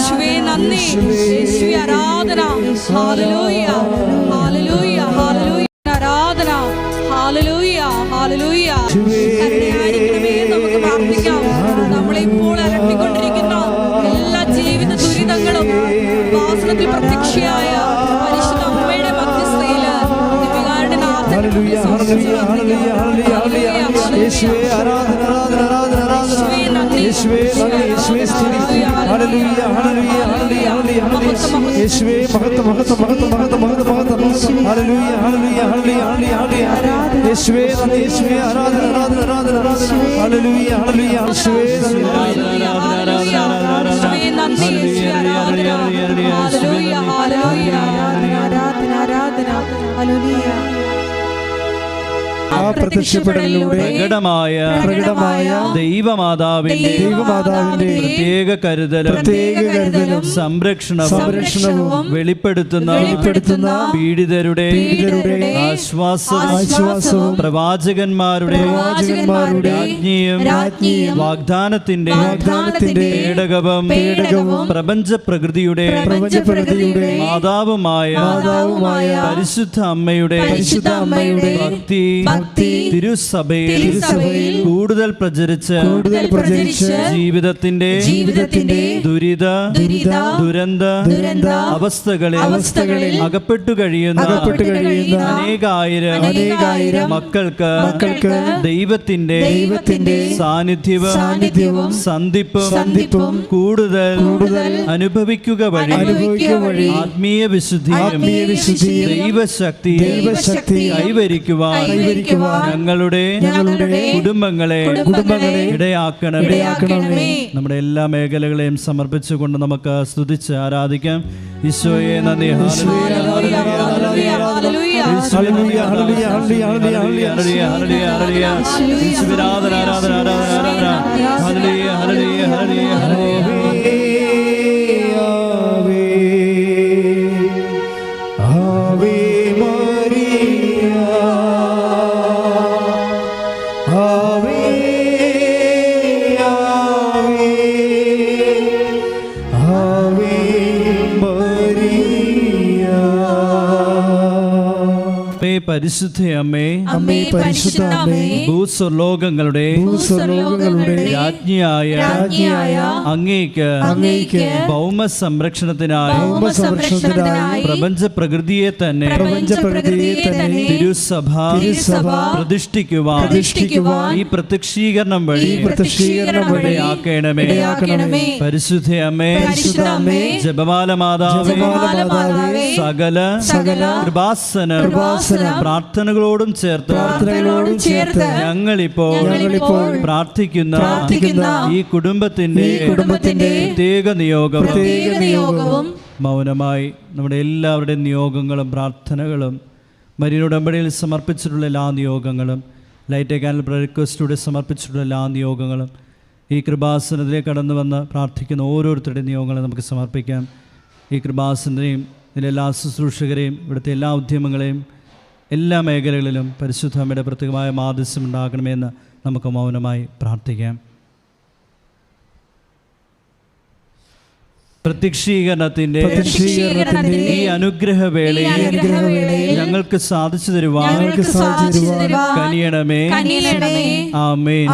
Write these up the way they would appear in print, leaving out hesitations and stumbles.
യേശുവേ നന്ദി, യേശുവേ ആരാധന. ഹല്ലേലൂയ, ഹല്ലേലൂയ, ഹല്ലേലൂയ, ആരാധന. ഹല്ലേലൂയ, ഹല്ലേലൂയ. കരുണയായിരിക്കണമേ നമുക്ക് പ്രാർത്ഥിക്കാം. നമ്മളെ ഇപ്പോൾ അലട്ടിക്കൊണ്ടിരിക്കുന്ന എല്ലാ ജീവിത ദുരിതങ്ങളും വാസനത്തിൽ പ്രത്യക്ഷയായ പരിശുദ്ധ അമ്മയുടെ മധ്യസ്ഥയിൽ ദിവ്യകാരുണ്യ നാഥൻ യേശുവേ ആരാധന, ആരാധന, ആരാധന, ആരാധന. യേശുവേ നന്ദി, യേശുവേ സ്തുതി. ഹല്ലേലൂയ, ഹല്ലേലൂയ, ഹല്ലേലൂയ, ഹല്ലേലൂയ. യേശുവേ മഹത്വം, മഹത്വം, മഹത്വം, മഹത്വം, മഹത്വം, മഹത്വം. ഹല്ലേലൂയ, ഹല്ലേലൂയ, ഹല്ലേലൂയ, ഹല്ലേലൂയ, ഹല്ലേലൂയ. യേശുവേ നന്ദി, യേശുവേ ആരാധന, ആരാധന, ആരാധന, ആരാധന. ഹല്ലേലൂയ, ഹല്ലേലൂയ, യേശുവേ നന്ദി, ആരാധന, ആരാധന, ആരാധന. യേശുവേ നന്ദി, യേശുവേ ആരാധന. ഹല്ലേലൂയ, ഹല്ലേലൂയ, ആരാധന, ആരാധന, ഹല്ലേലൂയ. പ്രത്യക്ഷപ്പെടലിലൂടെ പ്രകടമായ ദൈവമാതാവിന്റെ പ്രത്യേക കരുതലും സംരക്ഷണവും വെളിപ്പെടുത്തുന്ന പീഡിതരുടെ ആശ്വാസവും പ്രവാചകന്മാരുടെ രാജ്ഞിയും വാഗ്ദാനത്തിന്റെ പേടകവും പ്രപഞ്ച പ്രകൃതിയുടെ മാതാവുമായ പരിശുദ്ധ അമ്മയുടെ ഭക്തി തിരുസഭയിൽ കൂടുതൽ പ്രചരിച്ച് ജീവിതത്തിന്റെ ദുരന്ത അവസ്ഥകളിൽ അകപ്പെട്ടു കഴിയുന്ന അനേകായിരം മക്കൾക്ക് ദൈവത്തിന്റെ സാന്നിധ്യവും സന്ധിപ്പും കൂടുതൽ അനുഭവിക്കുക വഴി ആത്മീയ വിശുദ്ധിയും ദൈവശക്തി കൈവരിക്കുവാൻ ഞങ്ങളുടെ കുടുംബങ്ങളെ ഇടയാക്കണമേ. നമ്മുടെ എല്ലാ മേഖലകളെയും സമർപ്പിച്ചുകൊണ്ട് നമുക്ക് സ്തുതിച്ച് ആരാധിക്കാം. ഈശോയെ നന്ദി. പരിശുദ്ധയമ്മേ, ഭൂസ്വർലോകങ്ങളുടെ രാജ്ഞിയായ അങ്ങേക്ക് ഭൗമ സംരക്ഷണത്തിനായി പ്രപഞ്ച പ്രകൃതിയെ തന്നെ തിരുസഭ പ്രതിഷ്ഠിക്കുവാൻ ഈ പ്രത്യക്ഷീകരണം വഴി ഇടയാക്കണമേ. പരിശുദ്ധയമ്മേ, ജപമാല മാതാവേ, സകല കൃപാസന പ്രാർത്ഥനകളോടും ചേർത്ത് ഞങ്ങളിപ്പോൾ പ്രാർത്ഥിക്കുന്ന ഈ കുടുംബത്തിന്റെ പ്രത്യേക നിയോഗവും മൗനമായി നമ്മുടെ എല്ലാവരുടെയും നിയോഗങ്ങളും പ്രാർത്ഥനകളും മരിയൻ ഉടമ്പടിയിൽ സമർപ്പിച്ചിട്ടുള്ള എല്ലാ നിയോഗങ്ങളും ലൈറ്റ് കാനൽ റിക്വസ്റ്റിലൂടെ സമർപ്പിച്ചിട്ടുള്ള എല്ലാ നിയോഗങ്ങളും ഈ കൃപാസനത്തിലേക്ക് കടന്നു വന്ന് പ്രാർത്ഥിക്കുന്ന ഓരോരുത്തരുടെയും നിയോഗങ്ങളെ നമുക്ക് സമർപ്പിക്കാം. ഈ കൃപാസനത്തെയും ഇതിലെ എല്ലാ ശുശ്രൂഷകരെയും ഇവിടുത്തെ എല്ലാ ഉദ്യമങ്ങളെയും എല്ലാ മേഖലകളിലും പരിശുദ്ധ അമ്മയുടെ പ്രത്യേകമായ മാധ്യസ്ഥം ഉണ്ടാകണമെന്ന് നമുക്ക് മൗനമായി പ്രാർത്ഥിക്കാം. പ്രത്യക്ഷീകരണത്തിന്റെ ഈ അനുഗ്രഹവേളയിൽ ഞങ്ങൾക്ക് സാധിച്ചു തരുവാൻ കനിയണമേ. ആമേൻ.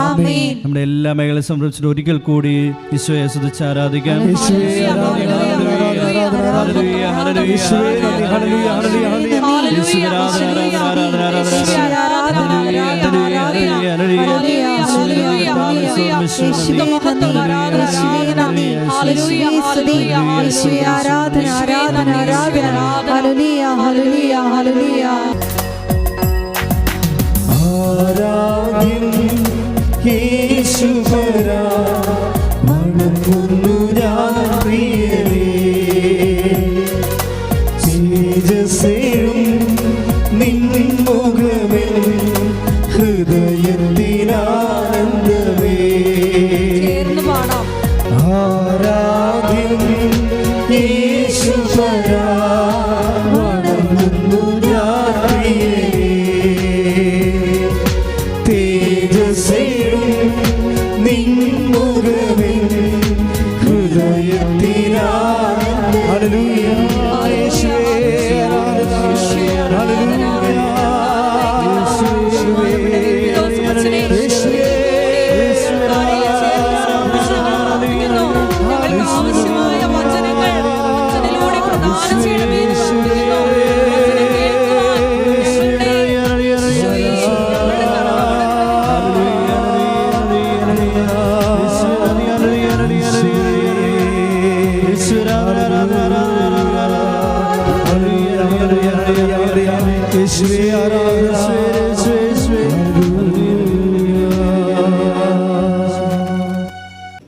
നമ്മുടെ എല്ലാ മേഖലയും സംരക്ഷിച്ചിട്ട് ഒരിക്കൽ കൂടി ഈശോയെ സ്തുതിച്ച് ആരാധിക്കാം. ഹൃദയത്തിനാ ഹല്ലേലൂയ ആവശ്യമായ വചനങ്ങൾ വചനത്തിലൂടെ പ്രദാനം ചെയ്യണമേ.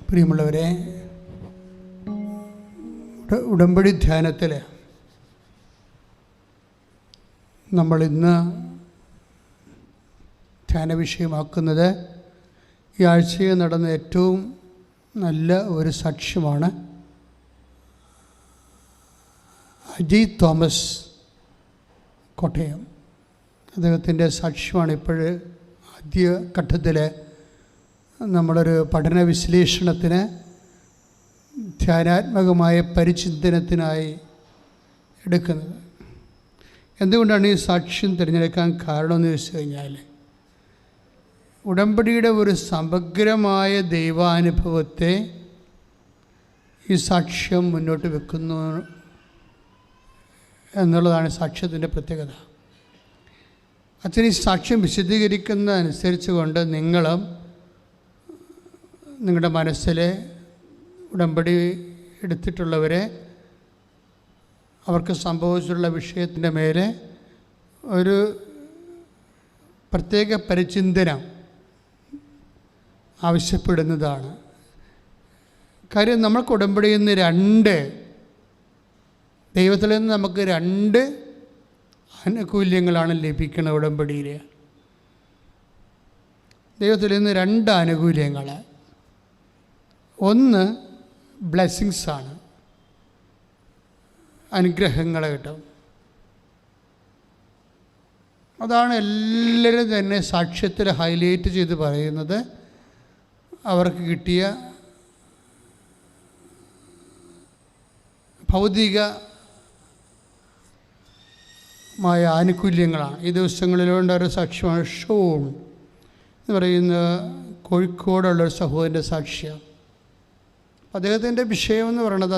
പ്രിയമുള്ളവരെ, ഉടമ്പടി ധ്യാനത്തിൽ നമ്മൾ ഇന്ന് ധ്യാന വിഷയമാക്കുന്നത് ഈ ആഴ്ചയിൽ നടന്ന ഏറ്റവും നല്ല ഒരു സാക്ഷ്യമാണ്. അജയ് തോമസ് കോട്ടയം, അദ്ദേഹത്തിൻ്റെ സാക്ഷ്യമാണ് ഇപ്പോഴ് ആദ്യ ഘട്ടത്തിൽ നമ്മളൊരു പഠന വിശ്ലേഷണത്തിന് ധ്യാനാത്മകമായ പരിചിന്തനത്തിനായി എടുക്കുന്നത്. എന്തുകൊണ്ടാണ് ഈ സാക്ഷ്യം തിരഞ്ഞെടുക്കാൻ കാരണമെന്ന് ചോദിച്ചു കഴിഞ്ഞാൽ, ഉടമ്പടിയുടെ ഒരു സമഗ്രമായ ദൈവാനുഭവത്തെ ഈ സാക്ഷ്യം മുന്നോട്ട് വെക്കുന്നു എന്നുള്ളതാണ് സാക്ഷ്യത്തിൻ്റെ പ്രത്യേകത. അച്ഛൻ ഈ സാക്ഷ്യം വിശദീകരിക്കുന്ന അനുസരിച്ച് കൊണ്ട് നിങ്ങളും നിങ്ങളുടെ മനസ്സിലെ ഉടമ്പടി എടുത്തിട്ടുള്ളവരെ അവർക്ക് സംഭവിച്ചിട്ടുള്ള വിഷയത്തിൻ്റെ മേലെ ഒരു പ്രത്യേക പരിചിന്തനം ആവശ്യപ്പെടുന്നതാണ്. കാര്യം നമ്മൾക്ക് ഉടമ്പടിയിൽ നിന്ന് ദൈവത്തിൽ നിന്ന് നമുക്ക് 2 ആനുകൂല്യങ്ങളാണ് ലഭിക്കുന്നത്. ഉടമ്പടിയിൽ ദൈവത്തിൽ നിന്ന് 2 ആനുകൂല്യങ്ങൾ. ഒന്ന് ബ്ലെസ്സിങ്സാണ്, അനുഗ്രഹങ്ങൾ കിട്ടും. അതാണ് എല്ലാവരും തന്നെ സാക്ഷ്യത്തിൽ ഹൈലൈറ്റ് ചെയ്ത് പറയുന്നത്. അവർക്ക് കിട്ടിയ ഭൗതികമായ ആനുകൂല്യങ്ങളാണ്. ഈ ദിവസങ്ങളിലുണ്ട് ഒരു സാക്ഷ്യമാണ് ഷോൺ എന്ന് പറയുന്ന കോഴിക്കോടുള്ളൊരു സഹോദരൻ്റെ സാക്ഷ്യം. അദ്ദേഹത്തിൻ്റെ വിഷയം എന്ന് പറയുന്നത്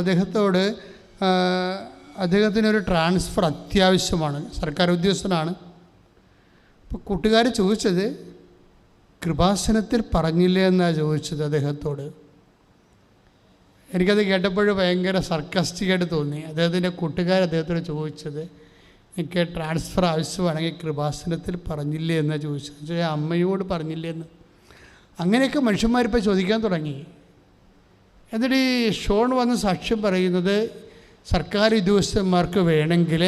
അദ്ദേഹത്തിനൊരു ട്രാൻസ്ഫർ അത്യാവശ്യമാണ്. സർക്കാർ ഉദ്യോഗസ്ഥനാണ്. അപ്പോൾ കൂട്ടുകാർ ചോദിച്ചത് കൃപാസനത്തിൽ പറഞ്ഞില്ലേ എന്നാണ് ചോദിച്ചത് അദ്ദേഹത്തോട്. എനിക്കത് കേട്ടപ്പോൾ ഭയങ്കര സർക്കാസ്റ്റിക്കായിട്ട് തോന്നി. അദ്ദേഹത്തിൻ്റെ കൂട്ടുകാർ അദ്ദേഹത്തോട് ചോദിച്ചത്, എനിക്ക് ട്രാൻസ്ഫർ ആവശ്യമാണെങ്കിൽ കൃപാസനത്തിൽ പറഞ്ഞില്ലേ എന്നാണ് ചോദിച്ചത്. അമ്മയോട് പറഞ്ഞില്ലേ എന്ന്. അങ്ങനെയൊക്കെ മനുഷ്യന്മാരിപ്പോൾ ചോദിക്കാൻ തുടങ്ങി. എന്നിട്ട് ഈ ഷോൺ വന്ന് സാക്ഷ്യം പറയുന്നത്, സർക്കാർ ഉദ്യോഗസ്ഥന്മാർക്ക് വേണമെങ്കിൽ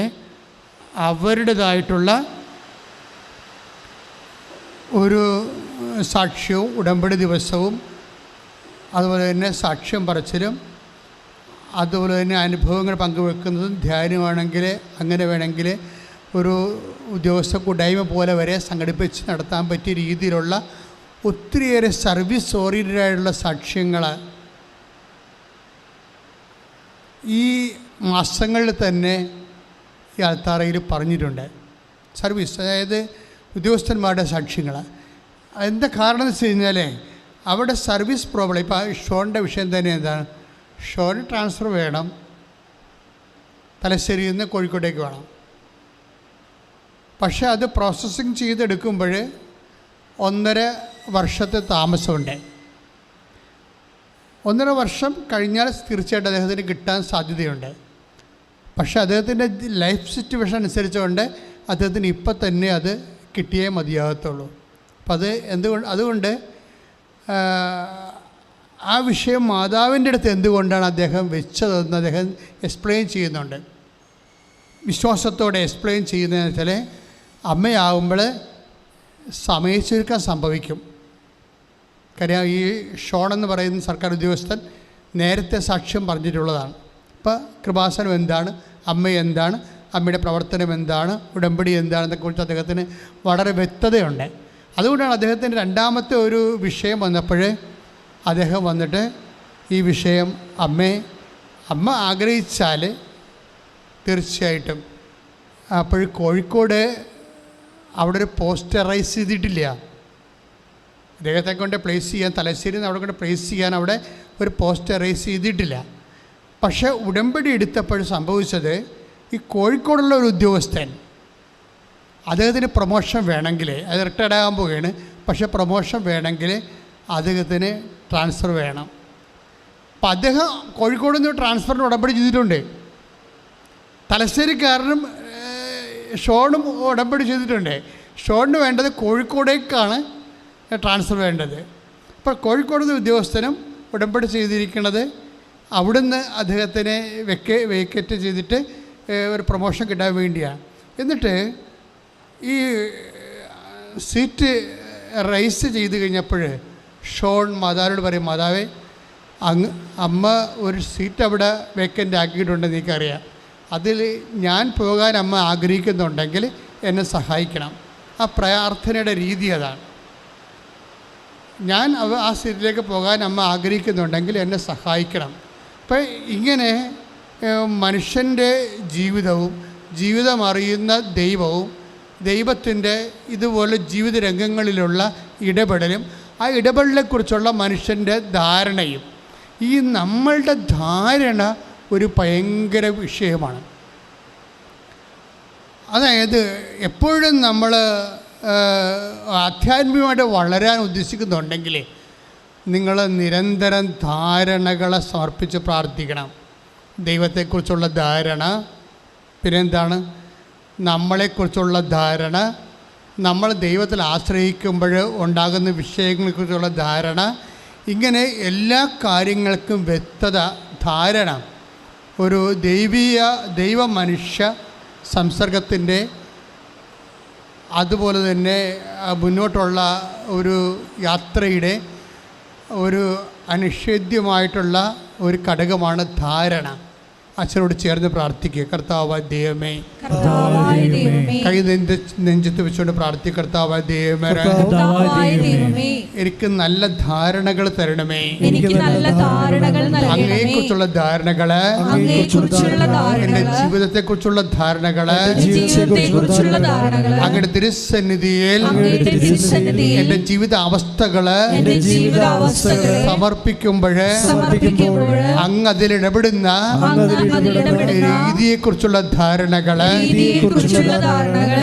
അവരുടേതായിട്ടുള്ള ഒരു സാക്ഷ്യവും ഉടമ്പടി ദിവസവും അതുപോലെ തന്നെ സാക്ഷ്യം പറച്ചിലും അതുപോലെ തന്നെ അനുഭവങ്ങൾ പങ്കുവെക്കുന്നതും ധ്യാനമാണെങ്കിൽ അങ്ങനെ വേണമെങ്കിൽ ഒരു ഉദ്യോഗസ്ഥ കൂട്ടായ്മ പോലെ വരെ സംഘടിപ്പിച്ച് നടത്താൻ പറ്റിയ രീതിയിലുള്ള ഒത്തിരിയേറെ സർവീസ് ഓറിയൻറ്റഡായിട്ടുള്ള സാക്ഷ്യങ്ങൾ ഈ മാസങ്ങളിൽ തന്നെ ഈ അൾത്താറയിൽ പറഞ്ഞിട്ടുണ്ട്. സർവീസ്, അതായത് ഉദ്യോഗസ്ഥന്മാരുടെ സാക്ഷ്യങ്ങൾ. എന്താ കാരണം എന്ന് വെച്ച് കഴിഞ്ഞാൽ അവിടെ സർവീസ് പ്രോബ്ലം. ഇപ്പോൾ ഷോണിൻ്റെ വിഷയം തന്നെ എന്താണ്, ഷോന് ട്രാൻസ്ഫർ വേണം, തലശ്ശേരിയിൽ നിന്ന് കോഴിക്കോട്ടേക്ക് വേണം. പക്ഷേ അത് പ്രോസസ്സിങ് ചെയ്തെടുക്കുമ്പോൾ 1.5 വർഷത്തെ താമസമുണ്ട്. 1.5 വർഷം കഴിഞ്ഞാൽ തീർച്ചയായിട്ടും അദ്ദേഹത്തിന് കിട്ടാൻ സാധ്യതയുണ്ട്. പക്ഷേ അദ്ദേഹത്തിൻ്റെ ലൈഫ് സിറ്റുവേഷൻ അനുസരിച്ചുകൊണ്ട് അദ്ദേഹത്തിന് ഇപ്പം തന്നെ അത് കിട്ടിയേ മതിയാകത്തുള്ളൂ. അപ്പം അതുകൊണ്ട് ആ വിഷയം മാതാവിൻ്റെ അടുത്ത് എന്തുകൊണ്ടാണ് അദ്ദേഹം വെച്ചതെന്ന് അദ്ദേഹം എക്സ്പ്ലെയിൻ ചെയ്യുന്നുണ്ട്. വിശ്വാസത്തോടെ എക്സ്പ്ലെയിൻ ചെയ്യുന്നതെന്ന് വെച്ചാൽ അമ്മയാകുമ്പോൾ സമയച്ചുരുക്കം സംഭവിക്കും. കാര്യം ഈ ഷോൺ എന്ന് പറയുന്ന സർക്കാർ ഉദ്യോഗസ്ഥൻ നേരത്തെ സാക്ഷ്യം പറഞ്ഞിട്ടുള്ളതാണ്. ഇപ്പോൾ കൃപാസനം എന്താണ്, അമ്മ എന്താണ്, അമ്മയുടെ പ്രവർത്തനം എന്താണ്, ഉടമ്പടി എന്താണെന്നൊക്കെ കുറിച്ച് അദ്ദേഹത്തിന് വളരെ വ്യക്തതയുണ്ട്. അതുകൊണ്ടാണ് അദ്ദേഹത്തിൻ്റെ 2ാമത്തെ ഒരു വിഷയം വന്നപ്പോൾ അദ്ദേഹം വന്നിട്ട് ഈ വിഷയം അമ്മ ആഗ്രഹിച്ചാൽ തീർച്ചയായിട്ടും. അപ്പോൾ കോഴിക്കോട് അവിടെ ഒരു പോസ്റ്ററൈസ് ചെയ്തിട്ടില്ല. അദ്ദേഹത്തെ കൊണ്ട് പ്ലേസ് ചെയ്യാൻ, തലശ്ശേരിയിൽ നിന്ന് അവിടെ കൊണ്ട് പ്ലേസ് ചെയ്യാൻ അവിടെ ഒരു പോസ്റ്ററൈസ് ചെയ്തിട്ടില്ല. പക്ഷേ ഉടമ്പടി എടുത്തപ്പോൾ സംഭവിച്ചത്, ഈ കോഴിക്കോടുള്ള ഒരു ഉദ്യോഗസ്ഥൻ, അദ്ദേഹത്തിന് പ്രൊമോഷൻ വേണമെങ്കിൽ, അത് റിട്ടയർഡ് ആകാൻ പോവുകയാണ്, പക്ഷേ പ്രൊമോഷൻ വേണമെങ്കിൽ അദ്ദേഹത്തിന് ട്രാൻസ്ഫർ വേണം. അപ്പം അദ്ദേഹം കോഴിക്കോട് നിന്ന് ട്രാൻസ്ഫറിന് ഉടമ്പടി ചെയ്തിട്ടുണ്ട്. തലശ്ശേരിക്കാരനും ഷോണും ഉടമ്പടി ചെയ്തിട്ടുണ്ട്. ഷോണിന് വേണ്ടത് കോഴിക്കോടേക്കാണ് ട്രാൻസ്ഫർ വേണ്ടത്. അപ്പോൾ കോഴിക്കോട് നിന്ന് ഉദ്യോഗസ്ഥനും ഉടമ്പടി ചെയ്തിരിക്കുന്നത് അവിടുന്ന് അദ്ദേഹത്തിനെ വേക്കറ്റ് ചെയ്തിട്ട് ഒരു പ്രൊമോഷൻ കിട്ടാൻ വേണ്ടിയാണ്. എന്നിട്ട് ഈ സീറ്റ് റൈസ് ചെയ്ത് കഴിഞ്ഞപ്പോൾ ഷോൺ മാതാവിനോട് പറയും, മാതാവേ, അമ്മ ഒരു സീറ്റ് അവിടെ വേക്കൻ്റ് ആക്കിയിട്ടുണ്ടെന്ന് എനിക്കറിയാം. അതിൽ ഞാൻ പോകാൻ അമ്മ ആഗ്രഹിക്കുന്നുണ്ടെങ്കിൽ എന്നെ സഹായിക്കണം. ആ പ്രാർത്ഥനയുടെ രീതി അതാണ്. ഞാൻ ആ സീറ്റിലേക്ക് പോകാൻ അമ്മ ആഗ്രഹിക്കുന്നുണ്ടെങ്കിൽ എന്നെ സഹായിക്കണം. അപ്പം ഇങ്ങനെ മനുഷ്യൻ്റെ ജീവിതവും ജീവിതമറിയുന്ന ദൈവവും ദൈവത്തിൻ്റെ ഇതുപോലെ ജീവിത രംഗങ്ങളിലുള്ള ഇടപെടലും ആ ഇടപെടലിനെക്കുറിച്ചുള്ള മനുഷ്യൻ്റെ ധാരണയും, ഈ നമ്മളുടെ ധാരണ ഒരു ഭയങ്കര വിഷയമാണ്. അതായത് എപ്പോഴും നമ്മൾ ആധ്യാത്മികമായിട്ട് വളരാൻ ഉദ്ദേശിക്കുന്നുണ്ടെങ്കിൽ നിങ്ങൾ നിരന്തരം ധാരണകളെ സമർപ്പിച്ച് പ്രാർത്ഥിക്കണം. ദൈവത്തെക്കുറിച്ചുള്ള ധാരണ, പിന്നെന്താണ്, നമ്മളെക്കുറിച്ചുള്ള ധാരണ, നമ്മൾ ദൈവത്തിൽ ആശ്രയിക്കുമ്പോൾ ഉണ്ടാകുന്ന വിഷയങ്ങളെക്കുറിച്ചുള്ള ധാരണ, ഇങ്ങനെ എല്ലാ കാര്യങ്ങൾക്കും വ്യക്തത, ധാരണ ഒരു ദൈവ മനുഷ്യ സംസർഗത്തിൻ്റെ, അതുപോലെ തന്നെ മുന്നോട്ടുള്ള ഒരു യാത്രയുടെ ഒരു അനിഷേധ്യമായിട്ടുള്ള ഒരു ഘടകമാണ് ധാരണ. അച്ഛനോട് ചേർന്ന് പ്രാർത്ഥിക്കുക. കർത്താവായ ദൈവമേ, കൈ നെഞ്ചത്ത് വെച്ചുകൊണ്ട് പ്രാർത്ഥിക്കുക. കർത്താവായ ദൈവമേ, എനിക്ക് നല്ല ധാരണകൾ തരണമേ. അങ്ങയെക്കുറിച്ചുള്ള ധാരണകള്, എൻ്റെ ജീവിതത്തെക്കുറിച്ചുള്ള ധാരണകള് അങ്ങയുടെ തിരുസന്നിധിയിൽ എൻ്റെ ജീവിത അവസ്ഥകള് സമർപ്പിക്കുമ്പോൾ അങ്ങ് അതിൽ ഇടപെടുന്ന രീതിയെക്കുറിച്ചുള്ള ധാരണകള്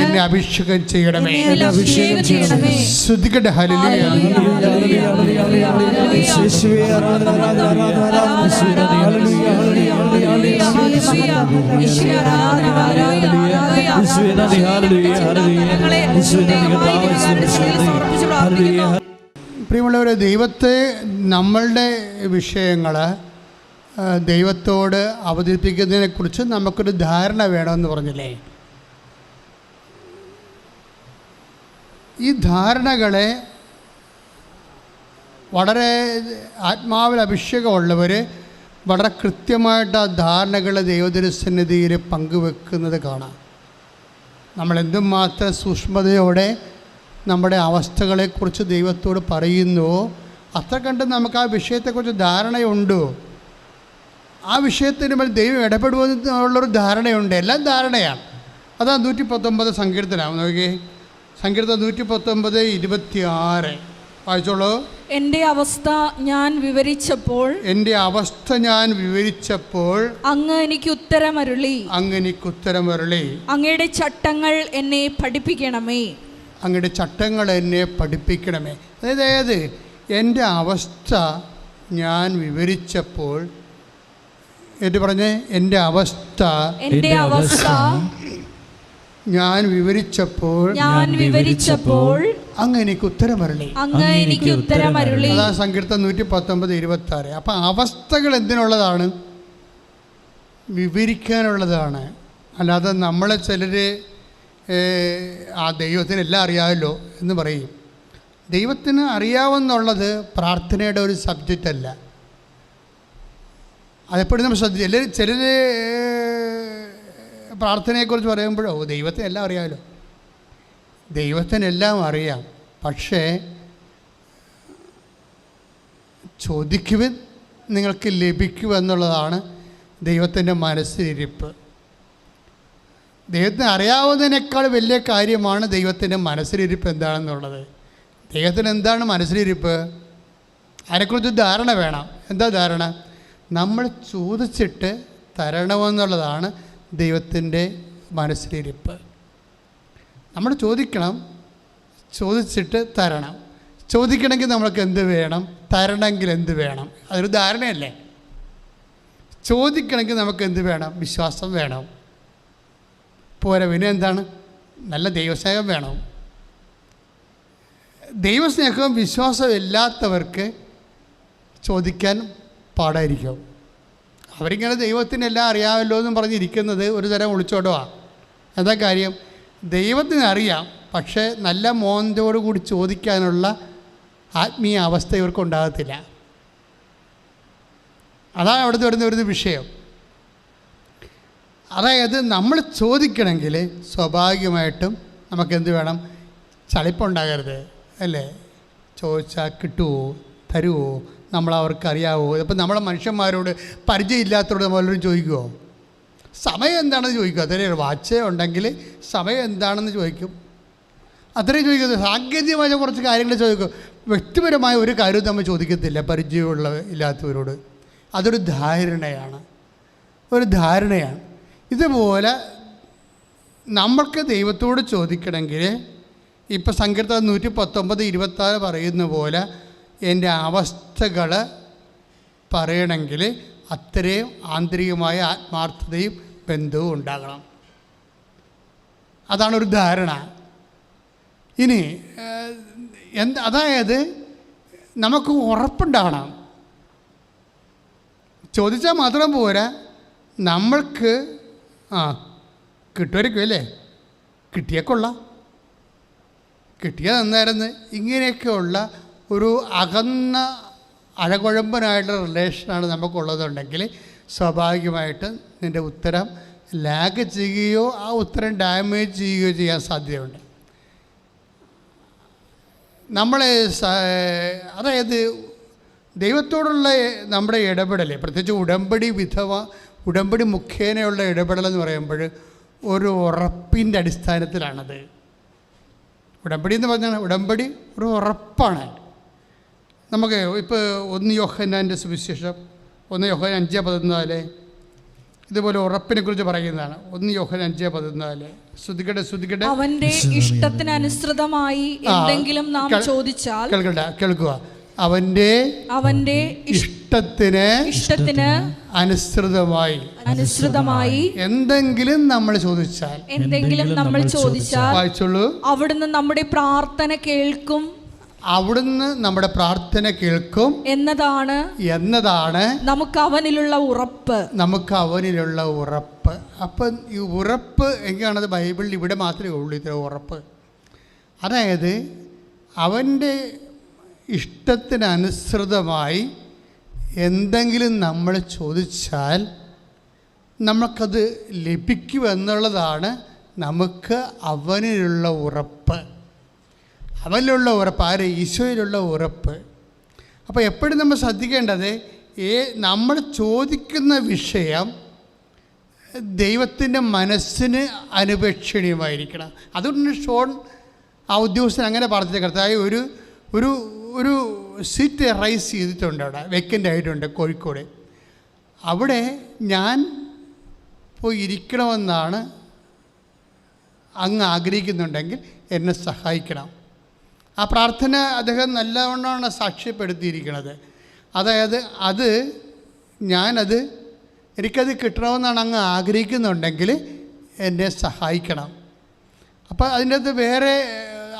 എന്നെ അഭിഷേകം ചെയ്യണമേ. ശ്രുതികട ഹല്ലേലൂയ. പ്രിയമുള്ളവരെ, ദൈവത്തെ, നമ്മളുടെ വിഷയങ്ങൾ ദൈവത്തോട് അവതരിപ്പിക്കുന്നതിനെക്കുറിച്ച് നമുക്കൊരു ധാരണ വേണമെന്ന് പറഞ്ഞില്ലേ? ഈ ധാരണകളെ വളരെ ആത്മാവിൽ അഭിഷേകമുള്ളവർ വളരെ കൃത്യമായിട്ട് ആ ധാരണകൾ ദൈവത്തിരുസന്നിധിയിൽ പങ്കുവെക്കുന്നത് കാണാം. നമ്മൾ എന്തുമാത്രം സൂക്ഷ്മതയോടെ നമ്മുടെ അവസ്ഥകളെക്കുറിച്ച് ദൈവത്തോട് പറയുന്നുവോ അത്ര കണ്ട് നമുക്ക് ആ വിഷയത്തെക്കുറിച്ച് ധാരണയുണ്ടോ, ആ വിഷയത്തിന് മേൽ ദൈവം ഇടപെടുമെന്നുള്ളൊരു ധാരണയുണ്ട്. എല്ലാം ധാരണയാണ്. അതാ 119 സങ്കീർത്തനം നോക്കിയേ. സങ്കീർത്തനം 119:26 വായിച്ചോളൂ. എൻ്റെ അവസ്ഥ ഞാൻ വിവരിച്ചപ്പോൾ അങ്ങ് എനിക്ക് ഉത്തരമരുളി. അങ്ങയുടെ ചട്ടങ്ങൾ എന്നെ പഠിപ്പിക്കണമേ. അതായത് എൻ്റെ അവസ്ഥ ഞാൻ വിവരിച്ചപ്പോൾ, എന്ന് പറഞ്ഞേ, എൻ്റെ അവസ്ഥ ഞാൻ വിവരിച്ചപ്പോൾ അങ്ങ് എനിക്ക് ഉത്തരമരുളി. അതാ സങ്കീർത്തനം 119:26. അപ്പം അവസ്ഥകൾ എന്തിനുള്ളതാണ്? വിവരിക്കാനുള്ളതാണ്. അല്ലാതെ നമ്മളെ ചിലർ ആ ദൈവത്തിന് എല്ലാം അറിയാമല്ലോ എന്ന് പറയും. ദൈവത്തിന് അറിയാവുന്നുള്ളത് പ്രാർത്ഥനയുടെ ഒരു സബ്ജക്റ്റ് അല്ല. അതെപ്പോഴും നമ്മൾ ശ്രദ്ധിച്ചു. ചിലർ പ്രാർത്ഥനയെക്കുറിച്ച് പറയുമ്പോഴോ ദൈവത്തിന് എല്ലാം അറിയാമല്ലോ. ദൈവത്തിനെല്ലാം അറിയാം. പക്ഷേ ചോദിക്കുവിൻ നിങ്ങൾക്ക് ലഭിക്കുമെന്നുള്ളതാണ് ദൈവത്തിൻ്റെ മനസ്സിലിരിപ്പ്. ദൈവത്തിന് അറിയാവുന്നതിനേക്കാൾ വലിയ കാര്യമാണ് ദൈവത്തിൻ്റെ മനസ്സിലിരിപ്പ് എന്താണെന്നുള്ളത്. ദൈവത്തിന് എന്താണ് മനസ്സിലിരിപ്പ്? അതിനെക്കുറിച്ച് ധാരണ വേണം. എന്താ ധാരണ? നമ്മൾ ചോദിച്ചിട്ട് തരണമെന്നുള്ളതാണ് ദൈവത്തിൻ്റെ മനസ്സിലിരിപ്പ്. നമ്മൾ ചോദിക്കണം, ചോദിച്ചിട്ട് തരണം. ചോദിക്കണമെങ്കിൽ നമ്മൾക്ക് എന്ത് വേണം? തരണമെങ്കിൽ എന്ത് വേണം? അതൊരു ധാരണയല്ലേ? ചോദിക്കണമെങ്കിൽ നമുക്ക് എന്ത് വേണം? വിശ്വാസം വേണം. പോരാ, പിന്നെ എന്താണ്? നല്ല ദൈവസ്നേഹം വേണം. ദൈവസ്നേഹവും വിശ്വാസവും ഇല്ലാത്തവർക്ക് ചോദിക്കാൻ പാടായിരിക്കും. അവരിങ്ങനെ ദൈവത്തിനെല്ലാം അറിയാമല്ലോ എന്നും പറഞ്ഞിരിക്കുന്നത് ഒരു തരം ഒളിച്ചോട്ടമാണ്. എന്താ കാര്യം? ദൈവത്തിന് അറിയാം, പക്ഷേ നല്ല മോന്തോടുകൂടി ചോദിക്കാനുള്ള ആത്മീയ അവസ്ഥ ഇവർക്കുണ്ടാകത്തില്ല. അതാണ് അവിടുത്തെ വരുന്ന ഒരു വിഷയം. അതായത് നമ്മൾ ചോദിക്കണമെങ്കിൽ സ്വാഭാവികമായിട്ടും നമുക്കെന്ത് വേണം? ചളിപ്പുണ്ടാകരുത്, അല്ലേ? ചോദിച്ചാൽ കിട്ടുമോ, തരുമോ, നമ്മളവർക്ക് അറിയാവോ? ഇപ്പം നമ്മളെ മനുഷ്യന്മാരോട് പരിചയമില്ലാത്തവരോട് നമ്മളൊരു ചോദിക്കുമോ? സമയം എന്താണെന്ന് ചോദിക്കും. അത്രയും വാച്ച് ഉണ്ടെങ്കിൽ സമയം എന്താണെന്ന് ചോദിക്കും, അത്രയും ചോദിക്കുന്നത്. സാങ്കേതികമായ കുറച്ച് കാര്യങ്ങൾ ചോദിക്കും. വ്യക്തിപരമായ ഒരു കാര്യവും നമ്മൾ ചോദിക്കത്തില്ല പരിചയമുള്ള ഇല്ലാത്തവരോട്. അതൊരു ധാരണയാണ്, ഒരു ധാരണയാണ്. ഇതുപോലെ നമ്മൾക്ക് ദൈവത്തോട് ചോദിക്കണമെങ്കിൽ ഇപ്പോൾ സങ്കീർത്തനം 119:26 പറയുന്ന പോലെ എൻ്റെ അവസ്ഥകൾ പറയണമെങ്കിൽ അത്രയും ആന്തരികമായ ആത്മാർത്ഥതയും ബന്ധവും ഉണ്ടാകണം. അതാണൊരു ധാരണ. ഇനി അതായത് നമുക്ക് ഉറപ്പുണ്ടാകണം. ചോദിച്ചാൽ മാത്രം പോരാ, നമ്മൾക്ക് കിട്ടുമായിരിക്കും, അല്ലേ? കിട്ടിയാൽ കൊള്ളാം, കിട്ടിയാൽ നന്നായിരുന്നു. ഇങ്ങനെയൊക്കെയുള്ള ഒരു അകന്ന അഴകുഴമ്പനായിട്ടുള്ള റിലേഷനാണ് നമുക്കുള്ളതുണ്ടെങ്കിൽ സ്വാഭാവികമായിട്ട് നിൻ്റെ ഉത്തരം ലാഗ് ചെയ്യുകയോ ആ ഉത്തരം ഡാമേജ് ചെയ്യുകയോ ചെയ്യാൻ സാധ്യതയുണ്ട്. അതായത് ദൈവത്തോടുള്ള നമ്മുടെ ഇടപെടൽ, പ്രത്യേകിച്ച് ഉടമ്പടി മുഖേനയുള്ള ഇടപെടലെന്ന് പറയുമ്പോൾ ഒരു ഉറപ്പിൻ്റെ അടിസ്ഥാനത്തിലാണത്. ഉടമ്പടി എന്ന് പറഞ്ഞാൽ ഉടമ്പടി ഒരു ഉറപ്പാണ്. നമുക്ക് ഇപ്പോൾ 1 യോഹന്നാൻ്റെ സുവിശേഷം 1 യോഹന്നാൻ 5:14 ഇതുപോലെ ഉറപ്പിനെ കുറിച്ച് പറയുന്നതാണ്. 1 യോഹന്നാൻ 5:14 ശ്രദ്ധിക്കട്ടെ. അവന്റെ ഇഷ്ടത്തിനനുസൃതമായി എന്തെങ്കിലും നാം ചോദിച്ചാൽ, കേൾക്കുക, അവന്റെ ഇഷ്ടത്തിന് അനുസൃതമായി എന്തെങ്കിലും നമ്മൾ ചോദിച്ചാൽ വായിച്ചോളൂ. അവിടുന്ന് നമ്മുടെ പ്രാർത്ഥന കേൾക്കും എന്നതാണ് നമുക്ക് അവനിലുള്ള ഉറപ്പ്. അപ്പം ഈ ഉറപ്പ് എങ്ങനെയാണത്? ബൈബിളിൽ ഇവിടെ മാത്രമേ ഉള്ളൂ ഇത്ര ഉറപ്പ്. അതായത് അവൻ്റെ ഇഷ്ടത്തിനനുസൃതമായി എന്തെങ്കിലും നമ്മൾ ചോദിച്ചാൽ നമുക്കത് ലഭിക്കുമെന്നുള്ളതാണ് നമുക്ക് അവനിലുള്ള ഉറപ്പ്. അവനിലുള്ള ഉറപ്പ് ആര്? ഈശോയിലുള്ള ഉറപ്പ്. അപ്പോൾ എപ്പോഴും നമ്മൾ ശ്രദ്ധിക്കേണ്ടത് നമ്മൾ ചോദിക്കുന്ന വിഷയം ദൈവത്തിൻ്റെ മനസ്സിന് അനുപേക്ഷണീയമായിരിക്കണം. അതുകൊണ്ട് ഷോൺ ആ ഉദ്യോഗസ്ഥൻ അങ്ങനെ പറഞ്ഞ കർത്താവ് ഒരു സീറ്റ് റൈസ് ചെയ്തിട്ടുണ്ട്, അവിടെ വേക്കൻ്റ് ആയിട്ടുണ്ട് കോഴിക്കോട്. അവിടെ ഞാൻ പോയി ഇരിക്കണമെന്നാണ് അങ്ങ് ആഗ്രഹിക്കുന്നുണ്ടെങ്കിൽ എന്നെ സഹായിക്കണം. ആ പ്രാർത്ഥന അദ്ദേഹം നല്ലവണ്ണമാണ് സാക്ഷ്യപ്പെടുത്തിയിരിക്കുന്നത്. അതായത് എനിക്കത് കിട്ടണമെന്നാണ് അങ്ങ് ആഗ്രഹിക്കുന്നുണ്ടെങ്കിൽ എന്നെ സഹായിക്കണം. അപ്പോൾ അതിൻ്റെ അകത്ത് വേറെ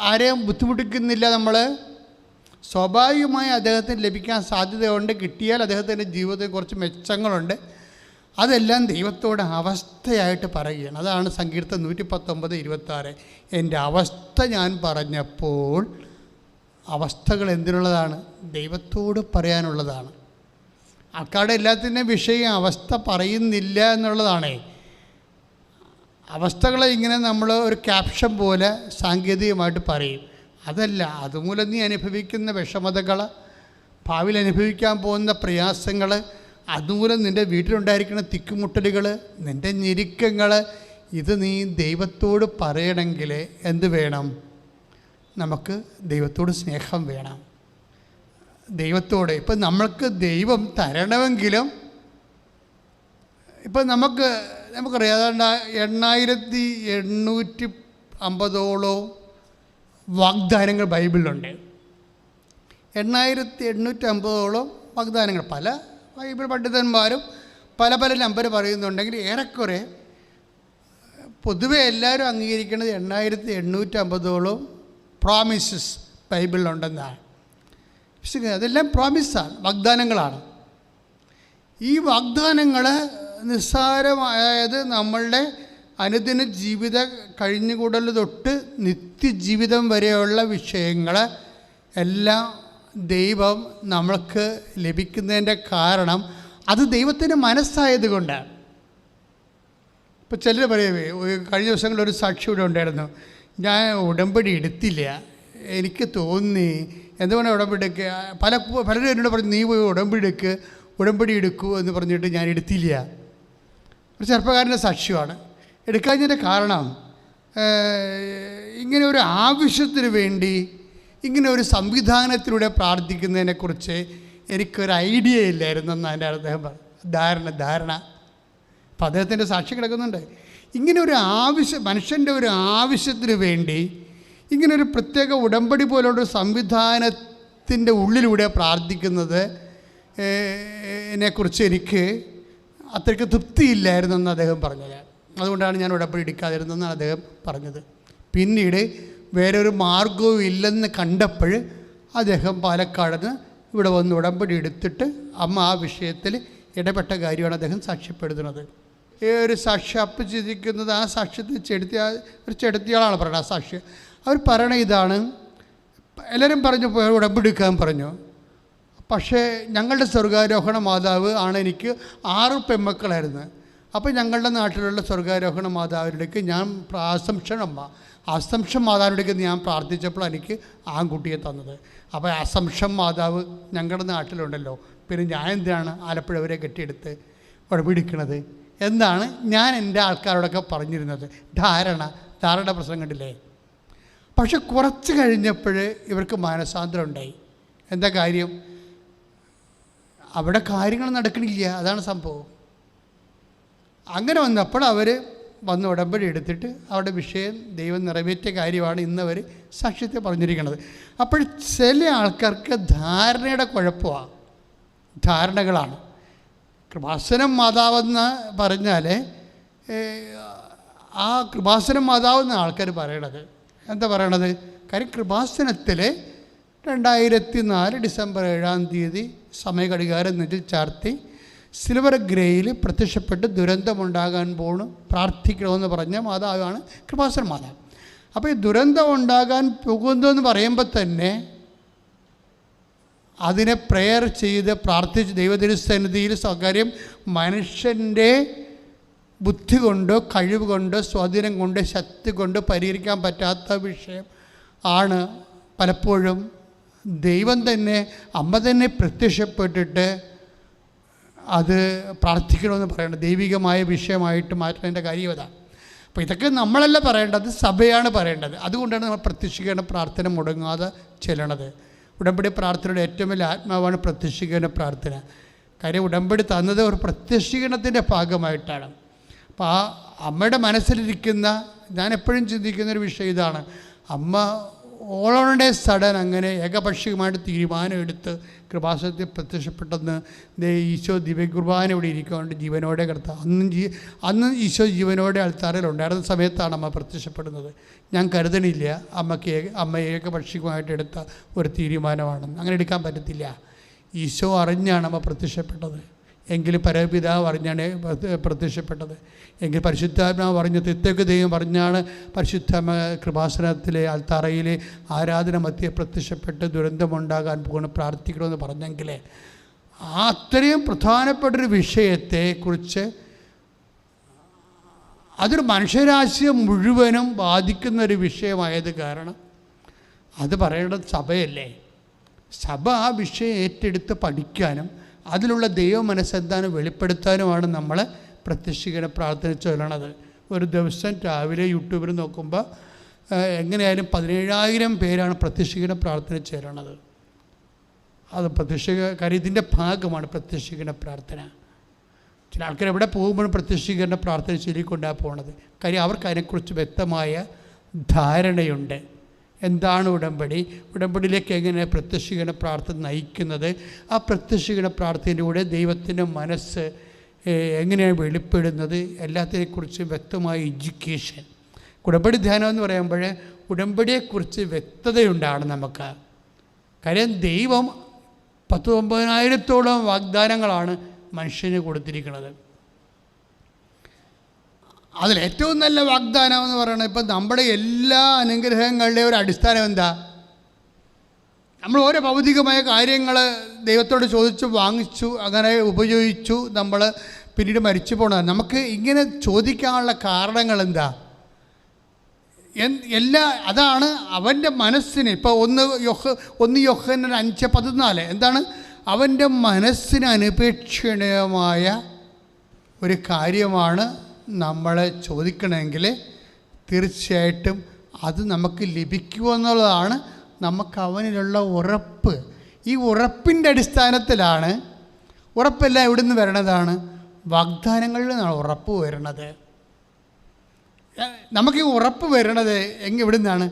ആരെയും ബുദ്ധിമുട്ടിക്കുന്നില്ല. നമ്മൾ സ്വാഭാവികമായി അദ്ദേഹത്തിന് ലഭിക്കാൻ സാധ്യതയുണ്ട്. കിട്ടിയാൽ അദ്ദേഹത്തിൻ്റെ ജീവിതത്തിൽ കുറച്ച് മെച്ചങ്ങളുണ്ട്. അതെല്ലാം ദൈവത്തോട് അവസ്ഥയായിട്ട് പറയുകയാണ്. അതാണ് സങ്കീർത്തനം 119:26. എൻ്റെ അവസ്ഥ ഞാൻ പറഞ്ഞപ്പോൾ, അവസ്ഥകൾ എന്തിനുള്ളതാണ്? ദൈവത്തോട് പറയാനുള്ളതാണ്. ആൾക്കാരുടെ എല്ലാത്തിൻ്റെയും വിഷയം അവസ്ഥ പറയുന്നില്ല എന്നുള്ളതാണ്. അവസ്ഥകളെ ഇങ്ങനെ നമ്മൾ ഒരു ക്യാപ്ഷൻ പോലെ സാങ്കേതികമായിട്ട് പറയും. അതല്ല, അതുമൂലം നീ അനുഭവിക്കുന്ന വിഷമതകൾ, ഭാവിയിൽ അനുഭവിക്കാൻ പോകുന്ന പ്രയാസങ്ങൾ, അതുമൂലം നിൻ്റെ വീട്ടിലുണ്ടായിരിക്കുന്ന തിക്കുമുട്ടലുകൾ, നിൻ്റെ ഞെരുക്കങ്ങൾ, ഇത് നീ ദൈവത്തോട് പറയണമെങ്കിൽ എന്ത് വേണം? നമുക്ക് ദൈവത്തോട് സ്നേഹം വേണം. ദൈവത്തോട് ഇപ്പം നമ്മൾക്ക് ദൈവം തരണമെങ്കിലും ഇപ്പം നമുക്കറിയാം, ഏതാണ്ട് 8850 വാഗ്ദാനങ്ങൾ ബൈബിളിലുണ്ട്. 8850 വാഗ്ദാനങ്ങൾ. പല ബൈബിൾ പണ്ഡിതന്മാരും പല നമ്പർ പറയുന്നുണ്ടെങ്കിൽ ഏറെക്കുറെ പൊതുവെ എല്ലാവരും അംഗീകരിക്കുന്നത് 8850 പ്രോമിസസ് ബൈബിളിലുണ്ടെന്നാണ്. അതെല്ലാം പ്രോമിസാണ്, വാഗ്ദാനങ്ങളാണ്. ഈ വാഗ്ദാനങ്ങൾ നിസ്സാരമായത് നമ്മളുടെ അനുദിന ജീവിത കഴിഞ്ഞുകൂടൽ തൊട്ട് നിത്യജീവിതം വരെയുള്ള വിഷയങ്ങൾ എല്ലാം ദൈവം നമ്മൾക്ക് ലഭിക്കുന്നതിൻ്റെ കാരണം അത് ദൈവത്തിൻ്റെ മനസ്സായത് കൊണ്ടാണ്. ഇപ്പോൾ ചിലർ പറയവേ, കഴിഞ്ഞ ദിവസങ്ങളിൽ ഒരു സാക്ഷി ഇവിടെ ഉണ്ടായിരുന്നു, ഞാൻ ഉടമ്പടി എടുത്തില്ല, എനിക്ക് തോന്നി എന്തുകൊണ്ട് ഉടമ്പടി എടുക്കുക. പലരും എന്നോട് പറഞ്ഞു, നീ പോയി ഉടമ്പടി എടുക്കൂ എന്ന് പറഞ്ഞിട്ട് ഞാൻ എടുത്തില്ല. ഒരു ചെറുപ്പക്കാരൻ്റെ സാക്ഷ്യമാണ്. എടുക്കാഞ്ഞതിൻ്റെ കാരണം ഇങ്ങനെ ഒരു ആവശ്യത്തിന് വേണ്ടി ഇങ്ങനെ ഒരു സംവിധാനത്തിലൂടെ പ്രാർത്ഥിക്കുന്നതിനെക്കുറിച്ച് എനിക്കൊരു ഐഡിയ ഇല്ലായിരുന്നു എന്നാണ് അദ്ദേഹം ധാരണ. അപ്പോൾ അദ്ദേഹത്തിൻ്റെ സാക്ഷി കിടക്കുന്നുണ്ട്. ഇങ്ങനെ ഒരു മനുഷ്യൻ്റെ ഒരു ആവശ്യത്തിന് വേണ്ടി ഇങ്ങനെ ഒരു പ്രത്യേക ഉടമ്പടി പോലുള്ള സംവിധാനത്തിൻ്റെ ഉള്ളിലൂടെ പ്രാർത്ഥിക്കുന്നത് എന്നെക്കുറിച്ച് എനിക്ക് അത്രയ്ക്ക് തൃപ്തിയില്ലായിരുന്നെന്ന് അദ്ദേഹം പറഞ്ഞത്. അതുകൊണ്ടാണ് ഞാൻ ഉടമ്പടി എടുക്കാതിരുന്നതെന്നാണ് അദ്ദേഹം പറഞ്ഞത്. പിന്നീട് വേറൊരു മാർഗവും ഇല്ലെന്ന് കണ്ടപ്പോൾ അദ്ദേഹം പാലക്കാട് നിന്ന് ഇവിടെ വന്ന് ഉടമ്പടി എടുത്തിട്ട് അമ്മ ആ വിഷയത്തിൽ ഇടപെട്ട കാര്യമാണ് അദ്ദേഹം സാക്ഷ്യപ്പെടുത്തുന്നത്. ഒരു സാക്ഷി അപ്പം ചിന്തിക്കുന്നത്, ആ സാക്ഷ്യത്തിൽ ഒരു ചെടുത്തിയാളാണ് പറയുന്നത്. ആ സാക്ഷി അവർ പറയണ ഇതാണ്, എല്ലാവരും പറഞ്ഞു ഉടമ്പടി എടുക്കാൻ പറഞ്ഞു. പക്ഷേ ഞങ്ങളുടെ സ്വർഗാരോഹണ മാതാവ് ആണ് എനിക്ക് 6 പെൺമക്കളായിരുന്നു. അപ്പോൾ ഞങ്ങളുടെ നാട്ടിലുള്ള സ്വർഗാരോഹണ മാതാവിലേക്ക് ഞാൻ അസംഷൻ മാതാവിലേക്ക് ഞാൻ പ്രാർത്ഥിച്ചപ്പോൾ എനിക്ക് ആൺകുട്ടിയെ തന്നത്. അപ്പോൾ അസംഷൻ മാതാവ് ഞങ്ങളുടെ നാട്ടിലുണ്ടല്ലോ, പിന്നെ ഞാൻ എന്തിനാണ് ആലപ്പുഴ വരെ കെട്ടിയെടുത്ത് പിടിക്കണത് എന്നാണ് ഞാൻ എൻ്റെ ആൾക്കാരോടൊക്കെ പറഞ്ഞിരുന്നത്. ധാരണ പ്രശ്നം കണ്ടില്ലേ. പക്ഷെ കുറച്ച് കഴിഞ്ഞപ്പോൾ ഇവർക്ക് മാനസാന്തരം ഉണ്ടായി. എന്താ കാര്യം? അവിടെ കാര്യങ്ങൾ നടക്കണില്ല, അതാണ് സംഭവം. അങ്ങനെ വന്നപ്പോൾ അവർ വന്ന് ഉടമ്പടി എടുത്തിട്ട് അവരുടെ വിഷയം ദൈവം നിറവേറ്റിയ കാര്യമാണ് ഇന്നവർ സാക്ഷ്യത്തെ പറഞ്ഞിരിക്കുന്നത്. അപ്പോൾ ചില ആൾക്കാർക്ക് ധാരണയുടെ കുഴപ്പമാണ്, ധാരണകളാണ്. കൃപാസനം മാതാവെന്ന് പറഞ്ഞാൽ ആ കൃപാസനം മാതാവെന്ന ആൾക്കാർ പറയണത് എന്താ പറയണത്? കാര്യം കൃപാസനത്തിൽ 2004 ഡിസംബർ 7 സമയഘടികാരം നെറ്റിൽ ചാർത്തി സിൽവർ ഗ്രേയിൽ പ്രത്യക്ഷപ്പെട്ട് ദുരന്തമുണ്ടാകാൻ പോണു പ്രാർത്ഥിക്കണമെന്ന് പറഞ്ഞ മാതാവാണ് കൃപാസന മാതാവ്. അപ്പോൾ ഈ ദുരന്തം ഉണ്ടാകാൻ പോകുന്നതെന്ന് പറയുമ്പോൾ തന്നെ അതിനെ പ്രെയർ ചെയ്ത് പ്രാർത്ഥിച്ച് ദൈവതിരുസന്നിധിയിൽ സ്വകാര്യം മനുഷ്യൻ്റെ ബുദ്ധി കൊണ്ടോ കഴിവ് കൊണ്ടോ സ്വാധീനം കൊണ്ട് ശക്തി കൊണ്ട് പരിഹരിക്കാൻ പറ്റാത്ത വിഷയം ആണ് പലപ്പോഴും ദൈവം തന്നെ അമ്മ തന്നെ പ്രത്യക്ഷപ്പെട്ടിട്ട് അത് പ്രാർത്ഥിക്കണമെന്ന് പറയേണ്ടത് ദൈവികമായ വിഷയമായിട്ട് മാറ്റുന്നതിൻ്റെ കാര്യം അതാണ്. അപ്പോൾ ഇതൊക്കെ നമ്മളല്ല പറയേണ്ടത്, സഭയാണ് പറയേണ്ടത്. അതുകൊണ്ടാണ് നമ്മൾ പ്രത്യക്ഷീകരണ പ്രാർത്ഥന മുടങ്ങാതെ ചെല്ലണത്. ഉടമ്പടി പ്രാർത്ഥനയുടെ ഏറ്റവും വലിയ ആത്മാവാണ് പ്രത്യക്ഷീകരണ പ്രാർത്ഥന. കാര്യം ഉടമ്പടി തന്നത് ഒരു പ്രത്യക്ഷീകരണത്തിൻ്റെ ഭാഗമായിട്ടാണ്. അപ്പോൾ ആ അമ്മയുടെ മനസ്സിലിരിക്കുന്ന, ഞാൻ എപ്പോഴും ചിന്തിക്കുന്നൊരു വിഷയം ഇതാണ്, അമ്മ ഓളോടെ സഡൻ അങ്ങനെ ഏകപക്ഷീയമായിട്ട് തീരുമാനമെടുത്ത് കൃപാസനത്തിൽ പ്രത്യക്ഷപ്പെട്ടെന്ന് ഈശോ ദിവ്യകുർബാന ഇവിടെ ഇരിക്കുകൊണ്ട് ജീവനോടെ കിടത്താം. അന്ന് ഈശോ ജീവനോടെ അൾത്താറിൽ ഉണ്ടായിരുന്ന സമയത്താണ് അമ്മ പ്രത്യക്ഷപ്പെടുന്നത്. ഞാൻ കരുതണില്ല അമ്മ ഏകപക്ഷീയമായിട്ട് എടുത്ത ഒരു തീരുമാനമാണെന്ന്. അങ്ങനെ എടുക്കാൻ പറ്റത്തില്ല. ഈശോ അറിഞ്ഞാണ് അമ്മ പ്രത്യക്ഷപ്പെട്ടത്. എങ്കിൽ പരപിതാവ് അറിഞ്ഞാണ് പ്രത്യക്ഷപ്പെട്ടത്. എങ്കിൽ പരിശുദ്ധാത്മാവ് പറഞ്ഞു, തെറ്റൊക്കെ ദൈവം പറഞ്ഞാണ് പരിശുദ്ധാത്മ കൃപാസനത്തിലെ അൾത്താറയിലെ ആരാധന മധ്യേ പ്രത്യക്ഷപ്പെട്ട് ദുരന്തമുണ്ടാകാൻ പോകുന്ന പ്രാർത്ഥിക്കണമെന്ന് പറഞ്ഞെങ്കിൽ ആ അത്രയും പ്രധാനപ്പെട്ടൊരു വിഷയത്തെക്കുറിച്ച് അതൊരു മനുഷ്യരാശിയെ മുഴുവനും ബാധിക്കുന്നൊരു വിഷയമായത് കാരണം അത് പറയേണ്ടത് സഭയല്ലേ. സഭ ആ വിഷയം ഏറ്റെടുത്ത് പഠിക്കാനും അതിലുള്ള ദൈവ മനസ്സെന്താനും വെളിപ്പെടുത്താനുമാണ് നമ്മൾ പ്രത്യക്ഷീകരണ പ്രാർത്ഥന ചൊല്ലണത്. ഒരു ദിവസം രാവിലെ യൂട്യൂബിൽ നോക്കുമ്പോൾ എങ്ങനെയായാലും 17,000 പേരാണ് പ്രത്യക്ഷീകരണ പ്രാർത്ഥന ചേരണത്. അത് കാര്യം ഇതിൻ്റെ ഭാഗമാണ് പ്രത്യക്ഷീകരണ പ്രാർത്ഥന. ചില ആൾക്കാർ എവിടെ പോകുമ്പോഴും പ്രത്യക്ഷീകരണ പ്രാർത്ഥന ചൊല്ലിക്കൊണ്ടാണ് പോണത്. കാര്യം അവർക്ക് അതിനെക്കുറിച്ച് വ്യക്തമായ ധാരണയുണ്ട്. എന്താണ് ഉടമ്പടി, ഉടമ്പടിയിലേക്ക് എങ്ങനെ പ്രത്യക്ഷീകരണ പ്രാർത്ഥന നയിക്കുന്നത്, ആ പ്രത്യക്ഷീകരണ പ്രാർത്ഥനയിലൂടെ ദൈവത്തിൻ്റെ മനസ്സ് എങ്ങനെയാണ് വെളിപ്പെടുന്നത്, എല്ലാത്തിനെക്കുറിച്ച് വ്യക്തമായ എഡ്യൂക്കേഷൻ. ഉടമ്പടി ധ്യാനം എന്ന് പറയുമ്പോൾ ഉടമ്പടിയെക്കുറിച്ച് വ്യക്തതയുണ്ടാണ് നമുക്ക്. കാര്യം ദൈവം 19,000-ഓളം വാഗ്ദാനങ്ങളാണ് മനുഷ്യന് കൊടുത്തിരിക്കുന്നത്. അതിലേറ്റവും നല്ല വാഗ്ദാനം എന്ന് പറയുന്നത് ഇപ്പം നമ്മുടെ എല്ലാ അനുഗ്രഹങ്ങളുടെയും ഒരു അടിസ്ഥാനം എന്താ? നമ്മൾ ഓരോ ഭൗതികമായ കാര്യങ്ങൾ ദൈവത്തോട് ചോദിച്ചു വാങ്ങിച്ചു, അങ്ങനെ ഉപയോഗിച്ചു, നമ്മൾ പിന്നീട് മരിച്ചു പോകണം. നമുക്ക് ഇങ്ങനെ ചോദിക്കാനുള്ള കാരണങ്ങൾ എന്താ? അതാണ് അവൻ്റെ മനസ്സിന്. ഇപ്പോൾ 1 യോഹന്നാൻ 5:14 എന്താണ്? അവൻ്റെ മനസ്സിന് അനപേക്ഷണീയമായ ഒരു കാര്യമാണ് നമ്മൾ ചോദിക്കണമെങ്കിൽ തീർച്ചയായിട്ടും അത് നമുക്ക് ലഭിക്കുമെന്നുള്ളതാണ് നമുക്ക് അവനിലുള്ള ഉറപ്പ്. ഈ ഉറപ്പിൻ്റെ അടിസ്ഥാനത്തിലാണ്, ഉറപ്പെല്ലാം എവിടെ നിന്ന് വരണതാണ്? വാഗ്ദാനങ്ങളിൽ നിന്നാണ് ഉറപ്പ് വരണത്. നമുക്ക് ഈ ഉറപ്പ് വരണത് എവിടെ നിന്നാണ്?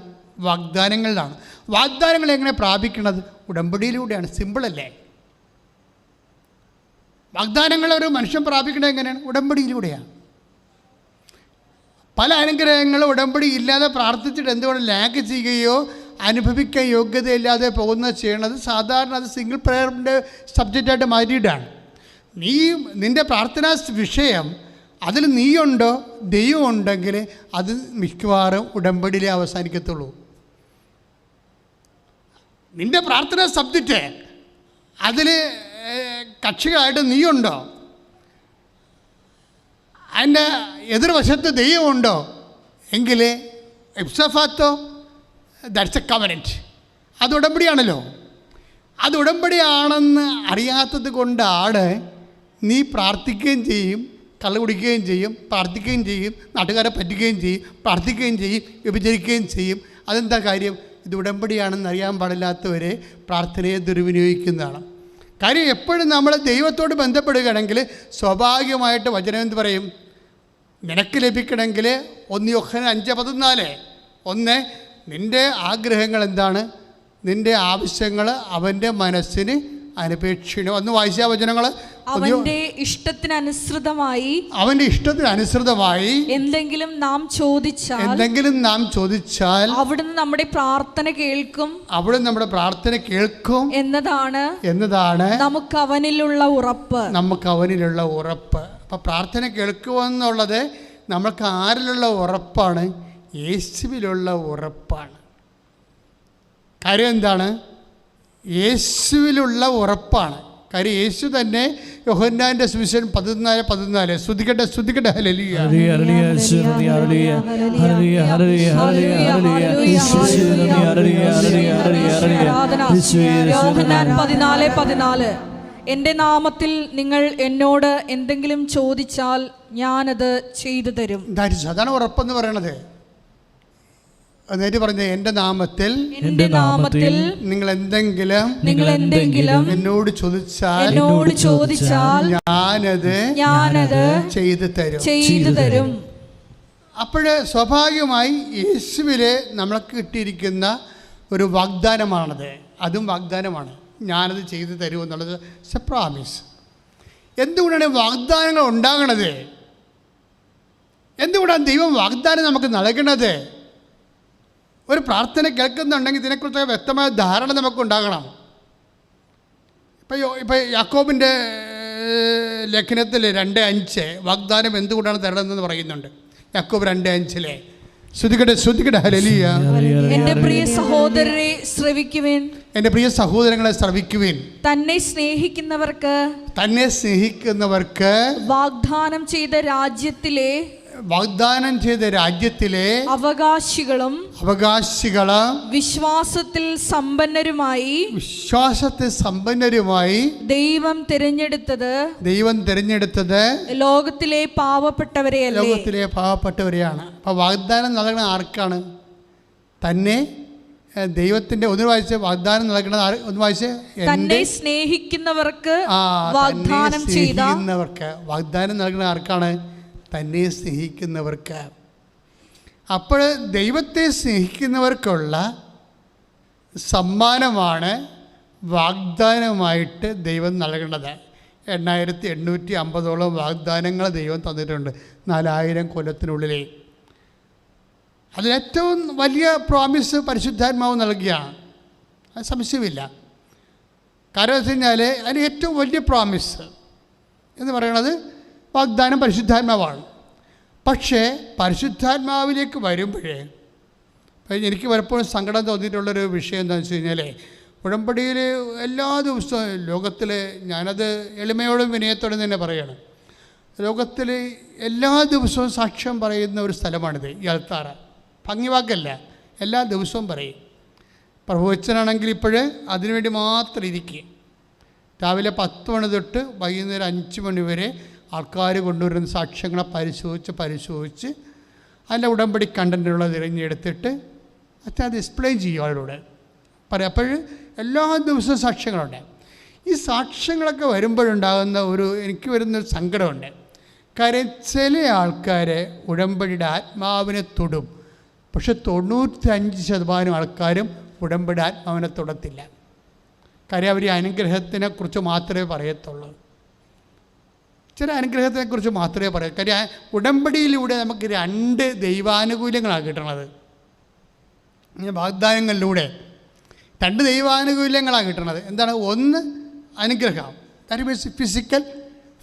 വാഗ്ദാനങ്ങളിലാണ്. വാഗ്ദാനങ്ങൾ എങ്ങനെ പ്രാപിക്കണത്? ഉടമ്പടിയിലൂടെയാണ്. സിമ്പിളല്ലേ? വാഗ്ദാനങ്ങൾ ഒരു മനുഷ്യൻ പ്രാപിക്കണത് എങ്ങനെയാണ്? ഉടമ്പടിയിലൂടെയാണ്. പല അനുഗ്രഹങ്ങളും ഉടമ്പടി ഇല്ലാതെ പ്രാർത്ഥിച്ചിട്ട് എന്തുകൊണ്ട് ലാഗ് ചെയ്യുകയോ അനുഭവിക്കാൻ യോഗ്യതയില്ലാതെ ചെയ്യണത് സാധാരണ അത് സിംഗിൾ പ്രയറിൻ്റെ സബ്ജക്റ്റായിട്ട് മാറ്റിയിട്ടാണ്. നിൻ്റെ പ്രാർത്ഥനാ വിഷയം അതിൽ നീയുണ്ടോ, ദൈവം ഉണ്ടെങ്കിൽ അത് മിക്കവാറും ഉടമ്പടിയിലേ അവസാനിക്കത്തുള്ളൂ. നിൻ്റെ പ്രാർത്ഥനാ സബ്ജക്റ്റ് അതിൽ കക്ഷികളായിട്ട് നീയുണ്ടോ, അതിൻ്റെ എതിർവശത്ത് ദൈവമുണ്ടോ എങ്കിൽ എപ്സഫാത്തോ ദാറ്റ്സ് എ കവനൻറ്റ്. അത് ഉടമ്പടിയാണല്ലോ. അത് ഉടമ്പടിയാണെന്ന് അറിയാത്തത് കൊണ്ടാണ് നീ പ്രാർത്ഥിക്കുകയും ചെയ്യും, കള്ളു കുടിക്കുകയും ചെയ്യും, പ്രാർത്ഥിക്കുകയും ചെയ്യും, നാട്ടുകാരെ പറ്റുകയും ചെയ്യും, പ്രാർത്ഥിക്കുകയും ചെയ്യും, വിഭജിക്കുകയും ചെയ്യും. അതെന്താ കാര്യം? ഇത് ഉടമ്പടിയാണെന്ന് അറിയാൻ പാടില്ലാത്തവരെ പ്രാർത്ഥനയെ ദുർവിനിയോഗിക്കുന്നതാണ്. കാര്യം എപ്പോഴും നമ്മൾ ദൈവത്തോട് ബന്ധപ്പെടുകയാണെങ്കിൽ സ്വാഭാവികമായിട്ട് വചനം എന്ത് പറയും? നിനക്ക് ലഭിക്കണമെങ്കിൽ 1 യോഹന്നാൻ 5:14 നിൻ്റെ ആഗ്രഹങ്ങൾ എന്താണ്? നിൻ്റെ ആവശ്യങ്ങൾ അവൻ്റെ മനസ്സിന് അനപേക്ഷണീയം. ഒന്ന് വായിച്ച വചനങ്ങൾ. അവന്റെ ഇഷ്ടത്തിനനുസൃതമായി എന്തെങ്കിലും നാം ചോദിച്ചാൽ അവിടുന്ന് നമ്മുടെ പ്രാർത്ഥന കേൾക്കും എന്നതാണ് നമുക്ക് അവനിലുള്ള ഉറപ്പ്. അപ്പം പ്രാർത്ഥന കേൾക്കുമെന്നുള്ളത് നമുക്ക് ആരിലുള്ള ഉറപ്പാണ്? യേശുവിലുള്ള ഉറപ്പാണ്. കാര്യം എന്താണ്? യേശുവിലുള്ള ഉറപ്പാണ്. കാര്യം യേശു തന്നെ യോഹന്നാന്റെ സുവിശേഷം 14:14 സ്തുതിക്കട്ടെ ഹല്ലേലൂയ. യോഹന്നാൻ 14:14 എൻ്റെ നാമത്തിൽ നിങ്ങൾ എന്നോട് എന്തെങ്കിലും ചോദിച്ചാൽ ഞാനത് ചെയ്തു തരും. അതാണ് ഉറപ്പെന്ന് പറയണത്. എന്നിട്ട് പറഞ്ഞ എൻ്റെ നാമത്തിൽ നിങ്ങൾ എന്തെങ്കിലും എന്നോട് ചോദിച്ചാൽ ഞാനത് ചെയ്തു തരും. അപ്പോഴ് സ്വാഭാവികമായി യേശുവിലെ നമ്മൾക്ക് കിട്ടിയിരിക്കുന്ന ഒരു വാഗ്ദാനമാണത്. അതും വാഗ്ദാനമാണ്. ഞാനത് ചെയ്തു തരും എന്നുള്ളത് പ്രോമിസ്. എന്തുകൊണ്ടാണ് വാഗ്ദാനങ്ങൾ ഉണ്ടാകണത്? എന്തുകൊണ്ടാണ് ദൈവം വാഗ്ദാനം നമുക്ക് നൽകണത്? ഒരു പ്രാർത്ഥന കേൾക്കുന്നുണ്ടെങ്കിൽ ഇതിനെക്കുറിച്ച് വ്യക്തമായ ധാരണ നമുക്കുണ്ടാകണം. ഇപ്പോൾ യാക്കോബിൻ്റെ ലേഖനത്തിൽ 2:5 വാഗ്ദാനം എന്തുകൊണ്ടാണ് തരണമെന്ന് പറയുന്നുണ്ട്. യാക്കോബ് 2:5 ശ്രുതിക്കട്ടെ ഹല്ലേലൂയ. എൻ്റെ പ്രിയ സഹോദരരെ ശ്രവിക്കുവിൻ, എൻ്റെ പ്രിയ സഹോദരങ്ങളെ ശ്രവിക്കുവിൻ. തന്നെ സ്നേഹിക്കുന്നവർക്ക് വാഗ്ദാനം വാഗ്ദാനം ചെയ്ത രാജ്യത്തിലെ വാഗ്ദാനം ചെയ്ത രാജ്യത്തിലെ അവകാശികളും വിശ്വാസത്തിൽ സമ്പന്നരുമായി ദൈവം തിരഞ്ഞെടുത്തത് ലോകത്തിലെ പാവപ്പെട്ടവരെയാണ്. അപ്പോൾ വാഗ്ദാനം നൽകുന്ന ആർക്കാണ്? തന്നെ ദൈവത്തിൻ്റെ ഒന്ന് വായിച്ച് വാഗ്ദാനം നൽകുന്നത് ഒന്ന് വായിച്ച് തന്നെ സ്നേഹിക്കുന്നവർക്ക് വാഗ്ദാനം നൽകുന്ന ആർക്കാണ്? തന്നെ സ്നേഹിക്കുന്നവർക്ക്. അപ്പോൾ ദൈവത്തെ സ്നേഹിക്കുന്നവർക്കുള്ള സമ്മാനമാണ് വാഗ്ദാനമായിട്ട് ദൈവം നൽകുന്നത്. 8850 വാഗ്ദാനങ്ങൾ ദൈവം തന്നിട്ടുണ്ട് 4000 കൊല്ലത്തിനുള്ളിലേ. അതിലേറ്റവും വലിയ പ്രോമിസ് പരിശുദ്ധാത്മാവ് നൽകുകയാണ്, അത് സംശയമില്ല. കാരണം വെച്ച് കഴിഞ്ഞാൽ അതിന് ഏറ്റവും വലിയ പ്രോമിസ് എന്ന് പറയുന്നത് വാഗ്ദാനം പരിശുദ്ധാത്മാവാണ്. പക്ഷേ പരിശുദ്ധാത്മാവിലേക്ക് വരുമ്പോഴേ എനിക്ക് പലപ്പോഴും സങ്കടം തോന്നിയിട്ടുള്ളൊരു വിഷയം എന്താണെന്ന് വെച്ച് കഴിഞ്ഞാൽ, ഉടമ്പടിയിൽ എല്ലാ ദിവസവും ലോകത്തിൽ, ഞാനത് എളിമയോടും വിനയത്തോടും തന്നെ പറയുകയാണ്, ലോകത്തിൽ എല്ലാ ദിവസവും സാക്ഷ്യം പറയുന്ന ഒരു സ്ഥലമാണിത് ഈ അൾത്താറ. ഭംഗിവാക്കല്ല, എല്ലാ ദിവസവും പറയും. പ്രഭുവച്ചനാണെങ്കിൽ ഇപ്പോഴ് അതിനുവേണ്ടി മാത്രം ഇരിക്കുക. രാവിലെ 10 മണി തൊട്ട് വൈകുന്നേരം 5 മണി വരെ ആൾക്കാർ കൊണ്ടുവരുന്ന സാക്ഷ്യങ്ങളെ പരിശോധിച്ച് അതിൻ്റെ ഉടമ്പടി കണ്ടൻറ്റുള്ള തിരഞ്ഞെടുത്തിട്ട് അത് എക്സ്പ്ലെയിൻ ചെയ്യും ആളോട് പറയാം. അപ്പോൾ എല്ലാ ദിവസവും സാക്ഷ്യങ്ങളുണ്ട്. ഈ സാക്ഷ്യങ്ങളൊക്കെ വരുമ്പോഴുണ്ടാകുന്ന എനിക്ക് വരുന്നൊരു സങ്കടമുണ്ട്. കാര്യം ചില ആൾക്കാർ ഉടമ്പടിയുടെ ആത്മാവിനെ തൊടും, പക്ഷെ 95% ആൾക്കാരും ഉടമ്പടി ആത്മാവിനെ തൊടത്തില്ല. കാര്യം അവർ അനുഗ്രഹത്തിനെ കുറിച്ച് മാത്രമേ പറയത്തുള്ളൂ, ചില അനുഗ്രഹത്തെക്കുറിച്ച് മാത്രമേ പറയൂ. കാര്യം ഉടമ്പടിയിലൂടെ നമുക്ക് 2 ദൈവാനുകൂല്യങ്ങളാണ് കിട്ടണത്. വാഗ്ദാനങ്ങളിലൂടെ 2 ദൈവാനുകൂല്യങ്ങളാണ് കിട്ടണത്. എന്താണ്? ഒന്ന് അനുഗ്രഹം, ദാറ്റ് മീൻസ് ഫിസിക്കൽ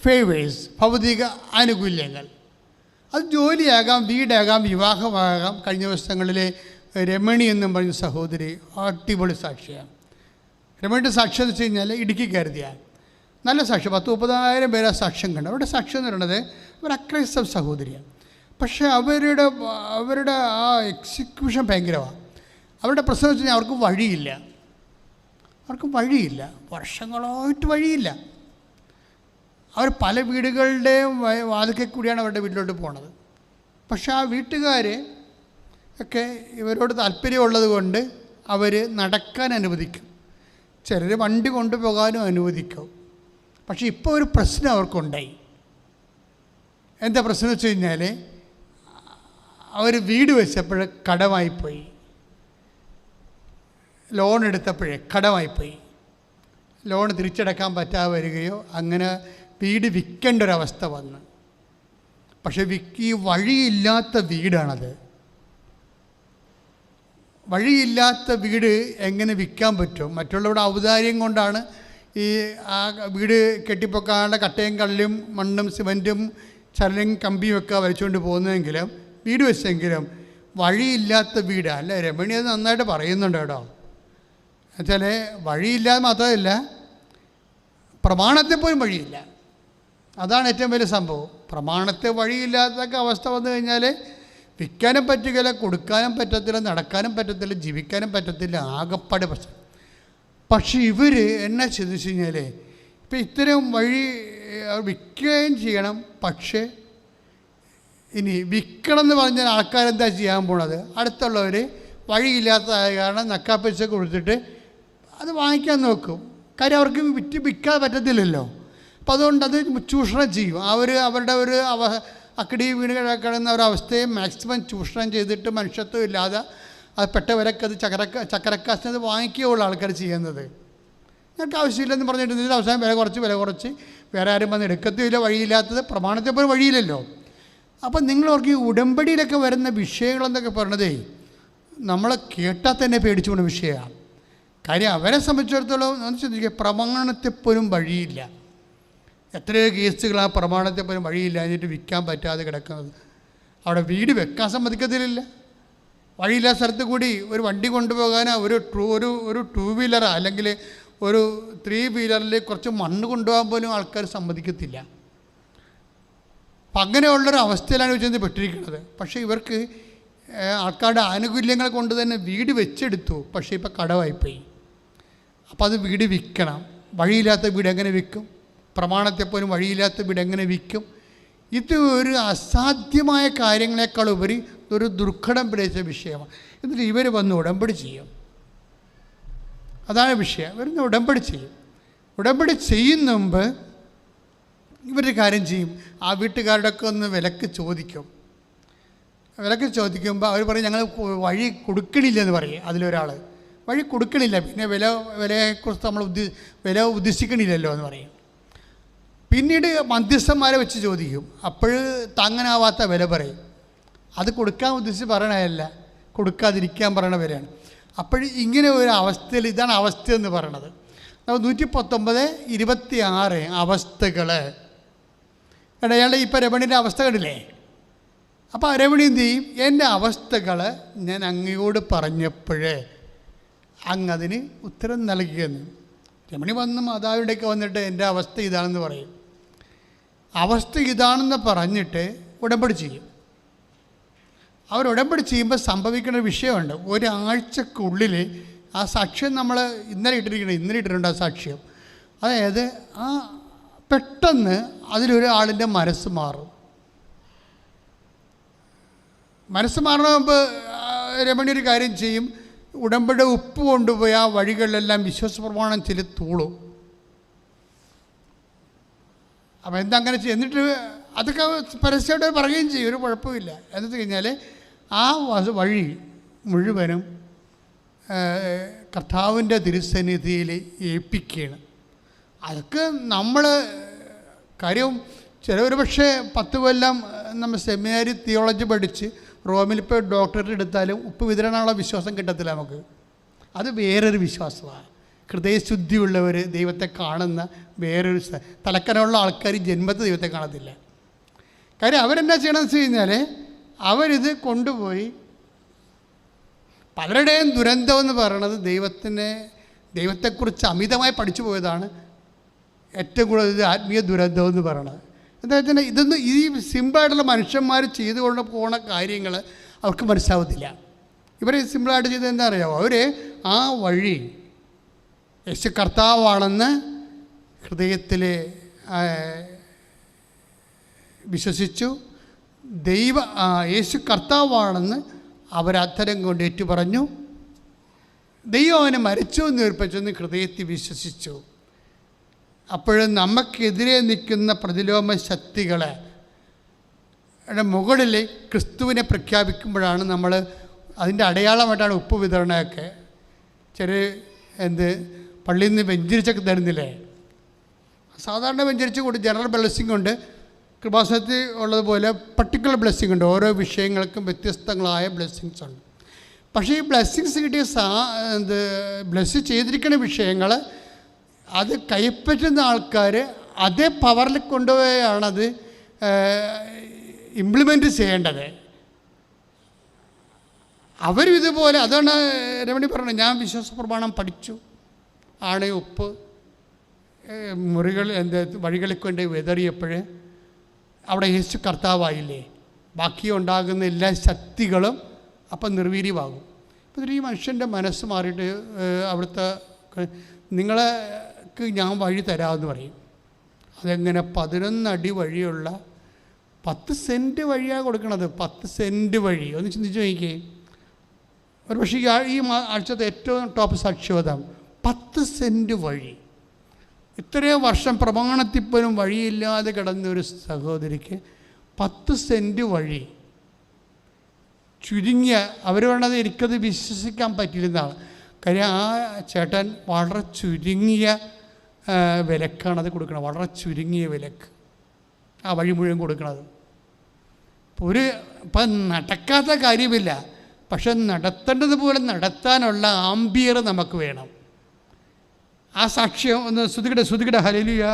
ഫേവേഴ്സ്, ഭൗതിക ആനുകൂല്യങ്ങൾ. അത് ജോലിയാകാം, വീടാകാം, വിവാഹമാകാം. കഴിഞ്ഞ ദിവസങ്ങളിൽ രമണി എന്നും പറഞ്ഞ സഹോദരി അടിപൊളി സാക്ഷിയാണ്. രമണിയുടെ സാക്ഷ്യം എന്ന് വെച്ച് കഴിഞ്ഞാൽ ഇടുക്കി കരുതിയാണ് നല്ല സാക്ഷ്യം. 10-30,000 പേര് സാക്ഷ്യം കണ്ടു. അവരുടെ സാക്ഷ്യം എന്ന് പറയുന്നത് അവർ അക്രൈസ്തവ സഹോദരിയാണ്. പക്ഷേ അവരുടെ ആ എക്സിക്യൂഷൻ ഭയങ്കരമാണ്. അവരുടെ പ്രശ്നം വെച്ച് കഴിഞ്ഞാൽ അവർക്ക് വഴിയില്ല, വർഷങ്ങളായിട്ട് വഴിയില്ല. അവർ പല വീടുകളുടെയും വാതിൽക്കൽ കൂടിയാണ് അവരുടെ വീട്ടിലോട്ട് പോണത്. പക്ഷേ ആ വീട്ടുകാർ ഒക്കെ ഇവരോട് താല്പര്യമുള്ളത് കൊണ്ട് അവർ നടക്കാൻ അനുവദിക്കും, ചിലർ വണ്ടി കൊണ്ടുപോകാനും അനുവദിക്കും. പക്ഷേ ഇപ്പോൾ ഒരു പ്രശ്നം അവർക്കുണ്ടായി. എന്താ പ്രശ്നം വെച്ച് കഴിഞ്ഞാൽ, അവർ വീട് വെച്ചപ്പോൾ കടമായിപ്പോയി, ലോൺ എടുത്തപ്പോഴേ കടമായിപ്പോയി, ലോൺ തിരിച്ചടക്കാൻ പറ്റാതെ വരികയോ അങ്ങനെ വീട് വിൽക്കേണ്ട ഒരവസ്ഥ വന്ന്. പക്ഷേ ഈ വഴിയില്ലാത്ത വീടാണത്. വഴിയില്ലാത്ത വീട് എങ്ങനെ വിൽക്കാൻ പറ്റും? മറ്റുള്ളവരുടെ ഔദാര്യം കൊണ്ടാണ് ഈ ആ വീട് കെട്ടിപ്പൊക്കാനുള്ള കട്ടയും കല്ലും മണ്ണും സിമൻറ്റും ചരലും കമ്പിയും ഒക്കെ വലിച്ചുകൊണ്ട് പോകുന്നതെങ്കിലും വീട് വെച്ചെങ്കിലും വഴിയില്ലാത്ത വീട് അല്ല. രമണി അത് നന്നായിട്ട് പറയുന്നുണ്ട് കേട്ടോ. എന്നുവെച്ചാൽ വഴിയില്ലാതെ മാത്രമല്ല, പ്രമാണത്തെ പോലും വഴിയില്ല. അതാണ് ഏറ്റവും വലിയ സംഭവം. പ്രമാണത്തെ വഴിയില്ലാത്തൊക്കെ അവസ്ഥ വന്നു കഴിഞ്ഞാൽ വിൽക്കാനും പറ്റുകയില്ല, കൊടുക്കാനും പറ്റത്തില്ല, നടക്കാനും പറ്റത്തില്ല, ജീവിക്കാനും പറ്റത്തില്ല, ആകപ്പാട് പ്രശ്നം. പക്ഷേ ഇവർ എന്നാ ചെയ്തെന്ന് വെച്ച് കഴിഞ്ഞാൽ ഇപ്പം ഇത്തരം വഴി വിൽക്കുകയും ചെയ്യണം. പക്ഷേ ഇനി വിൽക്കണം എന്ന് പറഞ്ഞാൽ ആൾക്കാരെന്താ ചെയ്യാൻ പോണത്? അടുത്തുള്ളവർ വഴിയില്ലാത്തതായ കാരണം നക്കാപ്പൈസ കൊടുത്തിട്ട് അത് വാങ്ങിക്കാൻ നോക്കും. കാര്യം അവർക്ക് വിൽക്കാൻ പറ്റത്തില്ലല്ലോ. അപ്പം അതുകൊണ്ട് അത് ചൂഷണം ചെയ്യും. അവരുടെ ഒരു അക്കടി വീണ് കിടക്കുന്ന ഒരവസ്ഥയെ മാക്സിമം ചൂഷണം ചെയ്തിട്ട് മനുഷ്യത്വം ഇല്ലാതെ അത് പെട്ടവരൊക്കെ അത് ചക്കരക്കാശിനത് വാങ്ങിക്കുകയുള്ള ആൾക്കാർ ചെയ്യുന്നത്. ഞങ്ങൾക്ക് ആവശ്യമില്ലെന്ന് പറഞ്ഞിട്ട് ഇതിൻ്റെ അവസാനം വില കുറച്ച് വേറെ ആരും വന്ന് എടുക്കത്തുമില്ല. വഴിയില്ലാത്തത് പ്രമാണത്തെ പോലെ വഴിയില്ലല്ലോ. അപ്പം നിങ്ങളവർക്ക് ഈ ഉടമ്പടിയിലൊക്കെ വരുന്ന വിഷയങ്ങളെന്നൊക്കെ പറഞ്ഞതേ നമ്മളെ കേട്ടാൽ തന്നെ പേടിച്ചു പോകുന്ന വിഷയമാണ്. കാര്യം അവരെ സംബന്ധിച്ചിടത്തോളം ഒന്ന് ചിന്തിക്കുക, പ്രമാണത്തെപ്പോലും വഴിയില്ല. എത്രയോ കേസുകൾ ആ പ്രമാണത്തെപ്പോലും വഴിയില്ല എന്നിട്ട് വിൽക്കാൻ പറ്റാതെ കിടക്കുന്നത്. അവിടെ വീട് വെക്കാൻ സമ്മതിക്കത്തില്ല. വഴിയില്ലാത്ത സ്ഥലത്ത് കൂടി ഒരു വണ്ടി കൊണ്ടുപോകാനോ ഒരു 2 വീലറോ അല്ലെങ്കിൽ ഒരു 3 വീലറിൽ കുറച്ച് മണ്ണ് കൊണ്ടുപോകാൻ പോലും ആൾക്കാർ സമ്മതിക്കത്തില്ല. അപ്പം അങ്ങനെയുള്ളൊരു അവസ്ഥയിലാണ് ചെന്ന് പെട്ടിരിക്കുന്നത്. പക്ഷേ ഇവർക്ക് ആൾക്കാരുടെ ആനുകൂല്യങ്ങൾ കൊണ്ട് തന്നെ വീട് വെച്ചെടുത്തു. പക്ഷേ ഇപ്പോൾ കടവായിപ്പോയി. അപ്പോൾ അത് വീട് വിൽക്കണം. വഴിയില്ലാത്ത വീട് എങ്ങനെ വിൽക്കും? പ്രമാണത്തെപ്പോലും വഴിയില്ലാത്ത വീട് എങ്ങനെ വിൽക്കും? ഇത് ഒരു അസാധ്യമായ കാര്യങ്ങളെക്കാൾ ഉപരി ഒരു ദുർഘടം പിടിച്ച വിഷയമാണ്. എന്നിട്ട് ഇവർ വന്ന് ഉടമ്പടി ചെയ്യും. അതാണ് വിഷയം. ഇവരൊന്ന് ഉടമ്പടി ചെയ്യും. ഉടമ്പടി ചെയ്യുന്ന മുമ്പ് ഇവരൊരു കാര്യം ചെയ്യും. ആ വീട്ടുകാരുടെയൊക്കെ ഒന്ന് വിലക്ക് ചോദിക്കും. വിലക്ക് ചോദിക്കുമ്പോൾ അവർ പറയും ഞങ്ങൾ വഴി കൊടുക്കണില്ലെന്ന് പറയും. അതിലൊരാൾ വഴി കൊടുക്കണില്ല, പിന്നെ വിലയെക്കുറിച്ച് നമ്മൾ വില ഉദ്ദേശിക്കണില്ലല്ലോ എന്ന് പറയും. പിന്നീട് മധ്യസ്ഥന്മാരെ വെച്ച് ചോദിക്കും. അപ്പോൾ താങ്ങാനാവാത്ത വില പറയും. അത് കൊടുക്കാൻ ഉദ്ദേശിച്ച് പറയണതല്ല, കൊടുക്കാതിരിക്കാൻ പറയണ വിലയാണ്. അപ്പോൾ ഇങ്ങനെ ഒരു അവസ്ഥയിൽ ഇതാണ് അവസ്ഥ എന്ന് പറയണത്. നമ്മൾ 119:26 അവസ്ഥകൾ. അയാളുടെ ഇപ്പോൾ രമണിൻ്റെ അവസ്ഥ കണ്ടില്ലേ? അപ്പോൾ രമണി എന്ത് ചെയ്യും? എൻ്റെ അവസ്ഥകൾ ഞാൻ അങ്ങയോട് പറഞ്ഞപ്പോഴേ അങ്ങതിന് ഉത്തരം നൽകിയെന്ന്. രമണി വന്ന് മാതാവിൻ്റെയൊക്കെ വന്നിട്ട് എൻ്റെ അവസ്ഥ ഇതാണെന്ന് പറയും. അവസ്ഥ ഇതാണെന്ന് പറഞ്ഞിട്ട് ഉടമ്പടി ചെയ്യും. അവർ ഉടമ്പടി ചെയ്യുമ്പോൾ സംഭവിക്കുന്ന വിഷയമുണ്ട്. ഒരാഴ്ചക്കുള്ളിൽ ആ സാക്ഷ്യം നമ്മൾ ഇന്നലെ ഇട്ടിട്ടുണ്ട് ആ സാക്ഷ്യം. അതായത് ആ പെട്ടെന്ന് അതിലൊരാളിൻ്റെ മനസ്സ് മാറും. മനസ്സ് മാറണ മുമ്പ് രമണി ഒരു കാര്യം ചെയ്യും. ഉടമ്പടി ഉപ്പ് കൊണ്ടുപോയി ആ വഴികളിലെല്ലാം വിശ്വാസപ്രമാണം ചെലുത്തൂളും. അപ്പോൾ എന്തങ്ങനെ ചെയ്യും? എന്നിട്ട് അതൊക്കെ പരസ്യമായിട്ട് പറയുകയും ചെയ്യും, ഒരു കുഴപ്പമില്ല. എന്നിട്ട് കഴിഞ്ഞാൽ ആ വഴി മുഴുവനും കർത്താവിൻ്റെ തിരുസന്നിധിയിൽ ഏൽപ്പിക്കുകയാണ്. അതൊക്കെ നമ്മൾ കാര്യം ചിലവർ പക്ഷേ 10 കൊല്ലം നമ്മൾ സെമിനാരി തിയോളജി പഠിച്ച് റോമിലിപ്പോൾ ഡോക്ടറേറ്റ് എടുത്താലും ഉപ്പ് വിതരണമുള്ള വിശ്വാസം കിട്ടത്തില്ല നമുക്ക്. അത് വേറൊരു വിശ്വാസമാണ്. ഹൃദയശുദ്ധിയുള്ളവർ ദൈവത്തെ കാണുന്ന വേറൊരു തലക്കനമുള്ള ആൾക്കാർ ജന്മത്തെ ദൈവത്തെ കാണത്തില്ല. കാര്യം അവരെന്നാ ചെയ്യണമെന്ന് വെച്ച് കഴിഞ്ഞാൽ അവരിത് കൊണ്ടുപോയി പലരുടെയും ദുരന്തമെന്ന് പറയണത് ദൈവത്തെക്കുറിച്ച് അമിതമായി പഠിച്ചു പോയതാണ് ഏറ്റവും കൂടുതൽ ആത്മീയ ദുരന്തമെന്ന് പറയണത്. എന്താ വെച്ചാൽ ഇതൊന്നും ഈ സിമ്പിളായിട്ടുള്ള മനുഷ്യന്മാർ ചെയ്തുകൊണ്ട് പോണ കാര്യങ്ങൾ അവർക്ക് മനസ്സിലാവത്തില്ല. ഇവർ സിമ്പിളായിട്ട് ചെയ്തത് എന്താ അറിയാമോ? അവർ ആ വഴി യേശു കർത്താവാണെന്ന് ഹൃദയത്തിൽ വിശ്വസിച്ചു. യേശു കർത്താവാണെന്ന് അവരധരം കൊണ്ട് ഏറ്റു പറഞ്ഞു. ദൈവം അവനെ മരിച്ചു എന്ന് ഉറപ്പിച്ചെന്ന് ഹൃദയത്തിൽ വിശ്വസിച്ചു. അപ്പോഴും നമുക്കെതിരെ നിൽക്കുന്ന പ്രതിലോമ ശക്തികളെ മുകളിൽ ക്രിസ്തുവിനെ പ്രഖ്യാപിക്കുമ്പോഴാണ് നമ്മൾ അതിൻ്റെ അടയാളമായിട്ടാണ് ഉപ്പ് വിതരണമൊക്കെ. പള്ളിയിൽ നിന്ന് വെഞ്ചരിച്ചൊക്കെ തരുന്നില്ലേ? സാധാരണ വെഞ്ചരിച്ച് കൊണ്ട് ജനറൽ ബ്ലെസ്സിങ് ഉണ്ട്, കൃപാസനത്തിൽ ഉള്ളതുപോലെ പർട്ടിക്കുലർ ബ്ലെസ്സിങ് ഉണ്ട്. ഓരോ വിഷയങ്ങൾക്കും വ്യത്യസ്തങ്ങളായ ബ്ലെസ്സിങ്സ് ഉണ്ട്. പക്ഷേ ഈ ബ്ലെസ്സിങ്സ് കിട്ടിയ ബ്ലെസ് ചെയ്തിരിക്കുന്ന വിഷയങ്ങൾ അത് കൈപ്പറ്റുന്ന ആൾക്കാർ അതേ പവറിൽ കൊണ്ടുപോയാണത് ഇംപ്ലിമെൻറ്റ് ചെയ്യേണ്ടത്. അവരും ഇതുപോലെ അതാണ് രമണി പറഞ്ഞത്. ഞാൻ വിശ്വാസ പ്രമാണം പഠിച്ചു, ആണ് ഉപ്പ് വഴികളിൽ കൊണ്ട് വിതറിയപ്പോൾ അവിടെ യേശു കർത്താവായില്ലേ? ബാക്കി ഉണ്ടാകുന്ന എല്ലാ ശക്തികളും അപ്പം നിർവീര്യമാകും. അപ്പം ഈ മനുഷ്യൻ്റെ മനസ്സ് മാറിയിട്ട് അവിടുത്തെ നിങ്ങൾക്ക് ഞാൻ വഴി തരാമെന്ന് പറയും. അതെങ്ങനെ? 11 അടി വഴിയുള്ള 10 സെൻറ്റ് വഴിയാണ് കൊടുക്കണത്. 10 സെൻറ്റ് വഴി ഒന്ന് ചിന്തിച്ച് നോക്കിക്കേ. ഒരു പക്ഷേ ഈ ആഴ്ചത്തെ ഏറ്റവും ടോപ്പ് സാക്ഷ്യവതം 10 സെൻറ്റ് വഴി. ഇത്രയും വർഷം പ്രമാണത്തിപ്പോലും വഴിയില്ലാതെ കിടന്നൊരു സഹോദരിക്ക് 10 സെൻറ്റ് വഴി ചുരുങ്ങിയ അവർ വേണ്ടത് എനിക്കത് വിശ്വസിക്കാൻ പറ്റിയിരുന്നതാണ്. കാര്യം ആ ചേട്ടൻ വളരെ ചുരുങ്ങിയ വിലക്കാണത് കൊടുക്കുന്നത്. വളരെ ചുരുങ്ങിയ വിലക്ക് ആ വഴി മുഴുവൻ കൊടുക്കുന്നത്. ഇപ്പം നടക്കാത്ത കാര്യമില്ല, പക്ഷെ നടത്തേണ്ടതുപോലെ നടത്താനുള്ള ആംബിയർ നമുക്ക് വേണം. ആ സാക്ഷ്യം ഒന്ന് ശ്രുതികട ഹല്ലേലൂയ.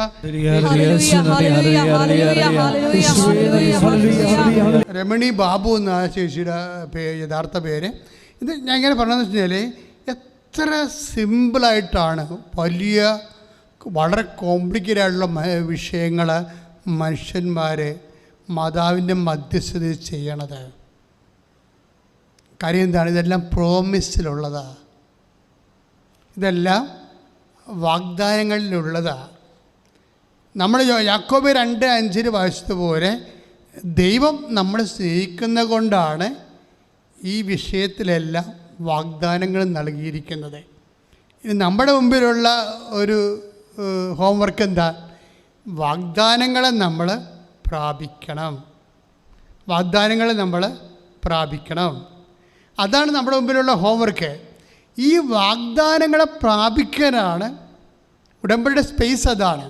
രമണി ബാബു എന്ന ചേച്ചിയുടെ യഥാർത്ഥ പേര്. ഇത് ഞാൻ ഇങ്ങനെ പറഞ്ഞതെന്ന് വെച്ച് കഴിഞ്ഞാൽ എത്ര സിമ്പിളായിട്ടാണ് വളരെ കോംപ്ലിക്കേറ്റഡ് ആയിട്ടുള്ള വിഷയങ്ങൾ മനുഷ്യന്മാർ മാതാവിൻ്റെ മധ്യസ്ഥതയിൽ ചെയ്യണത്. കാര്യം എന്താണ്? ഇതെല്ലാം പ്രോമിസിലുള്ളതാണ്, ഇതെല്ലാം വാഗ്ദാനങ്ങളിലുള്ളതാണ്. നമ്മൾ യാക്കോബ് 2:5 വായിച്ചതുപോലെ ദൈവം നമ്മളെ സ്നേഹിക്കുന്നത് കൊണ്ടാണ് ഈ വിഷയത്തിലെല്ലാം വാഗ്ദാനങ്ങൾ നൽകിയിരിക്കുന്നത്. ഇനി നമ്മുടെ മുമ്പിലുള്ള ഒരു ഹോംവർക്ക് എന്താ? വാഗ്ദാനങ്ങളെ നമ്മൾ പ്രാപിക്കണം, വാഗ്ദാനങ്ങളെ നമ്മൾ പ്രാപിക്കണം. അതാണ് നമ്മുടെ മുമ്പിലുള്ള ഹോംവർക്ക്. ഈ വാഗ്ദാനങ്ങളെ പ്രാപിക്കാനാണ് ഉടമ്പടിയുടെ സ്പേസ്. അതാണ്,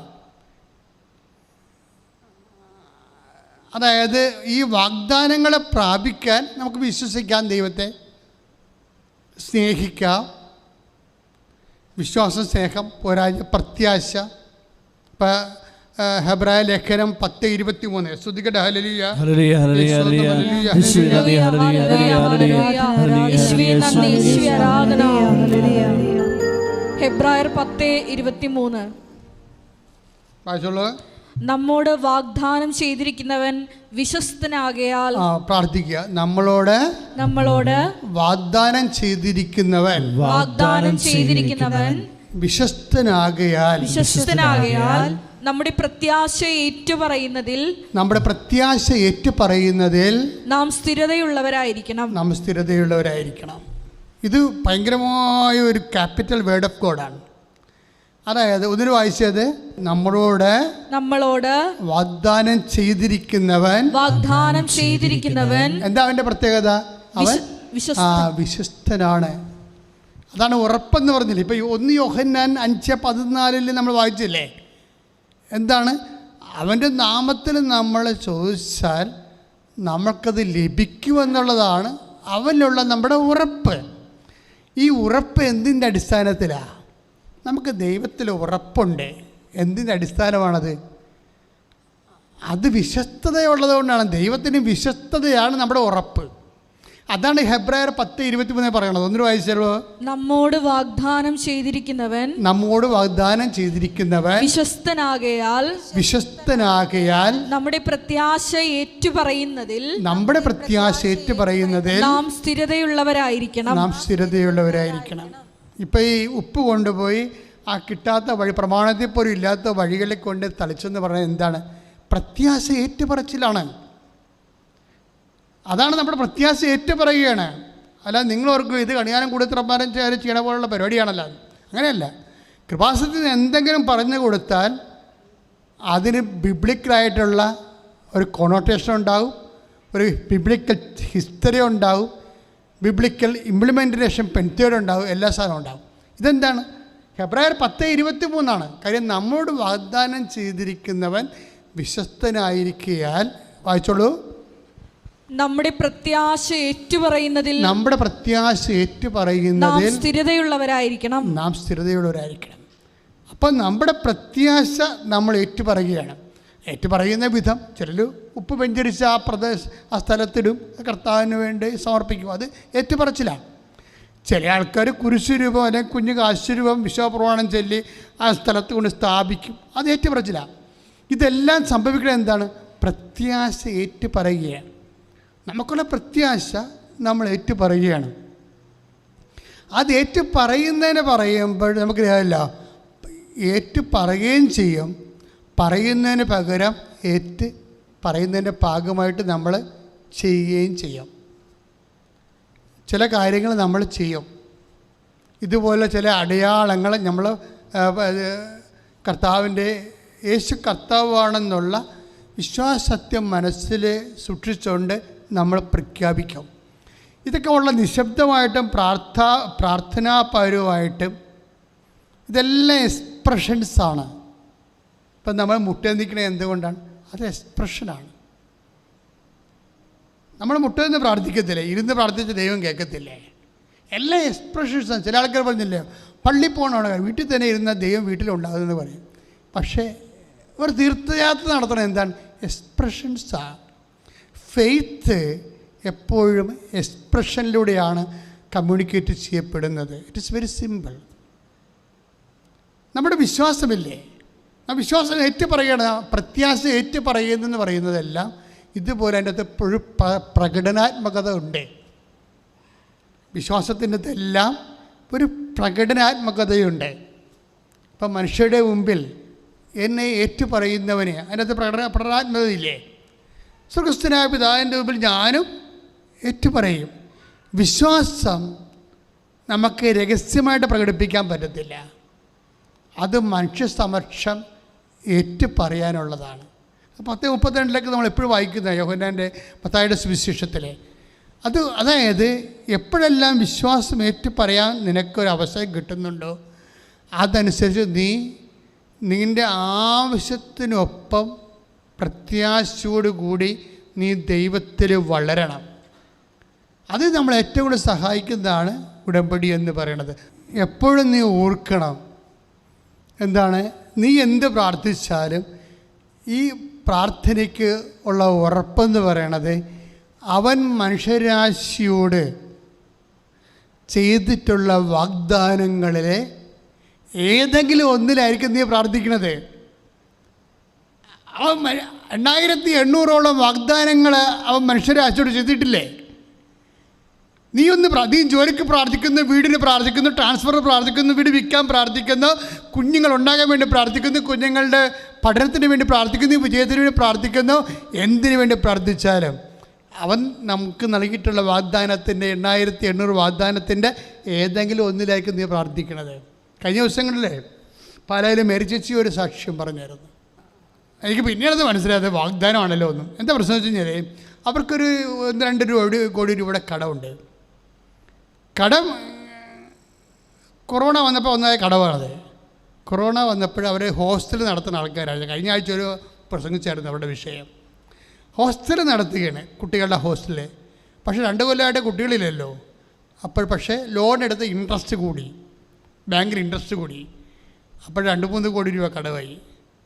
അതായത് ഈ വാഗ്ദാനങ്ങളെ പ്രാപിക്കാൻ നമുക്ക് വിശ്വസിക്കാം, ദൈവത്തെ സ്നേഹിക്കാം. വിശ്വാസം, സ്നേഹം, പോരായ്മ, പ്രത്യാശ. ഇപ്പം ഹെബ്രായ ലേഖനം 10:23 ശ്രുതികട ഹല്ലേലൂയ ഹല്ലേലൂയ ഹല്ലേലൂയ ഹല്ലേലൂയ യേശുവേ നന്ദി ഹല്ലേലൂയ ഹല്ലേലൂയ ഹല്ലേലൂയ യേശുവേ നന്ദി യേശുവേ ആരാധന. ഹെബ്രായർ 10:23 വായിച്ചോളൂ. നമ്മോട് വാഗ്ദാനം ചെയ്തിരിക്കുന്നവൻ വിശ്വസ്തനാകയാൽ. പ്രാർത്ഥിക്കുക. നമ്മളോട് വാഗ്ദാനം ചെയ്തിരിക്കുന്നവൻ വിശ്വസ്തനാകയാൽ നമ്മുടെ പ്രത്യാശ ഏറ്റുപറയുന്നതിൽ നാം സ്ഥിരതയുള്ളവരായിരിക്കണം. ഇത് ഭയങ്കരമായ ഒരു ക്യാപിറ്റൽ വേർഡ് ഓഫ് ഗോഡാണ്. അതായത് ഒന്നിന് വായിച്ചത് നമ്മളോട് വാഗ്ദാനം ചെയ്തിരിക്കുന്നവൻ. എന്താ അവൻ്റെ പ്രത്യേകത? അവൻ വിശ്വസ്തനാണ്. അതാണ് ഉറപ്പെന്ന് പറഞ്ഞില്ലേ. ഇപ്പം 1 യോഹന്നാൻ 5:14 നമ്മൾ വായിച്ചില്ലേ? എന്താണ്? അവൻ്റെ നാമത്തിൽ നമ്മൾ ചോദിച്ചാൽ നമ്മൾക്കത് ലഭിക്കുമെന്നുള്ളതാണ് അവനിലുള്ള നമ്മുടെ ഉറപ്പ്. ഈ ഉറപ്പ് എന്തിൻ്റെ അടിസ്ഥാനത്തിലാണ്? നമുക്ക് ദൈവത്തിൽ ഉറപ്പുണ്ട്. എന്തിൻ്റെ അടിസ്ഥാനമാണത്? അത് വിശ്വസ്തതയുള്ളത് കൊണ്ടാണ്. ദൈവത്തിന് വിശ്വസ്തതയാണ് നമ്മുടെ ഉറപ്പ്. അതാണ് ഹെബ്രായർ 10:23 പറയണത്. ഒന്നിന് വായിച്ചല്ലോ. നമ്മോട് വാഗ്ദാനം ചെയ്തിരിക്കുന്നവൻ വിശ്വസ്തനാകയാൽ നമ്മുടെ പ്രത്യാശ ഏറ്റുപറയുന്നതിൽ നാം സ്ഥിരതയുള്ളവരായിരിക്കണം. ഇപ്പം ഈ ഉപ്പ് കൊണ്ടുപോയി ആ കിട്ടാത്ത വഴി, പ്രമാണത്തിൽ പോലും ഇല്ലാത്ത വഴികളിൽ കൊണ്ട് തളിച്ചെന്ന് പറയുന്നത് എന്താണ്? പ്രത്യാശ ഏറ്റുപറച്ചിലാണ്. അതാണ് നമ്മുടെ പ്രത്യാശ ഏറ്റുപറയുകയാണ്. അല്ല നിങ്ങളോർക്കും ഇത് കണിയാനം കൂടത്തിറപ്പാരം ചെയ്യണ പോലുള്ള പരിപാടിയാണല്ലോ. അങ്ങനെയല്ല. കൃപാസനത്തിൽ എന്തെങ്കിലും പറഞ്ഞു കൊടുത്താൽ അതിന് ബിബ്ലിക്കലായിട്ടുള്ള ഒരു കൊണോട്ടേഷൻ ഉണ്ടാവും, ഒരു ബിബ്ലിക്കൽ ഹിസ്റ്ററി ഉണ്ടാവും, ബിബ്ലിക്കൽ ഇംപ്ലിമെൻറ്റേഷൻ പെൻത്തേഡ് ഉണ്ടാവും, എല്ലാ സാധനവും ഉണ്ടാവും. ഇതെന്താണ്? ഹെബ്രായർ 10:23 കാര്യം നമ്മോട് വാഗ്ദാനം ചെയ്തിരിക്കുന്നവൻ വിശ്വസ്തനായിരിക്കയാൽ. വായിച്ചോളൂ. നമ്മുടെ പ്രത്യാശ ഏറ്റുപറയുന്നതിൽ നാം സ്ഥിരതയുള്ളവരായിരിക്കണം. അപ്പം നമ്മുടെ പ്രത്യാശ നമ്മൾ ഏറ്റുപറയുകയാണ്. ഏറ്റുപറയുന്ന വിധം ചിലർ ഉപ്പ് വെഞ്ചരിച്ച് ആ സ്ഥലത്തിടും, കർത്താവിന് വേണ്ടി സമർപ്പിക്കും. അത് ഏറ്റുപറച്ചിലാണ്. ചില ആൾക്കാർ കുരിശ് രൂപം അല്ലെങ്കിൽ കുഞ്ഞു കാശ് രൂപം വിശ്വപ്രമാണം ചൊല്ലി ആ സ്ഥലത്ത് കൊണ്ട് സ്ഥാപിക്കും. അത് ഏറ്റുപറച്ചിലാണ്. ഇതെല്ലാം സംഭവിക്കുന്നത് എന്താണ്? പ്രത്യാശ ഏറ്റുപറയുകയാണ്. നമുക്കുള്ള പ്രത്യാശ നമ്മൾ ഏറ്റുപറയുകയാണ്. അത് ഏറ്റുപറയുന്നതിന് പറയുമ്പോൾ നമുക്കറിയാമല്ലോ, ഏറ്റുപറയുകയും ചെയ്യും, പറയുന്നതിന് പകരം പറയുന്നതിൻ്റെ ഭാഗമായിട്ട് നമ്മൾ ചെയ്യുകയും ചെയ്യും. ചില കാര്യങ്ങൾ നമ്മൾ ചെയ്യും. ഇതുപോലെ ചില അടയാളങ്ങൾ നമ്മൾ കർത്താവിൻ്റെ യേശു കർത്താവാണെന്നുള്ള വിശ്വാസത്യം മനസ്സിൽ സൂക്ഷിച്ചുകൊണ്ട് നമ്മൾ പ്രഖ്യാപിക്കും. ഇതൊക്കെ ഉള്ള നിശബ്ദമായിട്ടും പ്രാർത്ഥനാപരമായിട്ടും ഇതെല്ലാം എക്സ്പ്രഷൻസാണ്. ഇപ്പം നമ്മൾ മുട്ടേന്നിക്കണത് എന്തുകൊണ്ടാണ്? അത് എക്സ്പ്രഷനാണ്. നമ്മൾ മുട്ടേന്ന് പ്രാർത്ഥിക്കത്തില്ലേ? ഇരുന്ന് പ്രാർത്ഥിച്ച ദൈവം കേൾക്കത്തില്ലേ? എല്ലാം എക്സ്പ്രഷൻസാണ്. ചില ആൾക്കാർ പറഞ്ഞില്ലേ, പള്ളി പോകണമാണ്, വീട്ടിൽ തന്നെ ഇരുന്ന ദൈവം വീട്ടിലുണ്ടാകുമെന്ന് പറയും. പക്ഷേ ഒരു തീർത്ഥയാത്ര നടത്തണം എന്താണ്? എക്സ്പ്രഷൻസാണ്. ഫെയ്ത്ത് എപ്പോഴും എക്സ്പ്രഷനിലൂടെയാണ് കമ്മ്യൂണിക്കേറ്റ് ചെയ്യപ്പെടുന്നത്. It is very simple. നമ്മുടെ വിശ്വാസമില്ലേ, ആ വിശ്വാസം ഏറ്റുപറയണം. പ്രത്യാശ ഏറ്റുപറയുന്നെന്ന് പറയുന്നതെല്ലാം ഇതുപോലെ അതിൻ്റെ അകത്ത് എപ്പോഴും പ്രകടനാത്മകത ഉണ്ട്. വിശ്വാസത്തിൻ്റെ അകത്തെല്ലാം ഒരു പ്രകടനാത്മകതയുണ്ട്. ഇപ്പം മനുഷ്യരുടെ മുമ്പിൽ എന്നെ ഏറ്റുപറയുന്നവന് അതിനകത്ത് പ്രകടനാത്മകതയില്ലേ? സ്വർഗസ്ഥനായ പിതാവിൻ്റെ മുമ്പിൽ ഞാനും ഏറ്റുപറയും. വിശ്വാസം നമുക്ക് രഹസ്യമായിട്ട് പ്രകടിപ്പിക്കാൻ പറ്റത്തില്ല. അത് മനുഷ്യ സമക്ഷം ഏറ്റുപറയാനുള്ളതാണ്. 10:32 നമ്മൾ എപ്പോഴും വായിക്കുന്ന യോഹന്നാൻ്റെ മത്തായിയുടെ സുവിശേഷത്തിൽ അതായത് എപ്പോഴെല്ലാം വിശ്വാസം ഏറ്റുപറയാൻ നിനക്കൊരവസരം കിട്ടുന്നുണ്ടോ അതനുസരിച്ച് നിൻ്റെ ആവശ്യത്തിനൊപ്പം പ്രത്യാശയോടുകൂടി നീ ദൈവത്തിൽ വളരണം. അത് നമ്മൾ ഏറ്റവും കൂടുതൽ സഹായിക്കുന്നതാണ് ഉടമ്പടി എന്ന് പറയുന്നത്. എപ്പോഴും നീ ഓർക്കണം, എന്താണ്, നീ എന്ത് പ്രാർത്ഥിച്ചാലും ഈ പ്രാർത്ഥനയ്ക്ക് ഉള്ള ഉറപ്പെന്ന് പറയണത് അവൻ മനുഷ്യരാശിയോട് ചെയ്തിട്ടുള്ള വാഗ്ദാനങ്ങളിലെ ഏതെങ്കിലും ഒന്നിലായിരിക്കും നീ പ്രാർത്ഥിക്കുന്നത്. അവൻ 8800ഓളം വാഗ്ദാനങ്ങൾ അവൻ മനുഷ്യരാശിയോട് ചെയ്തിട്ടില്ലേ? നീ ജോലിക്ക് പ്രാർത്ഥിക്കുന്നു, വീടിന് പ്രാർത്ഥിക്കുന്നു, ട്രാൻസ്ഫർ പ്രാർത്ഥിക്കുന്നു, വീട് വിൽക്കാൻ പ്രാർത്ഥിക്കുന്നു, കുഞ്ഞുങ്ങൾ ഉണ്ടാകാൻ വേണ്ടി പ്രാർത്ഥിക്കുന്നു, കുഞ്ഞുങ്ങളുടെ പഠനത്തിന് വേണ്ടി പ്രാർത്ഥിക്കുന്നു, വിജയത്തിന് വേണ്ടി പ്രാർത്ഥിക്കുന്നു. എന്തിനു വേണ്ടി പ്രാർത്ഥിച്ചാലും അവൻ നമുക്ക് നൽകിയിട്ടുള്ള വാഗ്ദാനത്തിൻ്റെ 8800 വാഗ്ദാനത്തിൻ്റെ ഏതെങ്കിലും ഒന്നിലായിരിക്കും നീ പ്രാർത്ഥിക്കണത്. കഴിഞ്ഞ ദിവസങ്ങളിലെ പാലായിലും മേരിച്ചേച്ചി ഒരു സാക്ഷ്യം പറഞ്ഞായിരുന്നു. എനിക്ക് പിന്നീടത് മനസ്സിലായത് വാഗ്ദാനമാണല്ലോ ഒന്നും. എന്താ പ്രശ്നം വെച്ച് കഴിഞ്ഞാൽ അവർക്കൊരു 1-2 കോടി രൂപയുടെ കടമുണ്ട്. കടം കൊറോണ വന്നപ്പോൾ ഒന്നായ കടമാണത്. കൊറോണ വന്നപ്പോൾ അവർ ഹോസ്റ്റൽ നടത്തുന്ന ആൾക്കാരായിരുന്നു. കഴിഞ്ഞ ആഴ്ച ഒരു പ്രസംഗിച്ചായിരുന്നു അവരുടെ വിഷയം. ഹോസ്റ്റൽ നടത്തുകയാണ്, കുട്ടികളുടെ ഹോസ്റ്റലിൽ. പക്ഷേ 2 കൊല്ലമായിട്ട് കുട്ടികളില്ലല്ലോ. പക്ഷേ ലോൺ എടുത്ത് ഇൻട്രസ്റ്റ് കൂടി, ബാങ്കിൽ ഇൻട്രസ്റ്റ് കൂടി. അപ്പോൾ 2-3 കോടി രൂപ കടമായി.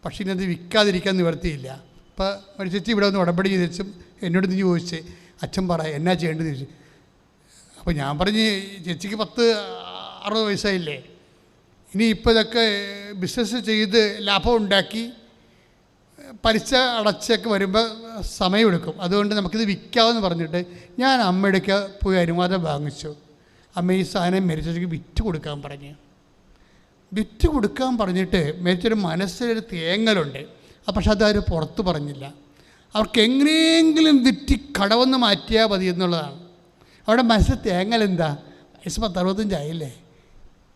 പക്ഷേ ഇന്നത് വിൽക്കാതിരിക്കാൻ നിവർത്തിയില്ല. അപ്പോൾ ഒരു ചേച്ചി ഇവിടെ ഒന്ന് ഉടമ്പടി ചെയ്തും എന്നോട് നീ ചോദിച്ച് അച്ഛൻ പറ എന്നാ ചെയ്യേണ്ടത് ചോദിച്ചു. അപ്പോൾ ഞാൻ പറഞ്ഞ് ചേച്ചിക്ക് 60 വയസ്സായില്ലേ, ഇനിയിപ്പോൾ ഇതൊക്കെ ബിസിനസ് ചെയ്ത് ലാഭം ഉണ്ടാക്കി പലിശ അടച്ചൊക്കെ വരുമ്പോൾ സമയമെടുക്കും. അതുകൊണ്ട് നമുക്കിത് വിൽക്കാമെന്ന് പറഞ്ഞിട്ട് ഞാൻ അമ്മയുടെയൊക്കെ പോയി അനുവാദം വാങ്ങിച്ചു. അമ്മ ഈ സാധനം മേരിച്ചേച്ചിക്ക് വിറ്റ് കൊടുക്കാൻ പറഞ്ഞ്. വിറ്റ് കൊടുക്കാൻ പറഞ്ഞിട്ട് മേരിച്ചൊരു മനസ്സിലൊരു തേങ്ങലുണ്ട്. പക്ഷെ അതാരും പുറത്ത് പറഞ്ഞില്ല. അവർക്ക് എങ്ങനെയെങ്കിലും വിറ്റ് കടവൊന്ന് മാറ്റിയാൽ മതി എന്നുള്ളതാണ് അവിടെ മനസ്സിൽ. തേങ്ങലെന്താ, വയസ്സ് 10-65 ആയില്ലേ,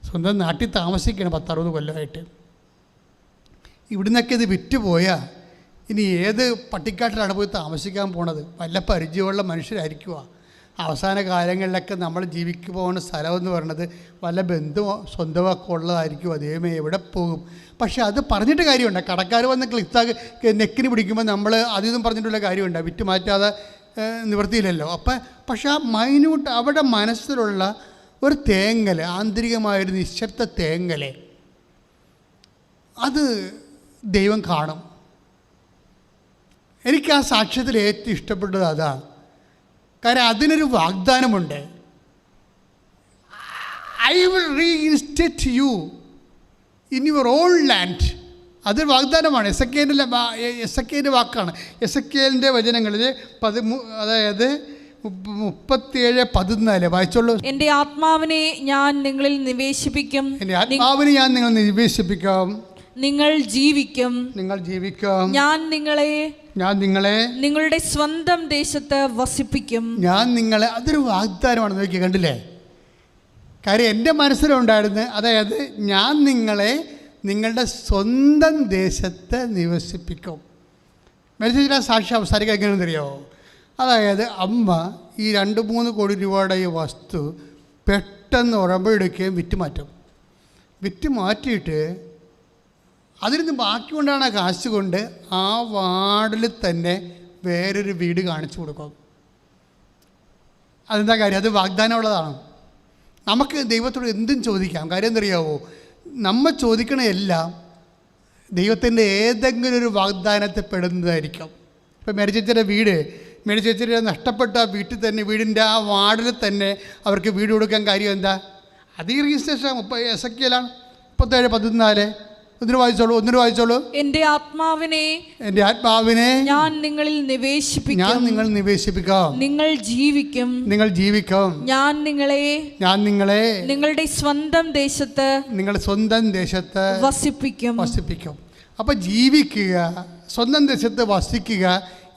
സ്വന്തം നാട്ടിൽ താമസിക്കണം 10-60 കൊല്ലമായിട്ട്. ഇവിടുന്നൊക്കെ ഇത് വിറ്റ് പോയാൽ ഇനി ഏത് പട്ടിക്കാട്ടിലാണ് പോയി താമസിക്കാൻ പോണത്? വല്ല പരിചയമുള്ള മനുഷ്യരായിരിക്കുക. അവസാന കാലങ്ങളിലൊക്കെ നമ്മൾ ജീവിക്ക് പോകുന്ന സ്ഥലമെന്ന് പറയുന്നത് വല്ല ബന്ധുവോ സ്വന്തമൊക്കെ ഉള്ളതായിരിക്കും. അതേമേ എവിടെ പോകും? പക്ഷേ അത് പറഞ്ഞിട്ട് കാര്യമുണ്ട്. കടക്കാർ വന്ന് നെക്കിന് പിടിക്കുമ്പോൾ നമ്മൾ അതിതൊന്നും പറഞ്ഞിട്ടുള്ള കാര്യമുണ്ട്. വിറ്റ് മാറ്റാതെ നിവൃത്തിയില്ലല്ലോ. പക്ഷേ ആ മൈന്യൂട്ട് അവിടെ മനസ്സിലുള്ള ഒരു തേങ്ങൽ, ആന്തരികമായൊരു നിശബ്ദ തേങ്ങൽ, അത് ദൈവം കാണും. എനിക്ക് ആ സാക്ഷ്യത്തിൽ ഏറ്റവും ഇഷ്ടപ്പെട്ടത് അതാണ്. കാരണം അതിനൊരു വാഗ്ദാനമുണ്ട്. I will reinstate you in your own land. അതൊരു വാഗ്ദാനമാണ്. എസക്കേലിൻ്റെ വാക്കാണ്. എസക്കേലിൻ്റെ വചനങ്ങളിൽ അതായത് 37:14 വായിച്ചോളൂ. എൻ്റെ ആത്മാവിനെ ഞാൻ നിങ്ങളിൽ നിവേശിപ്പിക്കും. എൻ്റെ ആത്മാവിനെ ഞാൻ നിങ്ങൾ നിവേശിപ്പിക്കാം. നിങ്ങൾ ജീവിക്കും. ഞാൻ നിങ്ങളെ നിങ്ങളുടെ സ്വന്തം ദേശത്ത് വസിപ്പിക്കും. ഞാൻ നിങ്ങളെ, അതൊരു വാഗ്ദാനമാണ്. നോക്കി കണ്ടില്ലേ? കാര്യം എൻ്റെ മനസ്സിലുണ്ടായിരുന്നു. അതായത് ഞാൻ നിങ്ങളെ നിങ്ങളുടെ സ്വന്തം ദേശത്ത് നിവസിപ്പിക്കും. മരിച്ച സാക്ഷി അവസാനിക്കാൻ എങ്ങനെയാണെന്ന് അറിയാമോ? അതായത് അമ്മ ഈ 2-3 കോടി രൂപയുടെ ഈ വസ്തു പെട്ടെന്ന് ഉടമ്പെടുക്കുകയും വിറ്റ് മാറ്റിയിട്ട് അതിൽ നിന്ന് ബാക്കി കൊണ്ടാണ് കാശ് കൊണ്ട് ആ വാർഡിൽ തന്നെ വേറൊരു വീട് കാണിച്ചു കൊടുക്കും. അതെന്താ കാര്യം? അത് വാഗ്ദാനമുള്ളതാണ്. നമുക്ക് ദൈവത്തോട് എന്തും ചോദിക്കാം. കാര്യം എന്തറിയാവോ? നമ്മൾ ചോദിക്കണ എല്ലാം ദൈവത്തിൻ്റെ ഏതെങ്കിലും ഒരു വാഗ്ദാനത്തിൽ പെടുന്നതായിരിക്കും. ഇപ്പം മേരിച്ചേച്ചിയുടെ നഷ്ടപ്പെട്ട വീട്ടിൽ തന്നെ, വീടിൻ്റെ ആ വാർഡിൽ തന്നെ അവർക്ക് വീട് കൊടുക്കാൻ കാര്യം എന്താ? അത് ഈ രജിസ്ട്രേഷൻ എസക്കേലാണ് 37:14 ഒന്നിനു വായിച്ചോളൂ. എന്റെ ആത്മാവിനെ ഞാൻ നിങ്ങളിൽ നിവേശിപ്പിക്കാം. നിങ്ങൾ ജീവിക്കും. ഞാൻ നിങ്ങളെ നിങ്ങളുടെ സ്വന്തം ദേശത്ത് വസിപ്പിക്കും. അപ്പോൾ ജീവിക്കുക, സ്വന്തം ദേശത്ത് വസിക്കുക,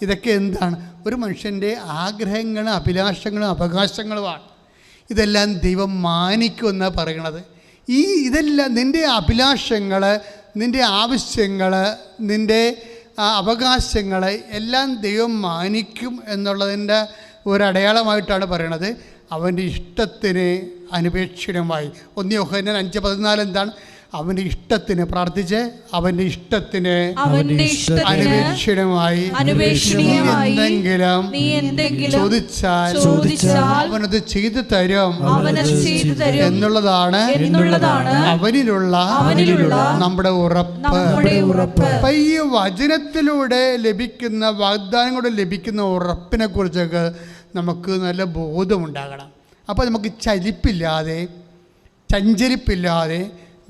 ഇതൊക്കെ എന്താണ്? ഒരു മനുഷ്യൻ്റെ ആഗ്രഹങ്ങളും അഭിലാഷങ്ങളും അവകാശങ്ങളുമാണ്. ഇതെല്ലാം ദൈവം മാനിക്കുമെന്നാണ് പറയണത്. ഇതെല്ലാം നിൻ്റെ അഭിലാഷങ്ങൾ, നിൻ്റെ ആവശ്യങ്ങൾ, നിൻ്റെ അവകാശങ്ങൾ എല്ലാം ദൈവം മാനിക്കും എന്നുള്ളതിൻ്റെ ഒരടയാളമായിട്ടാണ് പറയണത്. അവൻ്റെ ഇഷ്ടത്തിന് അനപേക്ഷിതമായി. 1 യോഹന്നാൻ 5:14 എന്താണ്? അവൻ്റെ ഇഷ്ടത്തിന് പ്രാർത്ഥിച്ച് അവൻ്റെ ഇഷ്ടത്തിന് അനപേക്ഷിതമായി എന്തെങ്കിലും ചോദിച്ചാൽ അവനത് ചെയ്തു തരും എന്നുള്ളതാണ് അവനിലുള്ള നമ്മുടെ ഉറപ്പ്. അപ്പൊ ഈ വചനത്തിലൂടെ ലഭിക്കുന്ന, വാഗ്ദാനങ്ങളോട് ലഭിക്കുന്ന ഉറപ്പിനെ കുറിച്ചൊക്കെ നമുക്ക് നല്ല ബോധമുണ്ടാകണം. അപ്പോൾ നമുക്ക് ചഞ്ചലിപ്പില്ലാതെ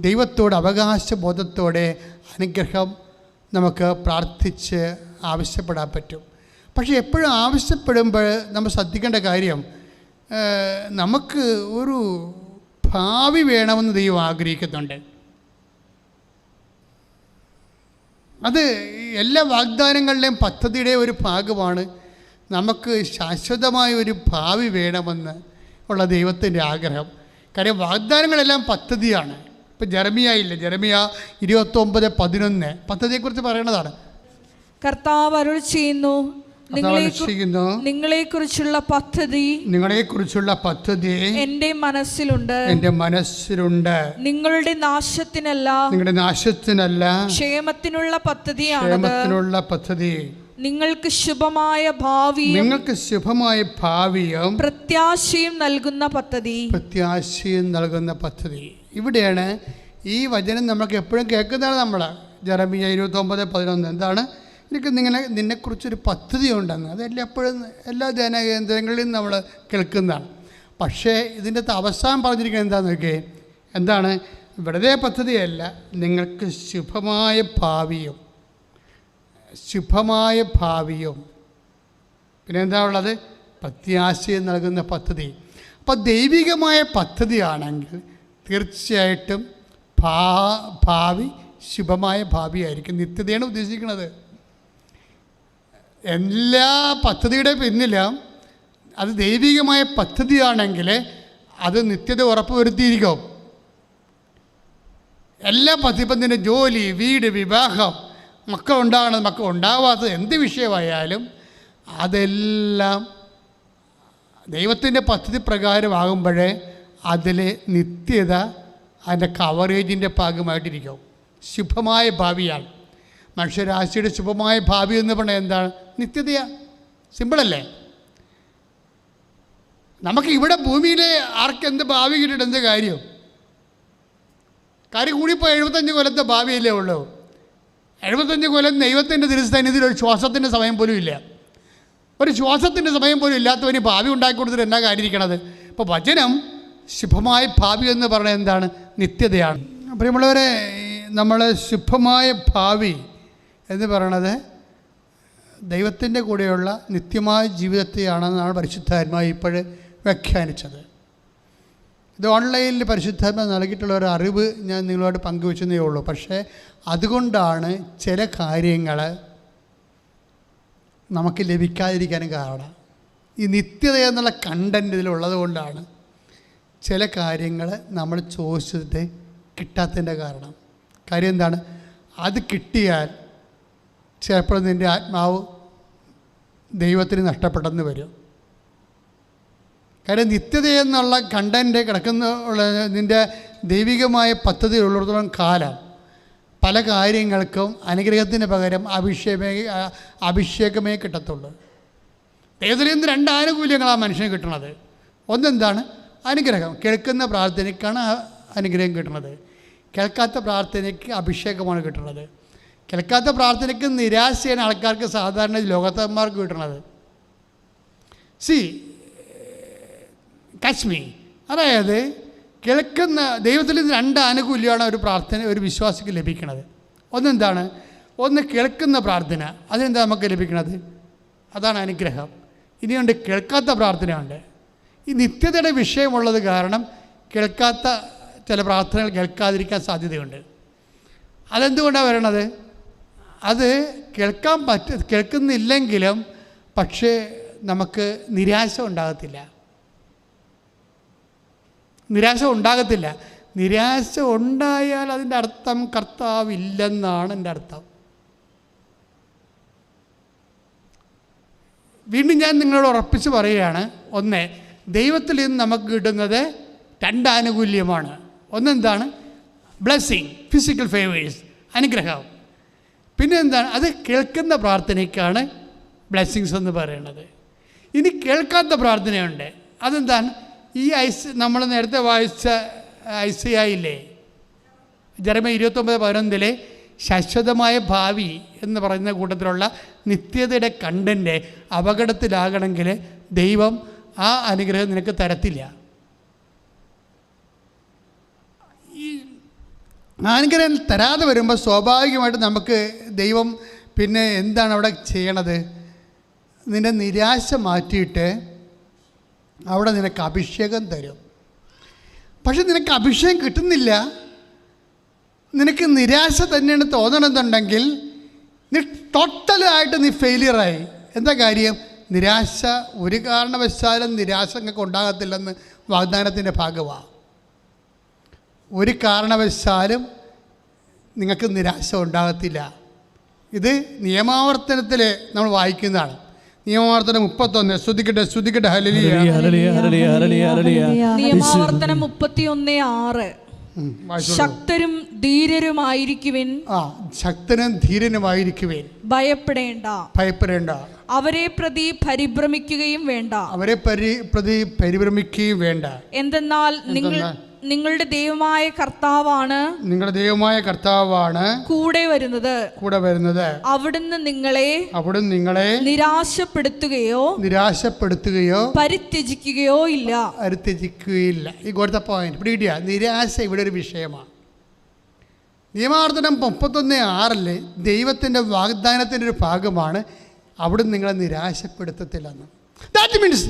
ദൈവത്തോട് അവകാശബോധത്തോടെ അനുഗ്രഹം നമുക്ക് പ്രാർത്ഥിച്ച് ആവശ്യപ്പെടാൻ പറ്റും. പക്ഷേ എപ്പോഴും ആവശ്യപ്പെടുമ്പോൾ നമ്മൾ ശ്രദ്ധിക്കേണ്ട കാര്യം, നമുക്ക് ഒരു ഭാവി വേണമെന്ന് ദൈവം ആഗ്രഹിക്കുന്നുണ്ട്. അത് എല്ലാ വാഗ്ദാനങ്ങളുടെയും പദ്ധതിയുടെ ഒരു ഭാഗമാണ്. നമുക്ക് ശാശ്വതമായ ഒരു ഭാവി വേണമെന്ന് ഉള്ള ദൈവത്തിൻ്റെ ആഗ്രഹം. കാര്യം വാഗ്ദാനങ്ങളെല്ലാം പദ്ധതിയാണ്. ഇപ്പം ജെറമിയ 29:11 പദ്ധതിയെക്കുറിച്ച് പറയണതാണ്. കർത്താവ് അരുൾ ചെയ്യുന്നു, നിങ്ങളെക്കുറിച്ചുള്ള പദ്ധതി എൻ്റെ മനസ്സിലുണ്ട്. നിങ്ങളുടെ നാശത്തിനല്ല ക്ഷേമത്തിനുള്ള പദ്ധതി. നിങ്ങൾക്ക് ശുഭമായ ഭാവിയും പ്രത്യാശയും നൽകുന്ന പദ്ധതി. ഇവിടെയാണ് ഈ വചനം നമുക്ക് എപ്പോഴും കേൾക്കുന്നതാണ്. നമ്മൾ ജെറമിയ 29:11 എന്താണ്? നിന്നെക്കുറിച്ചൊരു പദ്ധതി ഉണ്ടെന്ന്. അതെല്ലാം എപ്പോഴും എല്ലാ ജനകേന്ദ്രങ്ങളിലും നമ്മൾ കേൾക്കുന്നതാണ്. പക്ഷേ ഇതിൻ്റെ അവസാനം പറഞ്ഞിരിക്കുന്നത് എന്താണെന്ന് നോക്കിയേ. എന്താണ്? വെറുതെ പദ്ധതിയല്ല, നിങ്ങൾക്ക് ശുഭമായ ഭാവിയും പിന്നെ എന്താ ഉള്ളത്? പ്രത്യാശയും നൽകുന്ന പദ്ധതി. അപ്പോൾ ദൈവികമായ പദ്ധതിയാണെങ്കിൽ തീർച്ചയായിട്ടും ഭാവി ശുഭമായ ഭാവിയായിരിക്കും. നിത്യതയാണ് ഉദ്ദേശിക്കുന്നത്. എല്ലാ പദ്ധതിയുടെ പിന്നിലും അത് ദൈവികമായ പദ്ധതിയാണെങ്കിൽ അത് നിത്യത ഉറപ്പുവരുത്തിയിരിക്കും. എല്ലാ പദ്ധതിപ്പത്തിൻ്റെ ജോലി, വീട്, വിവാഹം, മക്കൾ ഉണ്ടാവാത്തത് എന്ത് വിഷയമായാലും അതെല്ലാം ദൈവത്തിൻ്റെ പദ്ധതി പ്രകാരമാകുമ്പോഴേ അതിൽ നിത്യത അതിൻ്റെ കവറേജിൻ്റെ ഭാഗമായിട്ടിരിക്കും. ശുഭമായ ഭാവിയാണ്. മനുഷ്യരാശിയുടെ ശുഭമായ ഭാവി എന്ന് പറഞ്ഞാൽ എന്താണ്? നിത്യതയാണ്. സിമ്പിളല്ലേ? നമുക്ക് ഇവിടെ ഭൂമിയിലെ ആർക്കെന്ത് ഭാവി കിട്ടിയിട്ട് എന്ത് കാര്യം കൂടിപ്പോൾ 75 കൊല്ലത്തെ ഭാവിയല്ലേ ഉള്ളൂ. 75 കൊല്ലം ദൈവത്തിൻ്റെ തിരുസന്നിധിയിൽ ഒരു ശ്വാസത്തിൻ്റെ സമയം പോലും ഇല്ല. ഒരു ശ്വാസത്തിൻ്റെ സമയം പോലും ഇല്ലാത്തവന് ഭാവി ഉണ്ടാക്കി കൊടുത്തിട്ട് എന്നാ കാര്യമിരിക്കണത്? ഇപ്പോൾ വചനം ശുഭമായ ഭാവി എന്ന് പറഞ്ഞാൽ എന്താണ്? നിത്യതയാണ്. പ്രിയമുള്ളവരെ, നമ്മൾ ശുഭമായ ഭാവി എന്ന് പറയണത് ദൈവത്തിൻ്റെ കൂടെയുള്ള നിത്യമായ ജീവിതത്തെയാണെന്നാണ് പരിശുദ്ധാത്മാവ് ഇപ്പോൾ വ്യാഖ്യാനിച്ചത്. ഇത് ഓൺലൈനിൽ പരിശുദ്ധാത്മാവ് നൽകിയിട്ടുള്ള ഒരു അറിവ് ഞാൻ നിങ്ങളോട് പങ്കുവെച്ചതേ ഉള്ളൂ. പക്ഷേ അതുകൊണ്ടാണ് ചില കാര്യങ്ങൾ നമുക്ക് ലഭിക്കാതിരിക്കാനും കാരണം. ഈ നിത്യത എന്നുള്ള കണ്ടൻറ്റ് ഇതിലുള്ളത് കൊണ്ടാണ് ചില കാര്യങ്ങൾ നമ്മൾ ചോദിച്ചിട്ട് കിട്ടാത്തതിൻ്റെ കാരണം. കാര്യം എന്താണ്? അത് കിട്ടിയാൽ ചിലപ്പോൾ നിൻ്റെ ആത്മാവ് ദൈവത്തിന് നഷ്ടപ്പെട്ടെന്ന് വരും. കാര്യം നിത്യത എന്നുള്ള കണ്ടൻറ്റ് കിടക്കുന്ന നിൻ്റെ ദൈവികമായ പദ്ധതി ഉള്ളിടത്തോളം കാലം പല കാര്യങ്ങൾക്കും അനുഗ്രഹത്തിന് പകരം അഭിഷേകമേ കിട്ടത്തുള്ളൂ. ദൈവത്തിൽ നിന്ന് 2 ആനുകൂല്യങ്ങളാണ് മനുഷ്യന് കിട്ടുന്നത്. ഒന്നെന്താണ്? അനുഗ്രഹം. കേൾക്കുന്ന പ്രാർത്ഥനയ്ക്കാണ് അനുഗ്രഹം കിട്ടുന്നത്. കേൾക്കാത്ത പ്രാർത്ഥനയ്ക്ക് അഭിഷേകമാണ് കിട്ടുന്നത്. കേൾക്കാത്ത പ്രാർത്ഥനയ്ക്ക് നിരാശയാണ് ആൾക്കാർക്ക് സാധാരണ ലോകത്തന്മാർക്ക് കിട്ടുന്നത്. കാശ്മീർ, അതായത് കേൾക്കുന്ന ദൈവത്തിൽ നിന്ന് 2 ആനുകൂല്യമാണ് ഒരു പ്രാർത്ഥന ഒരു വിശ്വാസിക്ക് ലഭിക്കുന്നത്. ഒന്നെന്താണ്? ഒന്ന് കേൾക്കുന്ന പ്രാർത്ഥന, അതെന്താ നമുക്ക് ലഭിക്കുന്നത്? അതാണ് അനുഗ്രഹം. ഇനിയുണ്ട് കേൾക്കാത്ത പ്രാർത്ഥനയുണ്ട്. ഈ നിത്യതയുടെ വിഷയമുള്ളത് കാരണം കേൾക്കാത്ത ചില പ്രാർത്ഥനകൾ കേൾക്കാതിരിക്കാൻ സാധ്യതയുണ്ട്. അതെന്തുകൊണ്ടാണ് വരണത്? അത് കേൾക്കുന്നില്ലെങ്കിലും പക്ഷേ നമുക്ക് നിരാശ ഉണ്ടാകത്തില്ല. നിരാശ ഉണ്ടായാൽ അതിൻ്റെ അർത്ഥം കർത്താവില്ലെന്നാണ് എൻ്റെ അർത്ഥം. വീണ്ടും ഞാൻ നിങ്ങളോട് ഉറപ്പിച്ച് പറയുകയാണ്, ഒന്ന്, ദൈവത്തിൽ നിന്ന് നമുക്ക് കിട്ടുന്നത് 2 ആനുകൂല്യമാണ്. ഒന്നെന്താണ്? ബ്ലെസ്സിങ്, ഫിസിക്കൽ ഫേവേഴ്സ്, അനുഗ്രഹം. പിന്നെ എന്താണ്? അത് കേൾക്കുന്ന പ്രാർത്ഥനയ്ക്കാണ് ബ്ലെസ്സിങ്സ് എന്ന് പറയുന്നത്. ഇനി കേൾക്കാത്ത പ്രാർത്ഥനയുണ്ട്. അതെന്താണ്? ഈ നമ്മൾ നേരത്തെ വായിച്ച ഐസയായില്ലേ, ജെറമ്യാ 29:11 ശാശ്വതമായ ഭാവി എന്ന് പറയുന്ന കൂട്ടത്തിലുള്ള നിത്യതയുടെ കണ്ടൻ്റ് അപകടത്തിലാകണമെങ്കിൽ ദൈവം ആ അനുഗ്രഹം നിനക്ക് തരത്തില്ല. ഈ അനുഗ്രഹം തരാതെ വരുമ്പോൾ സ്വാഭാവികമായിട്ട് നമുക്ക് ദൈവം പിന്നെ എന്താണ് അവിടെ ചെയ്യണത്? നിൻ്റെ നിരാശ മാറ്റിയിട്ട് അവിടെ നിനക്ക് അഭിഷേകം തരും. പക്ഷെ നിനക്ക് അഭിഷേകം കിട്ടുന്നില്ല, നിനക്ക് നിരാശ തന്നെയാണ് തോന്നണമെന്നുണ്ടെങ്കിൽ നീ ടോട്ടലായിട്ട് നീ ഫെയിലിയറായി. എന്താ കാര്യം? നിരാശ ഒരു കാരണവശാലും നിരാശ നിങ്ങൾക്ക് ഉണ്ടാകത്തില്ലെന്ന് വാഗ്ദാനത്തിൻ്റെ ഭാഗമാണ്. ഒരു കാരണവശാലും നിങ്ങൾക്ക് നിരാശ ഉണ്ടാകത്തില്ല. ഇത് നിയമാവർത്തനത്തിൽ നമ്മൾ വായിക്കുന്നതാണ്. നിയമാവർത്തനം 31. ശ്രുതിക്കട്ടെ ഹല്ലേലൂയ. നിയമാവർത്തനം 31:6. ശക്തരും ധീരരുമായിരിക്കുവിൻ. ശക്തനും ധീരനുമായിരിക്കുവിൻ. ഭയപ്പെടേണ്ട. അവരെ പ്രതി പരിഭ്രമിക്കുകയും വേണ്ട. എന്തെന്നാൽ നിങ്ങളുടെ ദൈവമായ കർത്താവാണ് കൂടെ വരുന്നത്. അവിടുന്ന് നിങ്ങളെ നിരാശപ്പെടുത്തുകയോ പരിത്യജിക്കുകയോ ഇല്ല. ഈ കൊടുത്ത പോയിന്റ് പിടികിട്ടിയ നിരാശ ഇവിടെ ഒരു വിഷയമാണ്. നിയമാവർത്തനം 31:6 ദൈവത്തിൻ്റെ വാഗ്ദാനത്തിൻ്റെ ഒരു ഭാഗമാണ് അവിടുന്ന് നിങ്ങളെ നിരാശപ്പെടുത്തത്തില്ലെന്ന്. That means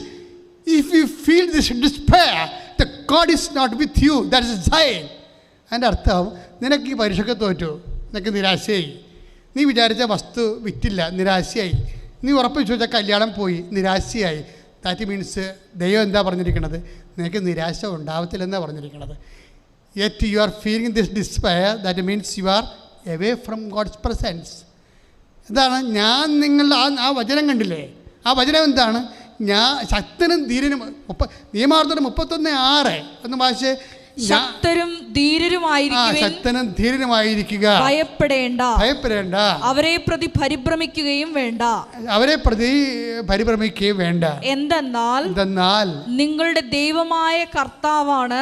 if you feel this despair that God is not with you, that is a sign. അതിൻ്റെ അർത്ഥം നിനക്ക് ഈ പരീക്ഷയ്ക്ക് തോറ്റു, നിനക്ക് നിരാശയായി, നീ വിചാരിച്ച വസ്തു വിറ്റില്ല, നിരാശയായി, നീ ഉറപ്പിച്ചു വെച്ച കല്യാണം പോയി, നിരാശയായി. ദാറ്റ് മീൻസ് ദൈവം എന്താ പറഞ്ഞിരിക്കുന്നത്? നിനക്ക് നിരാശ ഉണ്ടാവത്തില്ലെന്നാണ് പറഞ്ഞിരിക്കുന്നത്. Yet you are feeling this despair, that means you are away from God's presence. എന്താണ്? ഞാൻ നിങ്ങളുടെ ആ വചനം കണ്ടില്ലേ? ആ വചനം എന്താണ്? ഞാൻ ശക്തനും ധീരനും. നിയമാവർത്തനം 31:6 എന്ന് വായിച്ച് ശക്തരും ധീരരുമായിരിക്കുക. ഭയപ്പെടേണ്ട. അവരെ പ്രതി പരിഭ്രമിക്കുകയും വേണ്ട. എന്തെന്നാൽ നിങ്ങളുടെ ദൈവമായ കർത്താവാണ്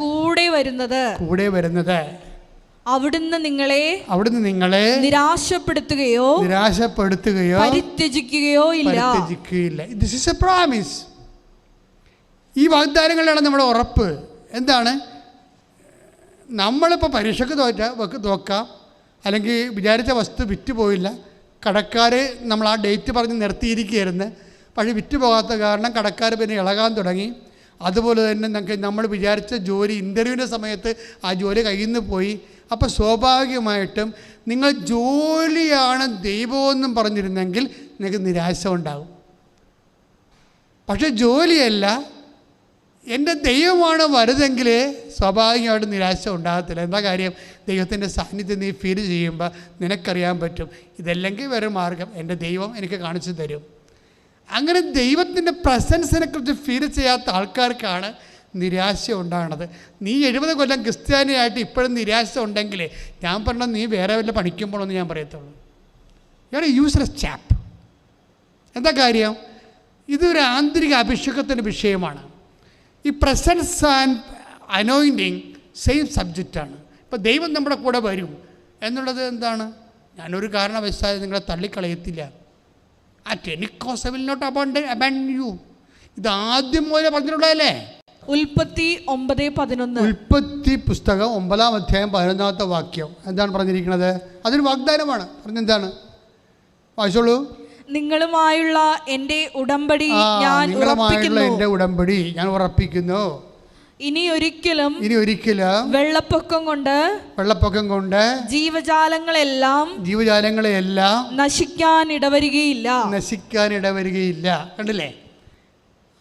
കൂടെ വരുന്നത്. അവിടുന്ന് നിങ്ങളെ നിരാശപ്പെടുത്തുകയോ പരിത്യജിക്കുകയോ ഇല്ല. This is a promise. ഈ വാഗ്ദാനങ്ങളാണ് നമ്മുടെ ഉറപ്പ്. എന്താണ്? നമ്മളിപ്പോൾ പരീക്ഷയ്ക്ക് നോക്കാം, അല്ലെങ്കിൽ വിചാരിച്ച വസ്തു വിറ്റ് പോയില്ല, കടക്കാർ നമ്മൾ ആ ഡേറ്റ് പറഞ്ഞ് നിർത്തിയിരിക്കുകയായിരുന്നു, പക്ഷേ വിറ്റ് പോകാത്ത കാരണം കടക്കാർ പിന്നെ ഇളകാൻ തുടങ്ങി. അതുപോലെ തന്നെ നമ്മൾ വിചാരിച്ച ജോലി ഇൻ്റർവ്യൂവിൻ്റെ സമയത്ത് ആ ജോലി കയ്യിൽ നിന്ന് പോയി. അപ്പോൾ സ്വാഭാവികമായിട്ടും നിങ്ങൾ ജോലിയാണ് ദൈവമെന്നും പറഞ്ഞിരുന്നെങ്കിൽ നിങ്ങൾക്ക് നിരാശ ഉണ്ടാകും. പക്ഷേ ജോലിയല്ല, എൻ്റെ ദൈവമാണ് വലുതെങ്കിൽ സ്വാഭാവികമായിട്ടും നിരാശ ഉണ്ടാകത്തില്ല. എന്താ കാര്യം? ദൈവത്തിൻ്റെ സാന്നിധ്യം നീ ഫീൽ ചെയ്യുമ്പോൾ നിനക്കറിയാൻ പറ്റും, ഇതല്ലെങ്കിൽ വേറെ മാർഗം എൻ്റെ ദൈവം എനിക്ക് കാണിച്ചു തരും. അങ്ങനെ ദൈവത്തിൻ്റെ പ്രസൻസിനെക്കുറിച്ച് ഫീൽ ചെയ്യാത്ത ആൾക്കാർക്കാണ് നിരാശ ഉണ്ടാകണത്. നീ 70 കൊല്ലം ക്രിസ്ത്യാനിയായിട്ട് ഇപ്പോഴും നിരാശ ഉണ്ടെങ്കിൽ ഞാൻ പറഞ്ഞത് നീ വേറെ വല്ല പഠിക്കുമ്പോഴൊന്നും ഞാൻ പറയത്തുള്ളൂ. You are A useless chop. എന്താ കാര്യം? ഇതൊരു ആന്തരിക അഭിഷേകത്തിൻ്റെ വിഷയമാണ്. ഈ പ്രസൻസ് ആൻഡ് അനോയിൻറ്റിങ് സെയിം സബ്ജക്റ്റാണ്. ഇപ്പോൾ ദൈവം നമ്മുടെ കൂടെ വരും എന്നുള്ളത് എന്താണ്? ഞാനൊരു കാരണവശാലും നിങ്ങളെ തള്ളിക്കളയത്തില്ല. At any cost I will not abandon you. ഇത് ആദ്യം പോലെ പറഞ്ഞിട്ടുള്ളതല്ലേ? ഉൽപ്പത്തി 9:11. ഉൽപ്പത്തി പുസ്തകം 9-ാം അധ്യായം 11-ാമത്തെ വാക്യം എന്താണ് പറഞ്ഞിരിക്കുന്നത്? അതൊരു വാഗ്ദാനമാണ്. പറഞ്ഞെന്താണ്? വായിച്ചോളൂ. നിങ്ങളുമായുള്ള എൻ്റെ ഉടമ്പടി ഞാൻ ഉറപ്പിക്കുന്നു. എൻ്റെ ഉടമ്പടി ഞാൻ ഉറപ്പിക്കുന്നു. ഇനി ഒരിക്കലും വെള്ളപ്പൊക്കം കൊണ്ട് ജീവജാലങ്ങളെല്ലാം നശിക്കാൻ ഇടവരികയില്ല. കണ്ടില്ലേ?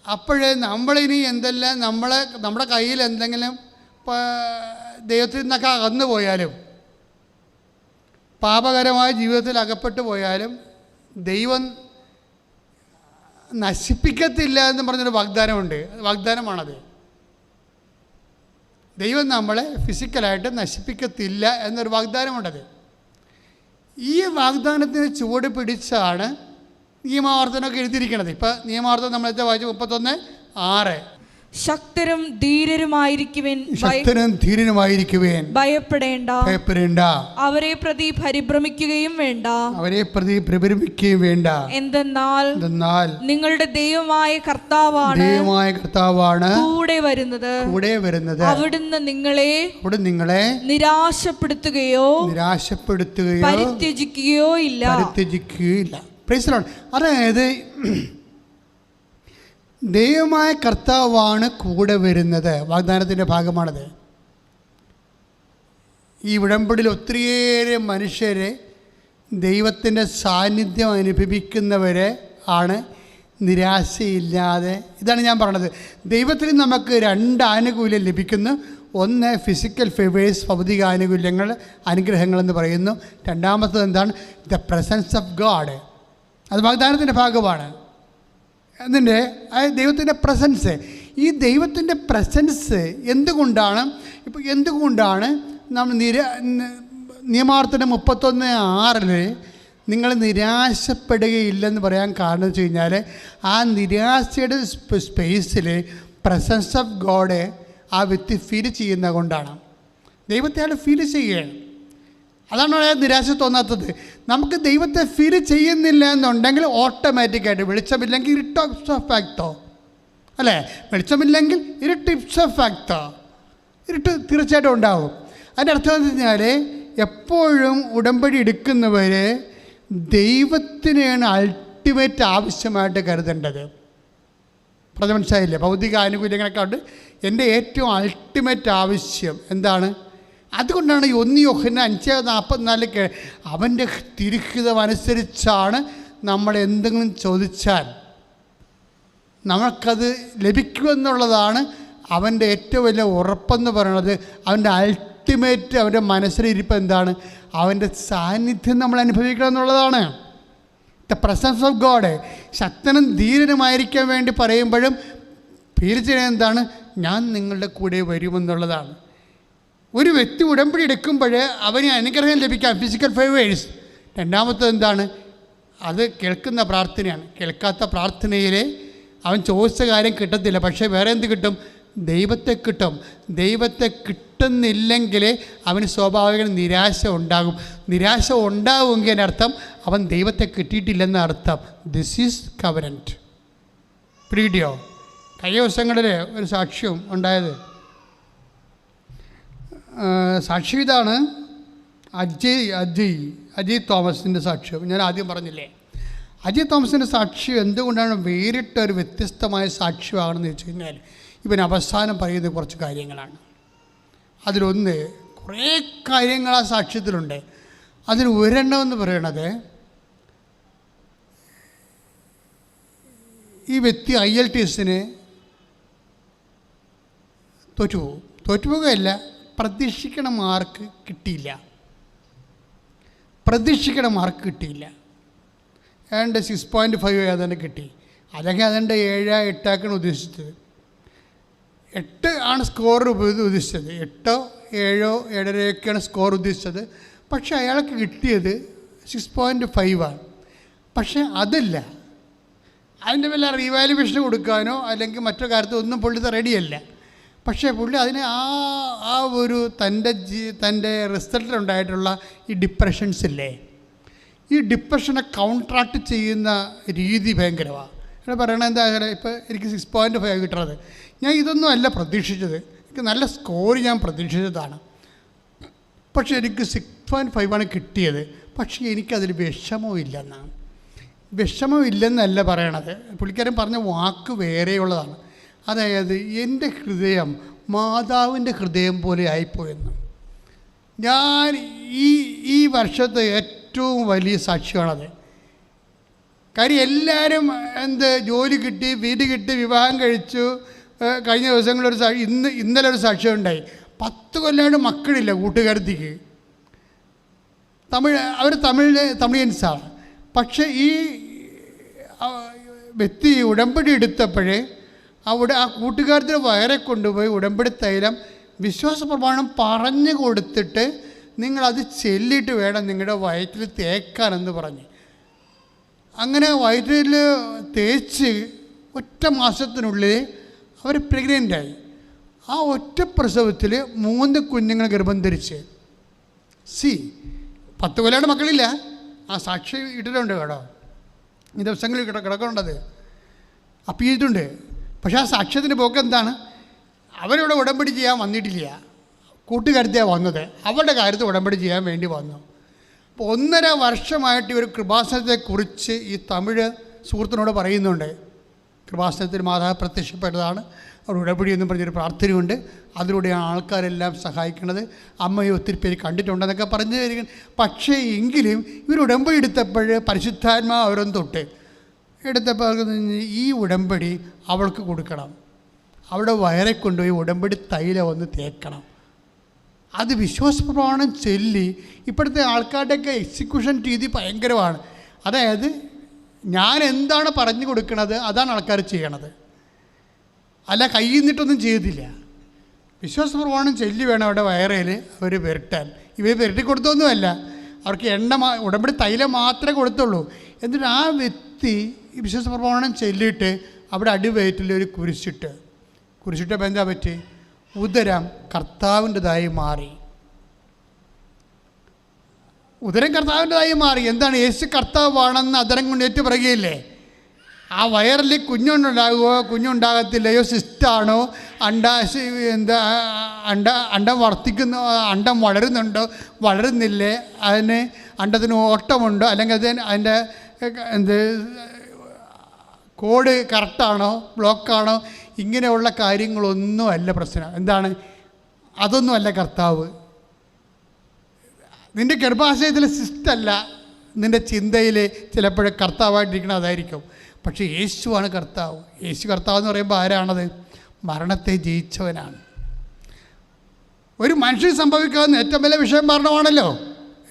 അപ്പോഴേ നമ്മളിനി എന്തെല്ലാം നമ്മുടെ കയ്യിൽ എന്തെങ്കിലും ദൈവത്തിൽ നിന്നൊക്കെ അകന്നു പോയാലും, പാപകരമായ ജീവിതത്തിൽ അകപ്പെട്ടു പോയാലും ദൈവം നശിപ്പിക്കത്തില്ല എന്ന് പറഞ്ഞൊരു വാഗ്ദാനമാണത്. ദൈവം നമ്മളെ ഫിസിക്കലായിട്ട് നശിപ്പിക്കത്തില്ല എന്നൊരു വാഗ്ദാനമുണ്ടത്. ഈ വാഗ്ദാനത്തിന് ചുവട് പിടിച്ചാണ് നിയമാവർത്തനമൊക്കെ എഴുതിയിരിക്കുന്നത്. ഇപ്പം നിയമാവർത്തനം നമ്മളെ വായിച്ചു 31:6. ശക്തരും ധീരനുമായിരിക്കുവേൻ, ഭയപ്പെടേണ്ട, അവരെ പ്രതി പരിഭ്രമിക്കുകയും വേണ്ട. എന്തെന്നാൽ നിങ്ങളുടെ ദൈവമായ കർത്താവാണ് കൂടെ വരുന്നത്. അവിടുന്ന് നിങ്ങളെ നിരാശപ്പെടുത്തുകയോ പരിത്യജിക്കുകയോ ഇല്ല. അതായത് ദൈവമായ കർത്താവാണ് കൂടെ വരുന്നത്. വാഗ്ദാനത്തിൻ്റെ ഭാഗമാണത്. ഈ ഉടമ്പടിയിൽ ഒത്തിരിയേറെ മനുഷ്യരെ ദൈവത്തിൻ്റെ സാന്നിധ്യം അനുഭവിക്കുന്നവരെ ആണ് നിരാശയില്ലാതെ. ഇതാണ് ഞാൻ പറഞ്ഞത്. ദൈവത്തിൽ നമുക്ക് 2 ആനുകൂല്യം ലഭിക്കുന്നു. ഒന്ന് ഫിസിക്കൽ ഫേവേഴ്സ്, ഭൗതിക അനുഗ്രഹങ്ങളെന്ന് പറയുന്നു. രണ്ടാമത്തത് എന്താണ്? The presence of God. അത് വാഗ്ദാനത്തിൻ്റെ ഭാഗമാണ്. അതിൻ്റെ ദൈവത്തിൻ്റെ പ്രസൻസ്. ഈ ദൈവത്തിൻ്റെ പ്രസൻസ് എന്തുകൊണ്ടാണ് നമ്മൾ നിയമാവർത്തനം 31:6 നിങ്ങൾ നിരാശപ്പെടുകയില്ലെന്ന് പറയാൻ കാരണം വെച്ച് കഴിഞ്ഞാൽ, ആ നിരാശയുടെ സ്പേസിൽ പ്രസൻസ് ഓഫ് ഗോഡ് ആ വ്യക്തി ഫീൽ ചെയ്യുന്ന കൊണ്ടാണ്. ദൈവത്തെ അയാൾ ഫീൽ ചെയ്യുകയാണ്. അതാണ് അയാൾ നിരാശ തോന്നാത്തത്. നമുക്ക് ദൈവത്തെ ഫീൽ ചെയ്യുന്നില്ല എന്നുണ്ടെങ്കിൽ ഓട്ടോമാറ്റിക്കായിട്ട് വെളിച്ചമില്ലെങ്കിൽ ഇരുട്ട് ഓഫ് ഫാക്ടോ, അല്ലേ? വെളിച്ചമില്ലെങ്കിൽ ഇരുട്ട് ഓഫ് ഫാക്ടോ, ഇരുട്ട് തീർച്ചയായിട്ടും ഉണ്ടാകും. അതിൻ്റെ അർത്ഥം എന്ന് പറഞ്ഞാൽ എപ്പോഴും ഉടമ്പടി എടുക്കുന്നവർ ദൈവത്തിനെയാണ് അൾട്ടിമേറ്റ് ആവശ്യമായിട്ട് കരുതേണ്ടത്. പറഞ്ഞ മനസ്സിലായില്ലേ? ഭൗതിക ആനുകൂല്യങ്ങളൊക്കെ ഉണ്ട്. എൻ്റെ ഏറ്റവും അൾട്ടിമേറ്റ് ആവശ്യം എന്താണ്? അതുകൊണ്ടാണ് 1 യോഹന്നാൻ 5:44 അവൻ്റെ തിരുഹിതമനുസരിച്ചാണ് നമ്മൾ എന്തെങ്കിലും ചോദിച്ചാൽ നമുക്കത് ലഭിക്കുമെന്നുള്ളതാണ് അവൻ്റെ ഏറ്റവും വലിയ ഉറപ്പെന്ന് പറയുന്നത്. അവൻ്റെ അൾട്ടിമേറ്റ് അവൻ്റെ മനസ്സിലിരിപ്പ് എന്താണ്? അവൻ്റെ സാന്നിധ്യം നമ്മൾ അനുഭവിക്കണം എന്നുള്ളതാണ്. The presence of God. ശക്തനും ധീരനുമായിരിക്കാൻ വേണ്ടി പറയുമ്പോഴും ഫീൽ ചെയ്യുന്നത് എന്താണ്? ഞാൻ നിങ്ങളുടെ കൂടെ വരുമെന്നുള്ളതാണ്. ഒരു വ്യക്തി ഉടമ്പടി എടുക്കുമ്പോൾ അവന് അനുഗ്രഹം ലഭിക്കാം, ഫിസിക്കൽ ഫേവേഴ്സ്. രണ്ടാമത്തത് എന്താണ്? അത് കേൾക്കുന്ന പ്രാർത്ഥനയാണ്. കേൾക്കാത്ത പ്രാർത്ഥനയിൽ അവൻ ചോദിച്ച കാര്യം കിട്ടത്തില്ല. പക്ഷേ വേറെ എന്ത് കിട്ടും? ദൈവത്തെ കിട്ടും. ദൈവത്തെ കിട്ടുന്നില്ലെങ്കിൽ അവന് സ്വാഭാവിക നിരാശ ഉണ്ടാകും. നിരാശ ഉണ്ടാകുമെങ്കിൽ അതിനർത്ഥം അവൻ ദൈവത്തെ കിട്ടിയിട്ടില്ലെന്ന അർത്ഥം. This is covenant. പിടികിട്ടിയോ? കഴിഞ്ഞ ദിവസങ്ങളിൽ ഒരു സാക്ഷ്യം ഉണ്ടായത്. സാക്ഷി ഇതാണ്, അജയ് തോമസിൻ്റെ സാക്ഷ്യം. ഞാൻ ആദ്യം പറഞ്ഞില്ലേ, അജയ് തോമസിൻ്റെ സാക്ഷ്യം എന്തുകൊണ്ടാണ് വേറിട്ട ഒരു വ്യത്യസ്തമായ സാക്ഷ്യമാണെന്ന് വെച്ച് കഴിഞ്ഞാൽ, ഇവൻ അവസാനം പറയുന്ന കുറച്ച് കാര്യങ്ങളാണ്. അതിലൊന്ന്, കുറേ കാര്യങ്ങൾ ആ സാക്ഷ്യത്തിലുണ്ട്. അതിന് ഒരെണ്ണമെന്ന് പറയണത്, ഈ വ്യക്തി IELTS തോറ്റുപോകുകയല്ല, പ്രതീക്ഷിക്കണ മാർക്ക് കിട്ടിയില്ല. ഏതാണ്ട് 6.5 ഏതാണ്ട് കിട്ടി. അല്ലെങ്കിൽ അതുകൊണ്ട് 7-8 ഉദ്ദേശിച്ചത്. 8 ആണ് സ്കോർ ഉദ്ദേശിച്ചത്. 8, 7, 7.5 സ്കോർ ഉദ്ദേശിച്ചത്. പക്ഷേ അയാൾക്ക് കിട്ടിയത് 6.5 പക്ഷേ അതല്ല, അതിൻ്റെ വല്ല റീവാലുവേഷൻ കൊടുക്കാനോ അല്ലെങ്കിൽ മറ്റൊരു കാര്യത്തോ ഒന്നും പുള്ളി റെഡിയല്ല. പക്ഷേ പുള്ളി അതിനെ ആ ഒരു തൻ്റെ റിസൾട്ടിലുണ്ടായിട്ടുള്ള ഈ ഡിപ്രഷൻസ് ഇല്ലേ, ഈ ഡിപ്രഷനെ കൗൺട്രാക്ട് ചെയ്യുന്ന രീതി ഭയങ്കരമാണ്. ഇവിടെ പറയണത് എന്താ? ഇപ്പോൾ എനിക്ക് 6.5 കിട്ടുന്നത്, ഞാൻ ഇതൊന്നും അല്ല പ്രതീക്ഷിച്ചത്, എനിക്ക് നല്ല സ്കോർ ഞാൻ പ്രതീക്ഷിച്ചതാണ്, പക്ഷേ എനിക്ക് 6.5 കിട്ടിയത്. പക്ഷേ എനിക്കതിൽ വിഷമമില്ലെന്നാണ്. വിഷമമില്ലെന്നല്ല പറയണത്, പുള്ളിക്കാരൻ പറഞ്ഞ വാക്ക് വേറെയുള്ളതാണ്. അതായത് എൻ്റെ ഹൃദയം മാതാവിൻ്റെ ഹൃദയം പോലെ ആയിപ്പോയെന്ന്. ഞാൻ ഈ വർഷത്തെ ഏറ്റവും വലിയ സാക്ഷ്യമാണത്. കാര്യം എല്ലാവരും ജോലി കിട്ടി, വീട് കിട്ടി, വിവാഹം കഴിച്ചു. കഴിഞ്ഞ ദിവസങ്ങളൊരു ഇന്നലെ ഒരു സാക്ഷ്യം ഉണ്ടായി. 10 കൊല്ലമായിട്ട് മക്കളില്ല കൂട്ടുകാരത്തിക്ക്. അവർ തമിഴിയൻസാണ്. പക്ഷേ ഈ വ്യക്തി ഉടമ്പടി എടുത്തപ്പോഴേ അവിടെ ആ കൂട്ടുകാരത്തിന് വയറെ കൊണ്ടുപോയി ഉടമ്പടി തൈലം വിശ്വാസ പ്രമാണം പറഞ്ഞു കൊടുത്തിട്ട് നിങ്ങളത് ചെല്ലിയിട്ട് വേണം നിങ്ങളുടെ വയറ്റിൽ തേക്കാനെന്ന് പറഞ്ഞ്. അങ്ങനെ വയറ്റിൽ തേച്ച് ഒറ്റ മാസത്തിനുള്ളിൽ അവർ പ്രഗ്നൻ്റായി. ആ ഒറ്റ പ്രസവത്തിൽ 3 കുഞ്ഞുങ്ങൾ ഗർഭം ധരിച്ച്. 10 കൊല്ലയുടെ മക്കളില്ല. ആ സാക്ഷി ഇട്ടിട്ടുണ്ട് കേട്ടോ, ഈ ദിവസങ്ങളിൽ കിടക്കുന്നുണ്ടത്, അപ്പം ചെയ്തിട്ടുണ്ട്. പക്ഷേ ആ സാക്ഷ്യത്തിൻ്റെ പോക്ക് എന്താണ്? അവരിവിടെ ഉടമ്പടി ചെയ്യാൻ വന്നിട്ടില്ല, കൂട്ടുകാരത്തെയാണ് വന്നത്. അവരുടെ കാര്യത്തിൽ ഉടമ്പടി ചെയ്യാൻ വേണ്ടി വന്നു. അപ്പോൾ 1.5 വർഷമായിട്ട് ഒരു കൃപാസനത്തെക്കുറിച്ച് ഈ തമിഴ് സുഹൃത്തിനോട് പറയുന്നുണ്ട്. കൃപാസനത്തിൽ മാതാവ് പ്രത്യക്ഷപ്പെട്ടതാണ്, അവർ ഉടമ്പടി എന്നും പറഞ്ഞൊരു പ്രാർത്ഥനയുണ്ട്, അതിലൂടെയാണ് ആൾക്കാരെല്ലാം സഹായിക്കുന്നത്, അമ്മയെ ഒത്തിരി പേര് കണ്ടിട്ടുണ്ടെന്നൊക്കെ പറഞ്ഞു തരികയാണ്. പക്ഷേ എങ്കിലും ഇവർ ഉടമ്പടി എടുത്തപ്പോൾ പരിശുദ്ധാത്മാവ് അവരൊന്ന് തൊട്ട് എടുത്തപ്പോൾ ഈ ഉടമ്പടി അവൾക്ക് കൊടുക്കണം, അവിടെ വയറെ കൊണ്ടുപോയി ഉടമ്പടി തൈലം ഒന്ന് തേക്കണം. അത് വിശ്വാസപ്രമാണം ചൊല്ലി. ഇപ്പോഴത്തെ ആൾക്കാരുടെയൊക്കെ എക്സിക്യൂഷൻ രീതി ഭയങ്കരമാണ്. അതായത് ഞാൻ എന്താണ് പറഞ്ഞു കൊടുക്കുന്നത് അതാണ് ആൾക്കാർ ചെയ്യണത്, അല്ല കയ്യിൽ നിന്നിട്ടൊന്നും ചെയ്തില്ല. വിശ്വാസപ്രമാണം ചൊല്ലി വേണം അവിടെ വയറയിൽ അവർ പുരട്ടാൻ. ഇവർ പുരട്ടി കൊടുത്തൊന്നുമല്ല, അവർക്ക് ഉടമ്പടി തൈലം മാത്രമേ കൊടുത്തുള്ളൂ. എന്നിട്ട് ആ വ്യക്തി വിശ്വാസപ്രമാണം ചൊല്ലിയിട്ട് അവിടെ അടിവയറ്റിൽ ഒരു കുരിശിട്ടപ്പോൾ എന്താ പറ്റി? ഉദരം കർത്താവിൻ്റെതായി മാറി. ഉദരം കർത്താവിൻ്റെതായി മാറി. എന്താണ്? യേശു കർത്താവാണെന്ന് അതരം കൊണ്ട് ഏറ്റു പറയുകയില്ലേ? ആ വയറിൽ കുഞ്ഞുണ്ടാകുമോ കുഞ്ഞുണ്ടാകത്തില്ലയോ, സിസ്റ്റാണോ, അണ്ടം വർത്തിക്കുന്നോ, അണ്ടം വളരുന്നുണ്ടോ വളരുന്നില്ലേ, അണ്ടത്തിന് ഓട്ടമുണ്ടോ, അല്ലെങ്കിൽ അതിൻ്റെ കോഡ് കറക്റ്റാണോ ബ്ലോക്കാണോ, ഇങ്ങനെയുള്ള കാര്യങ്ങളൊന്നുമല്ല പ്രശ്നം. എന്താണ്? അതൊന്നുമല്ല കർത്താവ്. നിൻ്റെ ഗർഭാശയത്തിലെ സിസ്റ്റല്ല നിൻ്റെ ചിന്തയിൽ ചിലപ്പോഴും കർത്താവായിട്ടിരിക്കണം, അതായിരിക്കും. പക്ഷേ യേശുവാണ് കർത്താവ്. യേശു കർത്താവ് എന്ന് പറയുമ്പോൾ ആരാണത്? മരണത്തെ ജയിച്ചവനാണ്. ഒരു മനുഷ്യന് സംഭവിക്കാവുന്ന ഏറ്റവും വലിയ വിഷയം മരണമാണല്ലോ.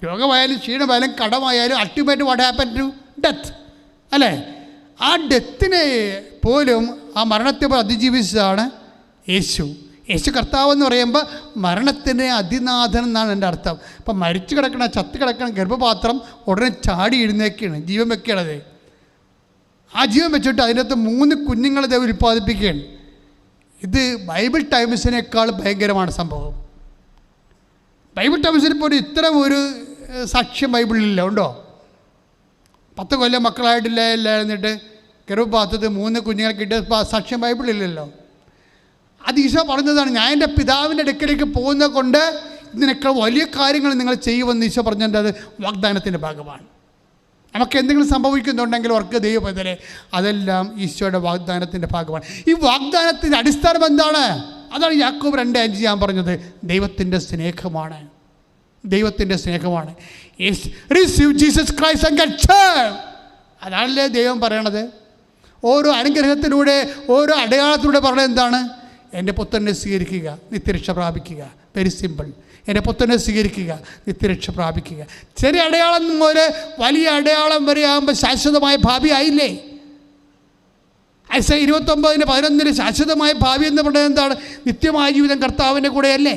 രോഗമായാലും ക്ഷീണമായാലും കടമായാലും ultimate what happen to death, അല്ലേ? ആ ഡെത്തിനെ പോലും, ആ മരണത്തെ അതിജീവിച്ചതാണ് യേശു. യേശു കർത്താവ് എന്ന് പറയുമ്പോൾ മരണത്തിൻ്റെ അതിനാഥൻ എന്നാണ് എൻ്റെ അർത്ഥം. അപ്പം മരിച്ചു കിടക്കണ, ചത്ത് കിടക്കണ ഗർഭപാത്രം ഉടനെ ചാടി എഴുന്നേക്കുകയാണ്, ജീവൻ വെക്കുകയാണത്. ആ ജീവൻ വെച്ചിട്ട് അതിനകത്ത് 3 കുഞ്ഞുങ്ങളെ ദൈവം ഉൽപ്പാദിപ്പിക്കുകയാണ്. ഇത് ബൈബിൾ ടൈംസിനേക്കാൾ ഭയങ്കരമാണ് സംഭവം. ബൈബിൾ ടൈംസിൽ പോലും ഇത്തരം ഒരു സാക്ഷ്യം ബൈബിളിലില്ല. ഉണ്ടോ? 10 കൊല്ലം മക്കളായിട്ടില്ല എന്നിട്ട് ഗർഭപാത്രത്തിൽ 3 കുഞ്ഞുങ്ങളെ കിട്ടിയ സാക്ഷ്യം ബൈബിളില്ലല്ലോ. അത് ഈശോ പറഞ്ഞതാണ്. ഞാൻ എൻ്റെ പിതാവിൻ്റെ അടുക്കലേക്ക് പോകുന്നത് കൊണ്ട് ഇതിനേക്കാൾ വലിയ കാര്യങ്ങൾ നിങ്ങൾ ചെയ്യുമെന്ന് ഈശോ പറഞ്ഞതിൻ്റെ അത് വാഗ്ദാനത്തിൻ്റെ ഭാഗമാണ്. നമുക്ക് എന്തെങ്കിലും സംഭവിക്കുന്നുണ്ടെങ്കിൽ ഓർക്ക് ദൈവപദരെ, അതെല്ലാം ഈശോയുടെ വാഗ്ദാനത്തിൻ്റെ ഭാഗമാണ്. ഈ വാഗ്ദാനത്തിൻ്റെ അടിസ്ഥാനം എന്താണ്? അതാണ് യാക്കോബ് 2:5 ഞാൻ പറഞ്ഞത്. ദൈവത്തിൻ്റെ സ്നേഹമാണ്. ദൈവത്തിൻ്റെ സ്നേഹമാണ്. Receive Jesus Christ and get saved. അതാണല്ലേ ദൈവം പറയണത്. ഓരോ അനുഗ്രഹത്തിലൂടെ, ഓരോ അടയാളത്തിലൂടെ പറഞ്ഞത് എന്താണ്? എൻ്റെ പുത്രനെ സ്വീകരിക്കുക, നിത്യരക്ഷ പ്രാപിക്കുക. Very simple. എൻ്റെ പുത്രനെ സ്വീകരിക്കുക, നിത്യരക്ഷ പ്രാപിക്കുക. ചെറിയ അടയാളം മുതൽ വലിയ അടയാളം വരെ ആകുമ്പോൾ ശാശ്വതമായ ഭാവി ആയില്ലേ? ഐസയ 29:11 ശാശ്വതമായ ഭാവി എന്ന് പറയുന്നത് എന്താണ്? നിത്യമായ ജീവിതം കർത്താവിൻ്റെ കൂടെയല്ലേ?